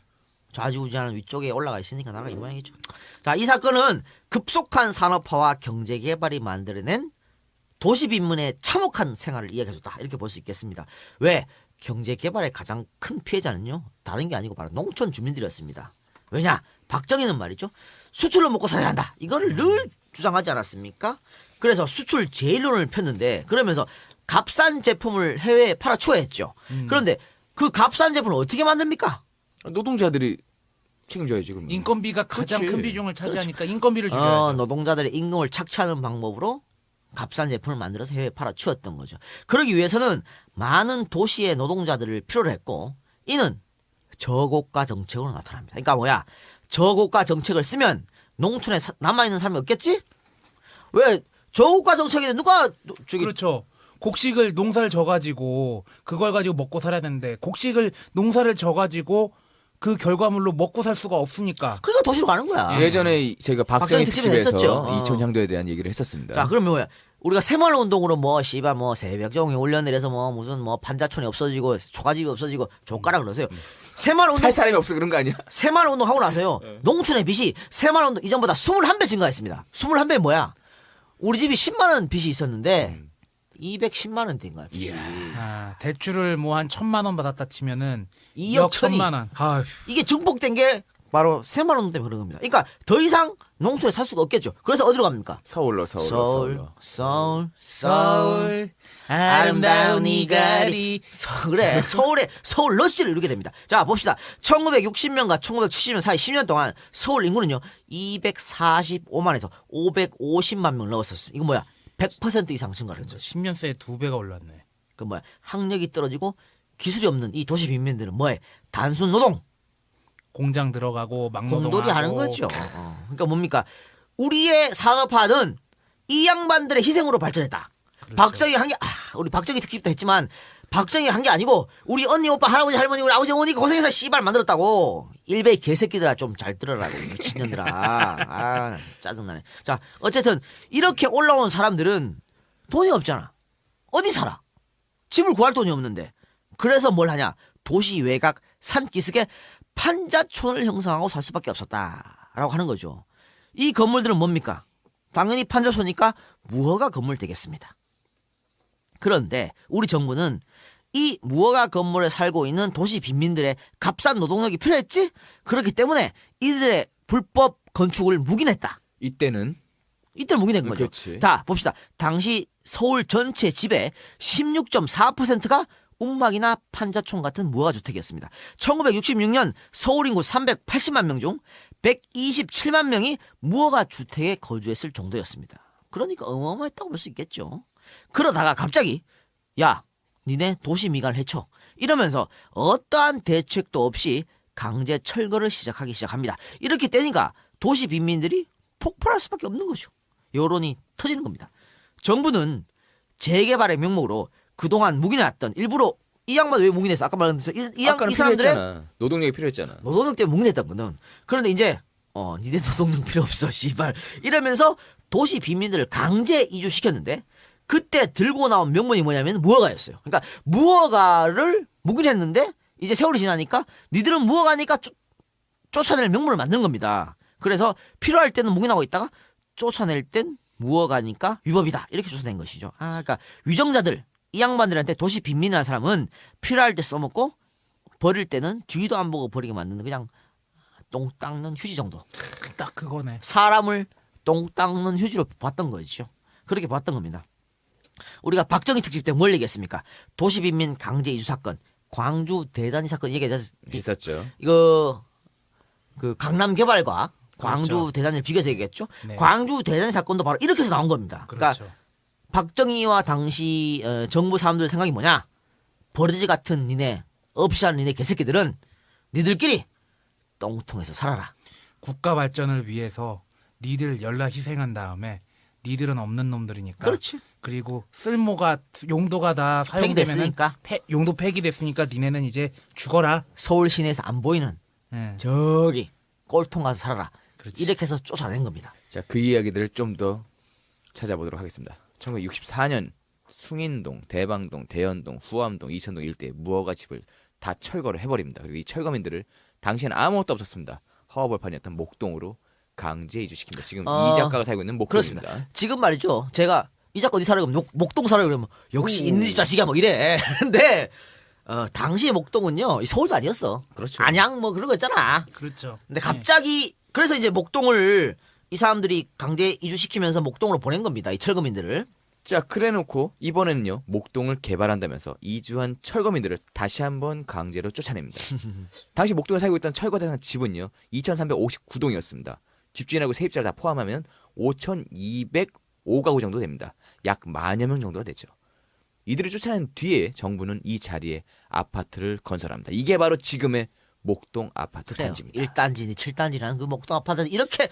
좌지우지하는 위쪽에 올라가 있으니까 나라가 이 모양이죠. 자, 이 사건은 급속한 산업화와 경제 개발이 만들어낸 도시 빈민의 참혹한 생활을 이야기해줬다 이렇게 볼 수 있겠습니다. 왜? 경제 개발의 가장 큰 피해자는요 다른 게 아니고 바로 농촌 주민들이었습니다. 왜냐? 박정희는 말이죠 수출로 먹고 살아야 한다 이거를 늘 주장하지 않았습니까? 그래서 수출 제일론을 폈는데 그러면서 값싼 제품을 해외에 팔아 추월했죠. 그런데 그 값싼 제품을 어떻게 만듭니까? 노동자들이 책임져야지 그러면. 인건비가 가장 그렇지. 큰 비중을 차지하니까 인건비를 줄여야죠. 노동자들의 임금을 착취하는 방법으로 값싼 제품을 만들어서 해외에 팔아 추웠던 거죠. 그러기 위해서는 많은 도시의 노동자들을 필요로 했고 이는 저고가 정책으로 나타납니다. 그러니까 뭐야? 저고가 정책을 쓰면 농촌에 남아있는 사람이 없겠지? 왜 저고가 정책인데 누가 저기 그렇죠. 곡식을 농사를 져가지고 그걸 가지고 먹고 살아야 되는데 곡식을 농사를 져가지고 그 결과물로 먹고 살 수가 없으니까. 그러니까 도시로 가는 거야. 예전에 저희가 박정희 박정희 특집에서 특집에서 했었죠. 이촌 향도에 대한 얘기를 했었습니다. 자, 그러면 뭐야? 우리가 새마을 운동으로 뭐 씨발 뭐 새벽종이 올려내려서 뭐 무슨 뭐 판자촌이 없어지고 초가집이 없어지고 조가라 그러세요. 새마을 운동 살 사람이 없어 그런 거 아니야? 새마을 운동 하고 나서요. 농촌의 빚이 새마을 운동 이전보다 21배 증가했습니다. 21배 뭐야? 우리 집이 10만 원 빚이 있었는데 210만 원 된 거야. 빚이. 아, 대출을 뭐 한 1,000만 원 받았다 치면은 2억 2억 천이. 1,000만 원. 아휴. 이게 증폭된 게 바로 새마을 운동 때문에 그런 겁니다. 그러니까 더 이상 농촌에 살 수가 없겠죠. 그래서 어디로 갑니까? 서울로. 서울 아름다운 이 거리 그래 서울 러시를 이루게 됩니다. 자 봅시다. 1960년과 1970년 사이 10년 동안 서울 인구는요 245만에서 550만 명 넘었었어. 이거 뭐야 100% 이상 증가를 했죠. 10년 새에 2배가 올랐네. 그 뭐야 학력이 떨어지고 기술이 없는 이 도시 빈민들은 뭐해 단순 노동 공장 들어가고 막노동하고 공돌이 하는 거죠. 그러니까 뭡니까 우리의 사업화는 이 양반들의 희생으로 발전했다. 그렇죠. 박정희 한 게 우리 박정희 특집도 했지만 박정희 한 게 아니고 우리 언니 오빠 할아버지 할머니 우리 아버지 어머니 고생해서 씨발 만들었다고. 일베 개새끼들아 좀 잘 들어라고 미친년들아. 짜증나네. 자 어쨌든 이렇게 올라온 사람들은 돈이 없잖아. 어디 살아? 집을 구할 돈이 없는데. 그래서 뭘 하냐? 도시 외곽 산기슭에 판자촌을 형성하고 살 수밖에 없었다라고 하는 거죠. 이 건물들은 뭡니까? 당연히 판자촌이니까 무허가 건물 되겠습니다. 그런데 우리 정부는 이 무허가 건물에 살고 있는 도시 빈민들의 값싼 노동력이 필요했지? 그렇기 때문에 이들의 불법 건축을 묵인했다. 이때는 묵인된 거죠. 그렇지. 자 봅시다. 당시 서울 전체 집의 16.4%가 움막이나 판자촌 같은 무허가주택이었습니다. 1966년 서울 인구 380만 명 중 127만 명이 무허가주택에 거주했을 정도였습니다. 그러니까 어마어마했다고 볼 수 있겠죠. 그러다가 갑자기 야 니네 도시 미관을 해쳐 이러면서 어떠한 대책도 없이 강제 철거를 시작하기 시작합니다. 이렇게 되니까 도시 빈민들이 폭발할 수밖에 없는 거죠. 여론이 터지는 겁니다. 정부는 재개발의 명목으로 그동안 묵인해왔던 일부러 이 양반 왜 묵인했어? 아까 말한 대로 이 사람들의 필요했잖아. 노동력이 필요했잖아. 노동력 때문에 묵인했던 거는. 그런데 이제 니네 노동력 필요 없어 씨발 이러면서 도시 빈민들을 강제 이주시켰는데 그때 들고 나온 명분이 뭐냐면 무허가였어요. 그러니까 무허가를 묵인했는데 이제 세월이 지나니까 니들은 무허가니까 쫓아낼 명분을 만드는 겁니다. 그래서 필요할 때는 묵인하고 있다가 쫓아낼 땐 무허가니까 위법이다 이렇게 쫓아낸 것이죠. 그러니까 위정자들 이 양반들한테 도시 빈민이라는 사람은 필요할 때 써먹고 버릴 때는 뒤도 안 보고 버리게 만드는 그냥 똥 닦는 휴지 정도. 딱 그거네. 사람을 똥 닦는 휴지로 봤던 거죠. 그렇게 봤던 겁니다. 우리가 박정희 특집 때 뭘 얘기했습니까? 도시 빈민 강제 이주 사건, 광주 대단지 사건 있었죠. 이거 그 강남 개발과 광주 그렇죠. 대단지를 비교해서 얘기했죠. 네. 광주 대단지 사건도 바로 이렇게 해서 나온 겁니다. 그렇죠. 그러니까 박정희와 당시 정부 사람들 생각이 뭐냐? 버러지 같은 니네 없이하는 니네 개새끼들은 니들끼리 똥통에서 살아라. 국가 발전을 위해서 니들 연락 희생한 다음에 니들은 없는 놈들이니까. 그렇지. 그리고 쓸모가 용도가 다 사용되면은 폐기됐으니까. 용도 폐기됐으니까 니네는 이제 죽어라. 서울 시내에서 안 보이는 예. 저기 꼴통 가서 살아라. 그렇지. 이렇게 해서 쫓아낸 겁니다. 자, 그 이야기들을 좀 더 찾아보도록 하겠습니다. 1964년 숭인동, 대방동, 대연동, 후암동, 이천동 일대 무허가 집을 다 철거를 해버립니다. 그리고 이 철거민들을 당시에는 아무것도 없었습니다. 허허벌판이었던 목동으로 강제 이주시킵니다. 지금 이 작가가 살고 있는 목동입니다. 그렇습니다. 지금 말이죠. 제가 이 작가 어디 살아요? 그러면 목동 살아요. 그러면 역시 있는 집 자식이야 뭐 이래. 근데 당시의 목동은요 서울도 아니었어. 그렇죠. 안양 뭐 그런 거 있잖아. 그렇죠. 근데 갑자기 그래서 이제 목동을 이 사람들이 강제 이주시키면서 목동으로 보낸 겁니다. 이 철거민들을. 자, 그래놓고 이번에는요 목동을 개발한다면서 이주한 철거민들을 다시 한번 강제로 쫓아냅니다. 당시 목동에 살고 있던 철거 대상 집은요 2,359동이었습니다. 집주인하고 세입자를 다 포함하면 5,205가구 정도 됩니다. 약 10,000여 명 정도가 되죠. 이들을 쫓아낸 뒤에 정부는 이 자리에 아파트를 건설합니다. 이게 바로 지금의 목동 아파트 그래요. 단지입니다. 1단지니 7단지라는 그 목동 아파트 이렇게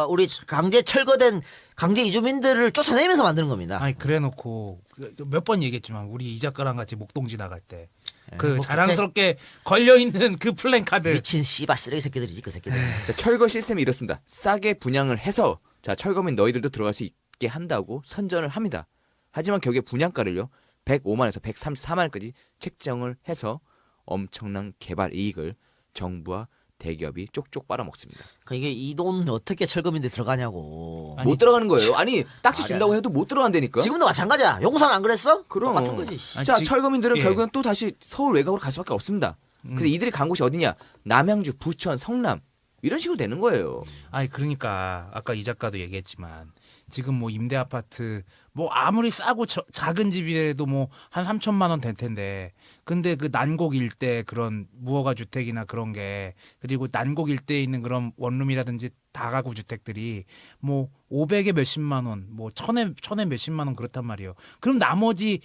우리 강제 철거된 강제 이주민들을 쫓아내면서 만드는 겁니다. 아니 그래놓고 몇 번 얘기했지만 우리 이 작가랑 같이 목동 지나갈 때 그 뭐 자랑스럽게 걸려 있는 그 플랜카드 미친 씨바 쓰레기 새끼들이지 그 새끼들. 자, 철거 시스템이 이렇습니다. 싸게 분양을 해서 자 철거민 너희들도 들어갈 수 있게 한다고 선전을 합니다. 하지만 격의 분양가를요 105만에서 134만까지 책정을 해서 엄청난 개발 이익을 정부와 대기업이 쪽쪽 빨아먹습니다. 그 이게 이 돈 어떻게 철거민들 들어가냐고. 아니, 못 들어가는 거예요. 아니 딱지 말이야. 준다고 해도 못 들어간다니까. 지금도 마찬가지야. 용산 안 그랬어? 그럼. 똑같은 거지. 아니, 자 지- 철거민들은 예. 결국은 또 다시 서울 외곽으로 갈 수밖에 없습니다. 근데 이들이 간 곳이 어디냐? 남양주, 부천, 성남 이런 식으로 되는 거예요. 아니 그러니까 아까 이 작가도 얘기했지만 지금 뭐 임대 아파트 뭐 아무리 싸고 작은 집이라도 뭐 한 3천만 원 될 텐데 근데 그 난곡 일대 그런 무허가 주택이나 그런 게 그리고 난곡 일대에 있는 그런 원룸이라든지 다가구 주택들이 뭐 500에 몇십만 원, 뭐 1000에 몇십만 원 그렇단 말이에요. 그럼 나머지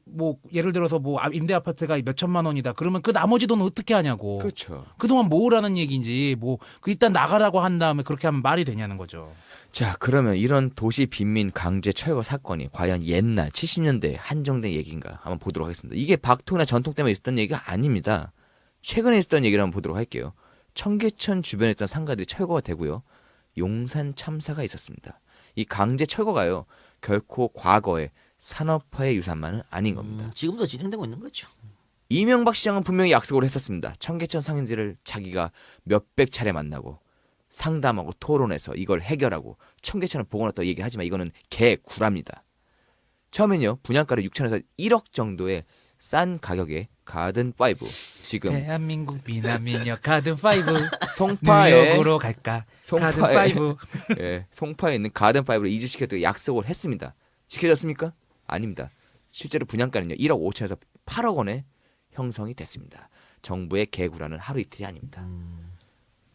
뭐 예를 들어서 뭐 임대 아파트가 몇 천만 원이다. 그러면 그 나머지 돈은 어떻게 하냐고. 그렇죠. 그동안 모으라는 얘기인지 뭐 일단 나가라고 한 다음에 그렇게 하면 말이 되냐는 거죠. 자 그러면 이런 도시 빈민 강제 철거 사건이 과연 옛날 70년대에 한정된 얘기인가 한번 보도록 하겠습니다. 이게 박통이나 전통 때문에 있었던 얘기가 아닙니다. 최근에 있었던 얘기를 한번 보도록 할게요. 청계천 주변에 있던 상가들이 철거가 되고요. 용산 참사가 있었습니다. 이 강제 철거가요. 결코 과거의 산업화의 유산만은 아닌 겁니다. 지금도 진행되고 있는 거죠. 이명박 시장은 분명히 약속을 했었습니다. 청계천 상인들을 자기가 몇백 차례 만나고 상담하고 토론해서 이걸 해결하고 청계천을 복원했다고 얘기를 하지만 이거는 개구랍니다. 처음엔요 분양가를 6천에서 1억 정도의 싼 가격에 가든5 지금 대한민국 미남미녀 가든 5 송파에 뉴욕으로 갈까 송파에 가든 5 예, 송파에 있는 가든5로 이주시켰다고 약속을 했습니다. 지켜졌습니까? 아닙니다. 실제로 분양가는요 1억 5천에서 8억 원에 형성이 됐습니다. 정부의 개구라는 하루 이틀이 아닙니다.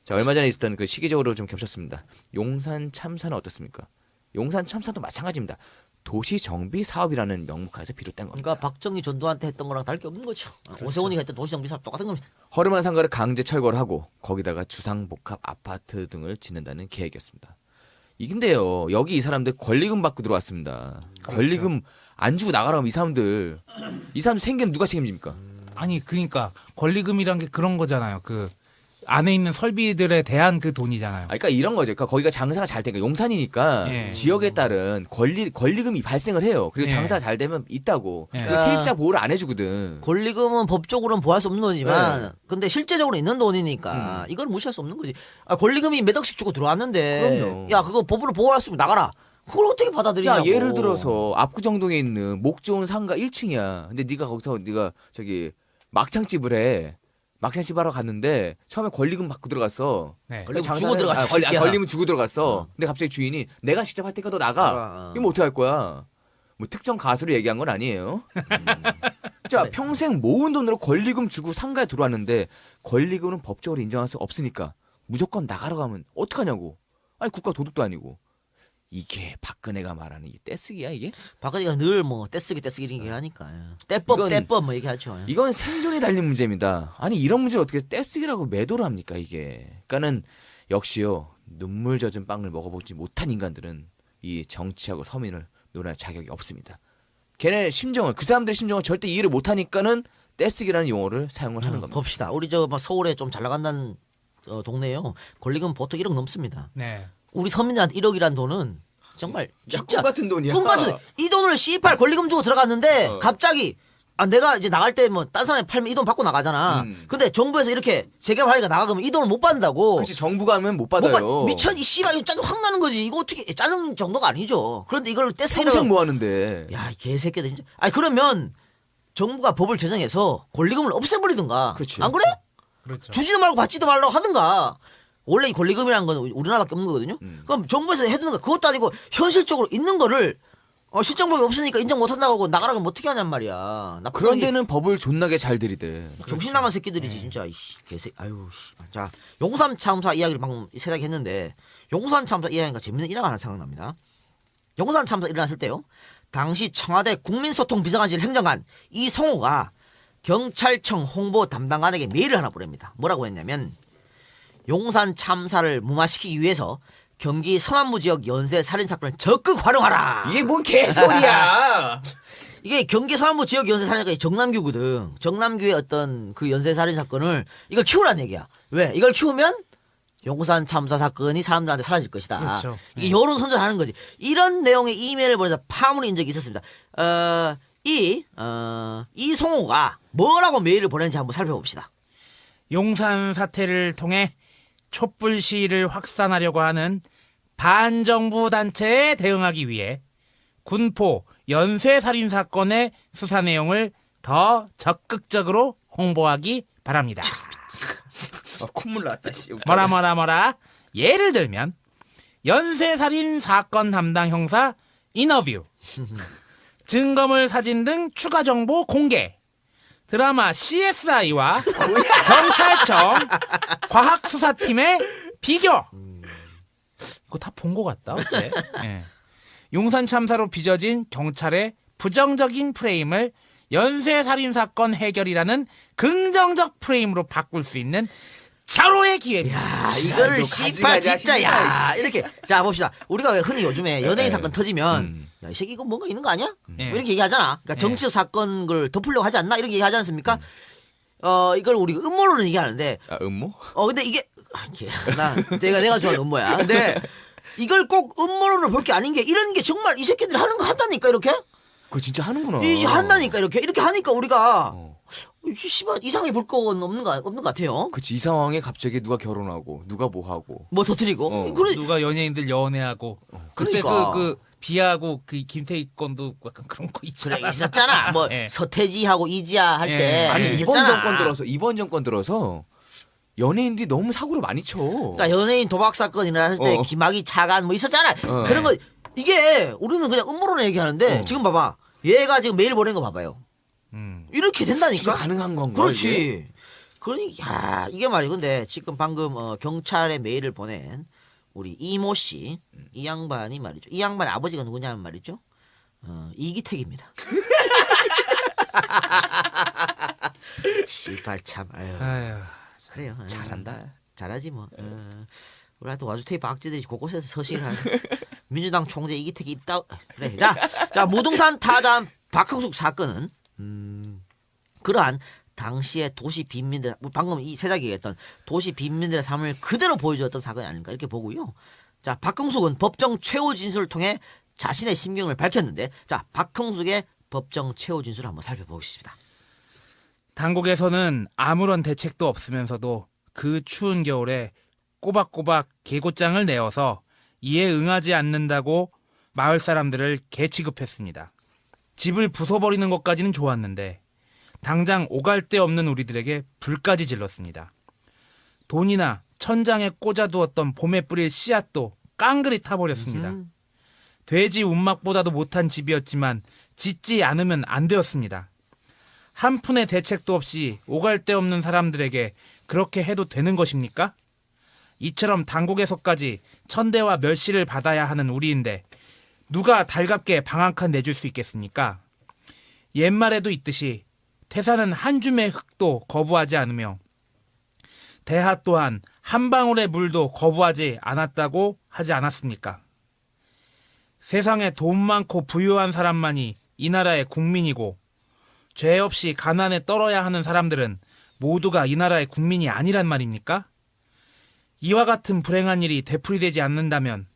자 얼마 전에 있었던 그 시기적으로 좀 겹쳤습니다. 용산 참사는 어떻습니까? 용산 참사도 마찬가지입니다. 도시 정비 사업이라는 명목하에서 비롯된 겁니다. 그러니까 박정희 전두환한테 했던 거랑 다를 게 없는 거죠. 오세훈이가 했던 도시정비 사업 똑같은 겁니다. 허름한 상가를 강제 철거를 하고 거기다가 주상복합 아파트 등을 짓는다는 계획이었습니다. 근데요 여기 이 사람들 권리금 받고 들어왔습니다. 권리금 안 주고 나가라면 이 사람들 생계는 누가 책임집니까? 아니 그러니까 권리금이란 게 그런 거잖아요. 그 안에 있는 설비들에 대한 그 돈이잖아요. 그러니까 이런 거죠. 그러니까 거기가 장사가 잘 되니까 용산이니까 예. 지역에 따른 권리금이 발생을 해요. 그리고 예. 장사가 잘 되면 있다고. 예. 그 세입자 보호를 안 해주거든. 권리금은 법적으로는 보호할 수 없는 돈이지만 네. 근데 실제적으로 있는 돈이니까 이걸 무시할 수 없는 거지. 권리금이 몇 억씩 주고 들어왔는데 그럼요. 야 그거 법으로 보호할 수 있으면 나가라. 그걸 어떻게 받아들이냐고. 야 예를 들어서 압구정동에 있는 목 좋은 상가 1층이야. 근데 네가 거기서 네가 저기 막창집을 해. 막창집 하러 갔는데 처음에 권리금 받고 들어갔어. 네. 권리금 장사를- 주고 들어갔어, 권리, 새끼야. 권리금 주고 들어갔어. 근데 갑자기 주인이 내가 직접 할 테니까 너 나가. 이러면 어떻게 할 거야? 뭐 특정 가수를 얘기한 건 아니에요. 자 그래. 평생 모은 돈으로 권리금 주고 상가에 들어왔는데 권리금은 법적으로 인정할 수 없으니까 무조건 나가라고 하면 어떡하냐고. 아니 국가 도둑도 아니고. 이게 박근혜가 말하는 이 떼쓰기야 이게? 박근혜가 늘 뭐 떼쓰기 얘기하니까 떼법 이건- 떼법 뭐 얘기하죠. 이건 생존이 달린 문제입니다. 아니 이런 문제를 어떻게 떼쓰기라고 매도를 합니까 이게? 그러니까는 역시요 눈물 젖은 빵을 먹어보지 못한 인간들은 이 정치하고 서민을 논할 자격이 없습니다. 걔네 심정을 그 사람들의 심정을 절대 이해를 못하니까는 떼쓰기라는 용어를 사용을 하는 겁니다. 봅시다. 우리 저 뭐 서울에 좀 잘 나간다는 동네요. 권리금 보통 1억 넘습니다. 네. 우리 서민들한테 1억이란 돈은 정말 진짜 꿈 같은 돈이야. 꿈 같은 이 돈을 C8 권리금 주고 들어갔는데 갑자기 내가 이제 나갈 때 뭐 딴 사람이 팔면 이 돈 받고 나가잖아. 근데 정부에서 이렇게 재개발하니까 나가면 이 돈을 못 받는다고. 그렇지 정부가 하면 못 받아요. 미쳐 이 씨발 이거 짜증 확 나는 거지. 이거 어떻게 짜증 정도가 아니죠. 그런데 이걸 떼쓰기로 평생 뭐 하는데? 야, 이 개새끼들 진짜. 아니 그러면 정부가 법을 제정해서 권리금을 없애버리든가. 그렇지. 안 그래? 그렇죠. 주지도 말고 받지도 말라고 하든가. 원래 이 권리금이라는 건 우리나라밖에 없는 거거든요. 그럼 정부에서 해두는 거 그것도 아니고 현실적으로 있는 거를 실정법이 없으니까 인정 못 한다고 하고 나가라고 하면 어떻게 하냔 말이야. 나쁜 그런 놈이 데는 법을 존나게 잘 들이대. 정신 나간 새끼들이지 진짜. 이씨 개새. 아유 씨. 자 용산 참사 이야기를 방금 세다게 했는데 용산 참사 이야기가 재밌는 일화가 하나 생각납니다. 용산 참사 일어났을 때요. 당시 청와대 국민소통 비서관실 행정관 이성호가 경찰청 홍보 담당관에게 메일을 하나 보냅니다. 뭐라고 했냐면 용산 참사를 무마시키기 위해서 경기 서남부 지역 연쇄 살인 사건을 적극 활용하라. 이게 뭔 개소리야. 이게 경기 서남부 지역 연쇄 살인 사건이 정남규거든. 정남규의 어떤 그 연쇄 살인 사건을 이걸 키우라는 얘기야. 왜? 이걸 키우면 용산 참사 사건이 사람들한테 사라질 것이다. 그렇죠. 이게 여론 선전하는 거지. 이런 내용의 이메일을 보내서 파문이 인 적이 있었습니다. 이송호가 뭐라고 메일을 보냈는지 한번 살펴봅시다. 용산 사태를 통해 촛불 시위를 확산하려고 하는 반정부 단체에 대응하기 위해 군포 연쇄살인 사건의 수사 내용을 더 적극적으로 홍보하기 바랍니다. 콧물 나왔다. 씨. 뭐라. 예를 들면 연쇄살인 사건 담당 형사 인터뷰, 증거물 사진 등 추가 정보 공개, 드라마 CSI와 경찰청 과학수사팀의 비교. 이거 다 본 것 같다. 어째? 예. 용산 참사로 빚어진 경찰의 부정적인 프레임을 연쇄살인 사건 해결이라는 긍정적 프레임으로 바꿀 수 있는 절호의 기회입니다. 야, 이거를 씨발 진짜 야 이렇게 자 봅시다. 우리가 왜 흔히 요즘에 연예인 사건 터지면 야, 이 새끼 이거 뭔가 있는 거 아니야? 뭐 이렇게 얘기하잖아. 그러니까 정치적 사건을 덮으려고 하지 않나 이렇게 얘기하지 않습니까? 이걸 우리가 음모론을 얘기하는데. 음모? 근데 이게 내가 좋아하는 음모야. 근데 이걸 꼭 음모론으로 볼 게 아닌 게 이런 게 정말 이 새끼들이 하는 거 한다니까 이렇게. 그거 진짜 하는구나. 한다니까 이렇게 하니까 우리가. 씨발 이상하게 볼 건 없는 것 같아요. 그치, 이 상황에 갑자기 누가 결혼하고 누가 뭐 하고 뭐 터뜨리고. 누가 연예인들 연애하고 그때 그러니까. 그 비하고 그 김태희 건도 약간 그런 거 있잖아. 그래 있었잖아. 뭐 예. 서태지하고 이지아 할 때. 아니 있었잖아. 이번 정권 들어서 연예인들이 너무 사고를 많이 쳐. 그러니까 연예인 도박 사건 일어났을 때 김학의 차관 뭐 있었잖아. 어. 그런 거 이게 우리는 그냥 음모론을 얘기하는데 지금 봐봐. 얘가 지금 메일 보낸 거 봐봐요. 이렇게 된다니까. 진짜 가능한 건가? 그렇지. 이게? 그러니까 이게 말이 근데 지금 방금 경찰에 메일을 보낸 우리 이모 씨, 이 양반이 말이죠. 이 양반의 아버지가 누구냐면 말이죠. 이기택입니다. 씨발 참. 아유. 그래요. 잘한다. 잘하지 뭐. 우리 하여튼 와주테이 박쥐들이 곳곳에서 서식을 하는 민주당 총재 이기택이 있다. 그래. 자 무등산 타잔 박형숙 사건은 그러한 당시의 도시 빈민들 방금 이 세작이 얘기했던 도시 빈민들의 삶을 그대로 보여주었던 사건이 아닌가 이렇게 보고요. 자 박형숙은 법정 최후 진술을 통해 자신의 심경을 밝혔는데 자 박형숙의 법정 최후 진술을 한번 살펴보겠습니다. 당국에서는 아무런 대책도 없으면서도 그 추운 겨울에 꼬박꼬박 계고장을 내어서 이에 응하지 않는다고 마을 사람들을 개취급했습니다. 집을 부숴버리는 것까지는 좋았는데 당장 오갈 데 없는 우리들에게 불까지 질렀습니다. 돈이나 천장에 꽂아두었던 봄에 뿌릴 씨앗도 깡그리 타버렸습니다. 돼지 운막보다도 못한 집이었지만 짓지 않으면 안 되었습니다. 한 푼의 대책도 없이 오갈 데 없는 사람들에게 그렇게 해도 되는 것입니까? 이처럼 당국에서까지 천대와 멸시를 받아야 하는 우리인데 누가 달갑게 방 한 칸 내줄 수 있겠습니까? 옛말에도 있듯이 태사는 한 줌의 흙도 거부하지 않으며 대하 또한 한 방울의 물도 거부하지 않았다고 하지 않았습니까? 세상에 돈 많고 부유한 사람만이 이 나라의 국민이고 죄 없이 가난에 떨어야 하는 사람들은 모두가 이 나라의 국민이 아니란 말입니까? 이와 같은 불행한 일이 되풀이되지 않는다면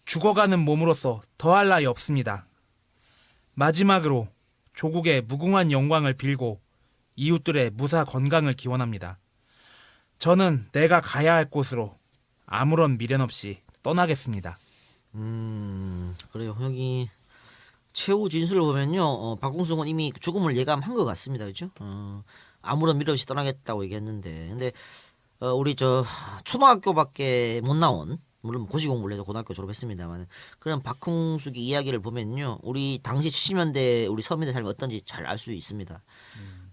죽어가는 몸으로서 더할 나위 없습니다. 마지막으로 조국의 무궁한 영광을 빌고 이웃들의 무사 건강을 기원합니다. 저는 내가 가야 할 곳으로 아무런 미련 없이 떠나겠습니다. 그래요. 여기 최후 진술을 보면요. 박홍숙은 이미 죽음을 예감한 것 같습니다. 그죠? 아무런 미련 없이 떠나겠다고 얘기했는데 근데 우리 저 초등학교밖에 못 나온 물론 고시 공부를 해서 고등학교 졸업했습니다만 그런 박홍숙의 이야기를 보면요. 우리 당시 70년대 우리 서민의 삶이 어떤지 잘 알 수 있습니다.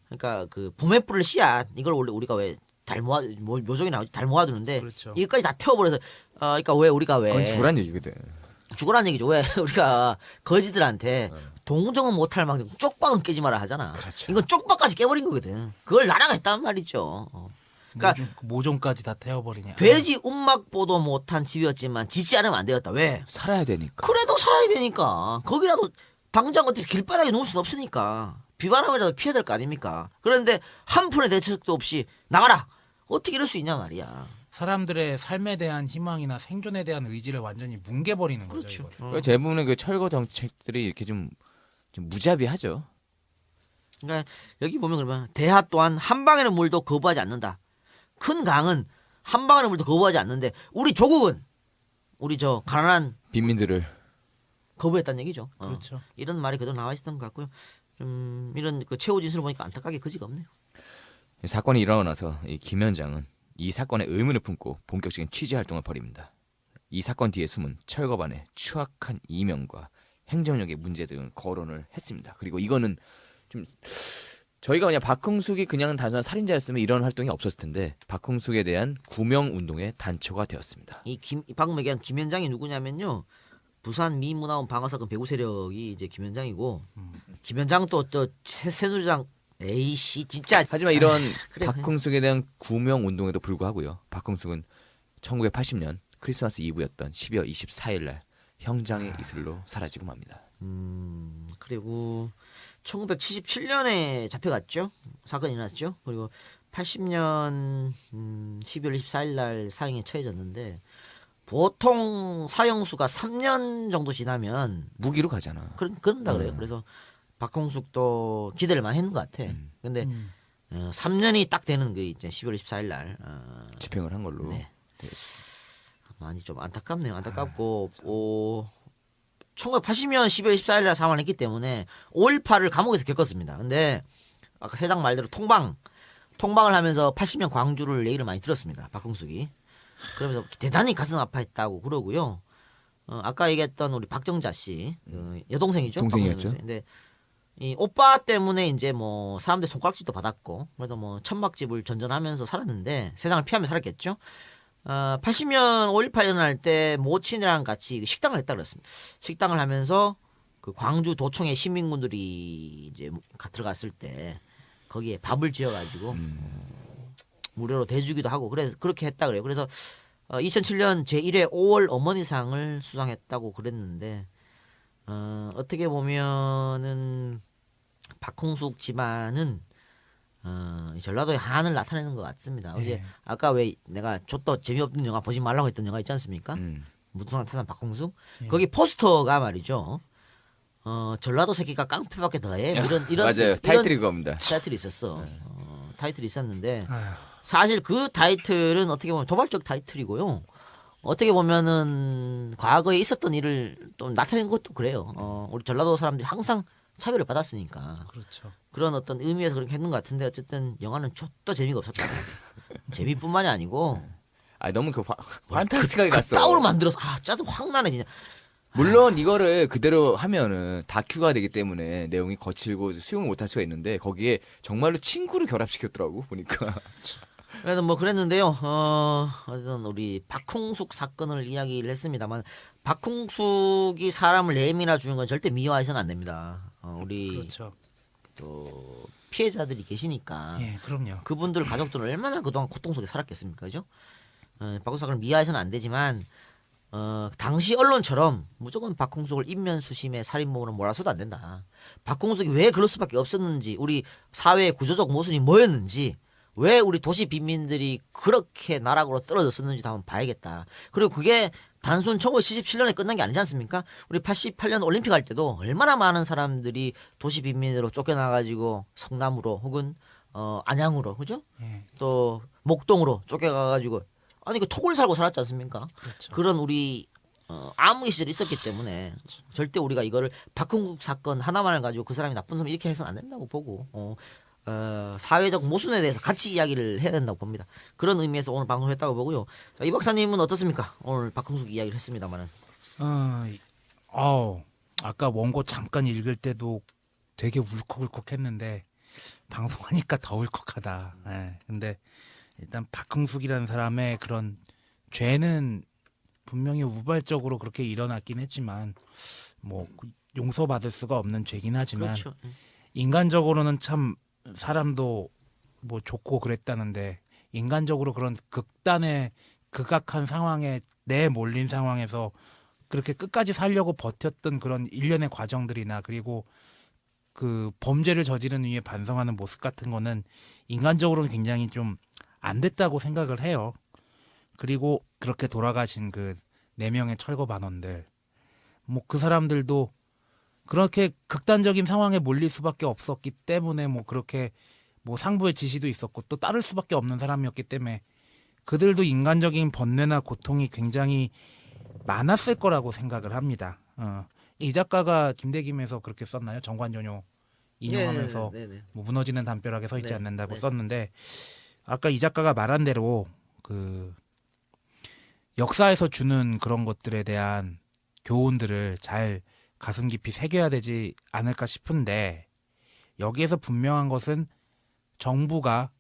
그러니까 그 봄에 뿌릴 씨앗 이걸 원래 우리가 왜 달 모아 묘종이 나오지 달 모아두는데 그렇죠. 이것까지 다 태워버려서 그러니까 왜 우리가 왜 그건 죽으란 얘기거든. 죽으란 얘기죠. 왜 우리가 거지들한테 동정은 못할 망정 쪽박은 깨지 마라 하잖아. 그렇죠. 이건 쪽박까지 깨버린 거거든. 그걸 나라가 했단 말이죠. 그러니까 모종까지 다 태워버리냐. 돼지 움막보도 못한 집이었지만 짓지 않으면 안 되었다. 왜? 살아야 되니까. 그래도 살아야 되니까. 거기라도 당장 어떻게 길바닥에 놓을 수는 없으니까. 비바람이라도 피해야 될 거 아닙니까? 그런데 한 푼의 대책도 없이 나가라. 어떻게 이럴 수 있냐 말이야. 사람들의 삶에 대한 희망이나 생존에 대한 의지를 완전히 뭉개버리는 거죠. 그렇죠. 이거를. 그러니까 대부분의 그 철거 정책들이 이렇게 좀 무자비하죠. 그러니까 여기 보면 그러면 대하 또한 한 방에는 물도 거부하지 않는다. 큰 강은 한 방에는 물도 거부하지 않는데 우리 조국은 우리 저 가난한 빈민들을 거부했다는 얘기죠. 그렇죠. 이런 말이 그대로 나와 있었던 것 같고요. 좀 이런 그 최후 진술을 보니까 안타깝게 그지가 없네요. 사건이 일어나고 나서 이 김 현장은 이 사건에 의문을 품고 본격적인 취재 활동을 벌입니다. 이 사건 뒤에 숨은 철거반의 추악한 이면과 행정력의 문제 등을 거론을 했습니다. 그리고 이거는 좀 저희가 그냥 박흥숙이 그냥 단순한 살인자였으면 이런 활동이 없었을 텐데 박흥숙에 대한 구명 운동의 단초가 되었습니다. 이 방금 얘기한 김현장이 누구냐면요. 부산 미문화원 방어사건 배후 세력이 이제 김현장이고 김현장 또 저 새누리당 에이씨 진짜 하지만 이런 그래, 박흥숙에 대한 구명 운동에도 불구하고요. 박흥숙은 1980년 크리스마스 이브였던 12월 24일 날 형장의 이슬로 사라지고 맙니다. 그리고 1977년에 잡혀갔죠. 사건이 일어났죠. 그리고 80년 12월 24일 날 사형에 처해졌는데 보통 사형수가 3년 정도 지나면 무기로 가잖아. 그런다 그래요. 그래서 박홍숙도 기대를 많이 했는 것 같아. 근데 3년이 딱 되는 그 이제 12월 24일 날 집행을 한 걸로. 네. 많이 좀 안타깝네요. 안타깝고 1980년 12월 24일 날 사망을 했기 때문에 5.18을 감옥에서 겪었습니다. 근데 아까 세장 말대로 통방을 하면서 80년 광주를 얘기를 많이 들었습니다. 박흥숙이. 그러면서 대단히 가슴 아파했다고 그러고요. 아까 얘기했던 우리 박정자 씨 여동생이죠. 동생이었죠. 근데 이 오빠 때문에 이제 뭐 사람들 손가락질도 받았고 그래도 뭐 천막집을 전전하면서 살았는데 세상을 피하며 살았겠죠. 80년 5.18 일어날 때 모친이랑 같이 식당을 했다 그랬습니다. 식당을 하면서 그 광주 도청의 시민군들이 이제 들어갔을 때 거기에 밥을 지어가지고 무료로 대주기도 하고 그래서 그렇게 했다 그래요. 그래서 2007년 제1회 5월 어머니상을 수상했다고 그랬는데 어떻게 보면은 박홍숙 집안은 전라도의 한을 나타내는 것 같습니다. 어제 예. 아까 왜 내가 줬더 재미없는 영화 보지 말라고 했던 영화 있지 않습니까? 무등산 태산 박홍숙 거기 포스터가 말이죠. 전라도 새끼가 깡패밖에 더해 이런 맞아요. 타이틀이 그겁니다. 타이틀이 있었어. 타이틀이 있었는데 아휴. 사실 그 타이틀은 어떻게 보면 도발적 타이틀이고요. 어떻게 보면은 과거에 있었던 일을 좀 나타낸 것도 그래요. 우리 전라도 사람들이 항상 차별을 받았으니까 그렇죠. 그런 어떤 의미에서 그렇게 했는 것 같은데 어쨌든 영화는 좆도 재미가 없었다. 재미뿐만이 아니고 너무 판타스틱하게 갔어. 따오로 만들어서 짜증 확 나네 진짜. 물론 이거를 그대로 하면은 다큐가 되기 때문에 내용이 거칠고 수용을 못할 수가 있는데 거기에 정말로 친구를 결합시켰더라고 보니까. 그래도 뭐 그랬는데요. 어쨌든 우리 박홍숙 사건을 이야기를 했습니다만 박홍숙이 사람을 내밀어 주는 건 절대 미화해서는 안 됩니다. 우리 그렇죠. 또 피해자들이 계시니까 예, 그럼요. 그분들 가족들은 얼마나 그동안 고통 속에 살았겠습니까, 그죠? 박홍숙 사건을 미화해서는 안 되지만 당시 언론처럼 무조건 박홍숙을 인면수심의 살인범으로 몰아서도 안 된다. 박홍숙이 왜 그럴 수밖에 없었는지, 우리 사회의 구조적 모순이 뭐였는지, 왜 우리 도시 빈민들이 그렇게 나락으로 떨어졌었는지도 한번 봐야겠다. 그리고 그게 단순 1977년에 끝난 게 아니지 않습니까? 우리 88년 올림픽 할 때도 얼마나 많은 사람들이 도시 빈민으로 쫓겨나가지고 성남으로 혹은 안양으로, 그죠? 예. 또 목동으로 쫓겨가가지고 아니 그 토굴 살고 살았지 않습니까? 그렇죠. 그런 우리 암흑의 시절이 있었기 때문에 절대 우리가 이거를 박흥국 사건 하나만을 가지고 그 사람이 나쁜 놈 이렇게 해서는 안 된다고 보고 사회적 모순에 대해서 같이 이야기를 해야 된다고 봅니다. 그런 의미에서 오늘 방송을 했다고 보고요. 자, 이 박사님은 어떻습니까? 오늘 박흥숙 이야기를 했습니다만은. 아까 원고 잠깐 읽을 때도 되게 울컥울컥했는데 방송하니까 더 울컥하다. 예. 근데 일단 박흥숙이라는 사람의 그런 죄는 분명히 우발적으로 그렇게 일어났긴 했지만 뭐 용서받을 수가 없는 죄긴 하지만 그렇죠. 인간적으로는 참 사람도 뭐 좋고 그랬다는데 인간적으로 그런 극단의 극악한 상황에 내몰린 상황에서 그렇게 끝까지 살려고 버텼던 그런 일련의 과정들이나 그리고 그 범죄를 저지른 이후에 반성하는 모습 같은 거는 인간적으로는 굉장히 좀 안 됐다고 생각을 해요. 그리고 그렇게 돌아가신 그 4명의 철거 반원들 뭐 그 사람들도 그렇게 극단적인 상황에 몰릴 수밖에 없었기 때문에 뭐 그렇게 뭐 상부의 지시도 있었고 또 따를 수밖에 없는 사람이었기 때문에 그들도 인간적인 번뇌나 고통이 굉장히 많았을 거라고 생각을 합니다. 이 작가가 김대김에서 그렇게 썼나요? 정관전효 인용하면서 네네네. 뭐 무너지는 담벼락에 서 있지 네, 않는다고 네. 썼는데 아까 이 작가가 말한 대로 그 역사에서 주는 그런 것들에 대한 교훈들을 잘 가슴 깊이 새겨야 되지 않을까 싶은데 여기에서 분명한 것은 정부가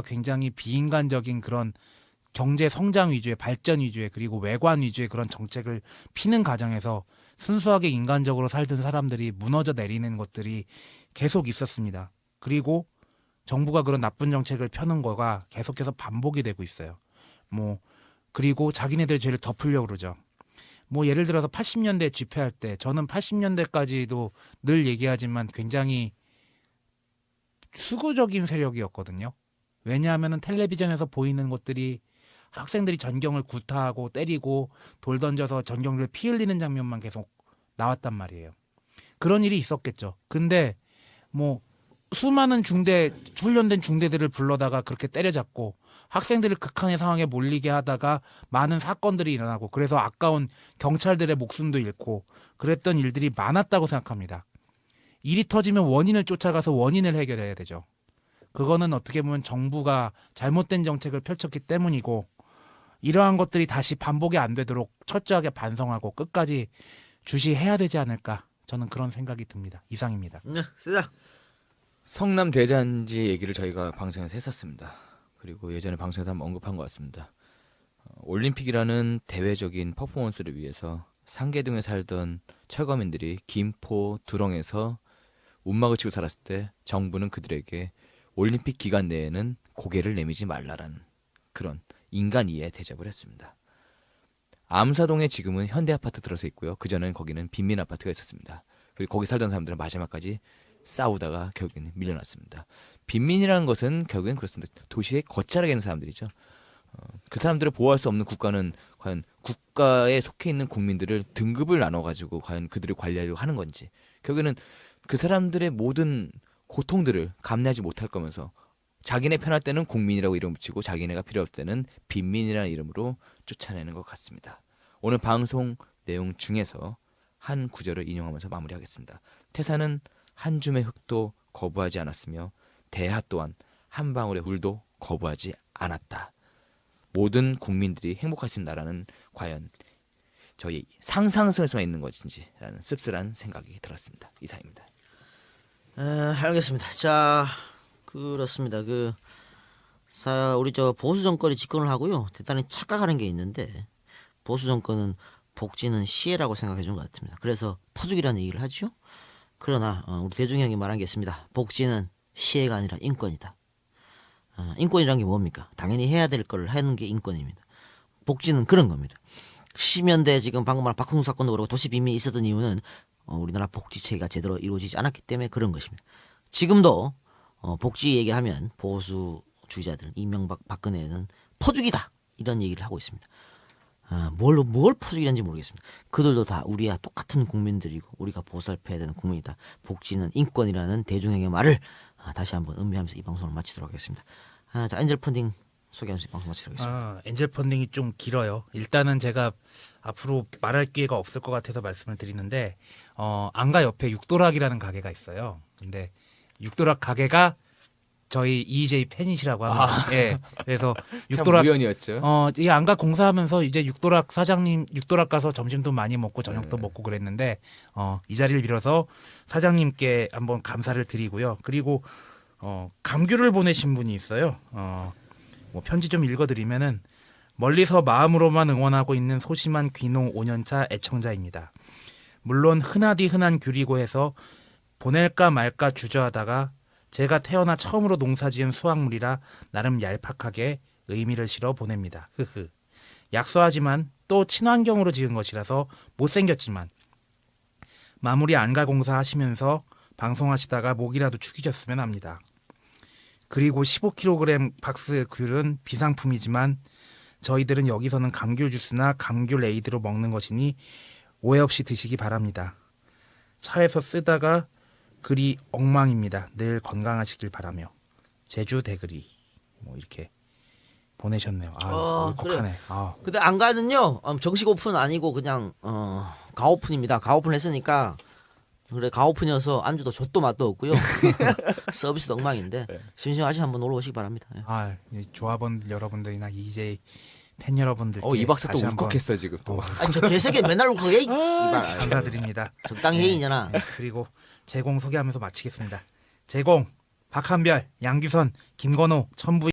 굉장히 비인간적인 그런 경제 성장 위주의 발전 위주의 그리고 외관 위주의 그런 정책을 피는 과정에서 순수하게 인간적으로 살던 사람들이 무너져 내리는 것들이 계속 있었습니다. 그리고 정부가 그런 나쁜 정책을 펴는 거가 계속해서 반복이 되고 있어요. 뭐 그리고 자기네들 죄를 덮으려고 그러죠. 뭐 예를 들어서 80년대 집회할 때 저는 80년대까지도 늘 얘기하지만 굉장히 수구적인 세력이었거든요. 왜냐하면 텔레비전에서 보이는 것들이 학생들이 전경을 구타하고 때리고 돌 던져서 전경을 피 흘리는 장면만 계속 나왔단 말이에요. 그런 일이 있었겠죠. 근데 뭐 수많은 훈련된 중대들을 불러다가 그렇게 때려잡고 학생들을 극한의 상황에 몰리게 하다가 많은 사건들이 일어나고 그래서 아까운 경찰들의 목숨도 잃고 그랬던 일들이 많았다고 생각합니다. 일이 터지면 원인을 쫓아가서 원인을 해결해야 되죠. 그거는 어떻게 보면 정부가 잘못된 정책을 펼쳤기 때문이고 이러한 것들이 다시 반복이 안 되도록 철저하게 반성하고 끝까지 주시해야 되지 않을까 저는 그런 생각이 듭니다. 이상입니다. 쓰자. 성남 대잔치 얘기를 저희가 방송에서 했었습니다. 그리고 예전에 방송에서 한번 언급한 것 같습니다. 올림픽이라는 대외적인 퍼포먼스를 위해서 상계동에 살던 철거민들이 김포, 두렁에서 움막을 치고 살았을 때 정부는 그들에게 올림픽 기간 내에는 고개를 내미지 말라라는 그런 인간 이해 대접을 했습니다. 암사동에 지금은 현대아파트 들어서 있고요. 그전엔 거기는 빈민아파트가 있었습니다. 그리고 거기 살던 사람들은 마지막까지 싸우다가 결국에는 밀려났습니다. 빈민이라는 것은 결국엔 그렇습니다. 도시의 겉자락에 있는 사람들이죠. 그 사람들을 보호할 수 없는 국가는 과연 국가에 속해 있는 국민들을 등급을 나눠가지고 과연 그들을 관리하려고 하는 건지 결국에는 그 사람들의 모든 고통들을 감내하지 못할 거면서 자기네 편할 때는 국민이라고 이름 붙이고 자기네가 필요 없을 때는 빈민이라는 이름으로 쫓아내는 것 같습니다. 오늘 방송 내용 중에서 한 구절을 인용하면서 마무리하겠습니다. 태사는 한 줌의 흙도 거부하지 않았으며 대하 또한 한 방울의 물도 거부하지 않았다. 모든 국민들이 행복할 수 있는 나라는 과연 저희 상상 속에서만 있는 것인지라는 씁쓸한 생각이 들었습니다. 이상입니다. 알겠습니다. 자, 그렇습니다. 우리 저 보수 정권이 집권을 하고요. 대단히 착각하는 게 있는데 보수 정권은 복지는 시혜라고 생각해 준 것 같습니다. 그래서 퍼주기라는 얘기를 하죠. 그러나 우리 대중형이 말한 게 있습니다. 복지는 시혜가 아니라 인권이다. 인권이란 게 뭡니까? 당연히 해야 될 걸 하는 게 인권입니다. 복지는 그런 겁니다. 70년대 지금 방금 말한 박홍수 사건도 그렇고 도시 빈민이 있었던 이유는 우리나라 복지 체계가 제대로 이루어지지 않았기 때문에 그런 것입니다. 지금도 복지 얘기하면 보수주의자들 이명박 박근혜는 퍼주기다 이런 얘기를 하고 있습니다. 뭘 퍼주기는지 모르겠습니다. 그들도 다 우리와 똑같은 국민들이고 우리가 보살펴야 되는 국민이다. 복지는 인권이라는 대중형의 말을 다시 한번 음미하면서 이 방송을 마치도록 하겠습니다. 자, 엔젤 펀딩 소개하면서 이 방송 마치도록 하겠습니다. 엔젤 펀딩이 좀 길어요. 일단은 제가 앞으로 말할 기회가 없을 것 같아서 말씀을 드리는데 안가 옆에 육도락이라는 가게가 있어요. 근데 육도락 가게가 저희 EJ 팬이시라고 합니다. 예. 그래서 육도락 우연이었죠. 이 안가 공사하면서 이제 육도락 사장님 육도락 가서 점심도 많이 먹고 저녁도 먹고 그랬는데 이 자리를 빌어서 사장님께 한번 감사를 드리고요. 그리고 감귤을 보내신 분이 있어요. 뭐 편지 좀 읽어드리면은 멀리서 마음으로만 응원하고 있는 소심한 귀농 5년차 애청자입니다. 물론 흔하디 흔한 귤이고 해서 보낼까 말까 주저하다가 제가 태어나 처음으로 농사지은 수확물이라 나름 얄팍하게 의미를 실어 보냅니다. 흐흐. 약소하지만 또 친환경으로 지은 것이라서 못생겼지만 마무리 안가 공사 하시면서 방송하시다가 목이라도 축이셨으면 합니다. 그리고 15kg 박스 귤은 비상품이지만 저희들은 여기서는 감귤 주스나 감귤 에이드로 먹는 것이니 오해 없이 드시기 바랍니다. 차에서 쓰다가 글이 엉망입니다. 늘 건강하시길 바라며 제주 대글이 뭐 이렇게 보내셨네요. 울컥하네. 근데 안가는요 정식 오픈 아니고 그냥 가오픈입니다. 가오픈 했으니까 그래 가오픈이어서 안주도 젖도 맛도 없고요. 서비스도 엉망인데 심심하시면 한번 놀러 오시기 바랍니다. 예. 조합원 여러분들이나 EJ 팬 여러분들께 이 박사 또 다시 한번 울컥했어 지금 또. 아니 저 개새끼 맨날 울컥해. 감사드립니다. 적당히 해 이년아. 그리고 제공 소개하면서 마치겠습니다. 제공 박한별, 양규선, 김건호, 천부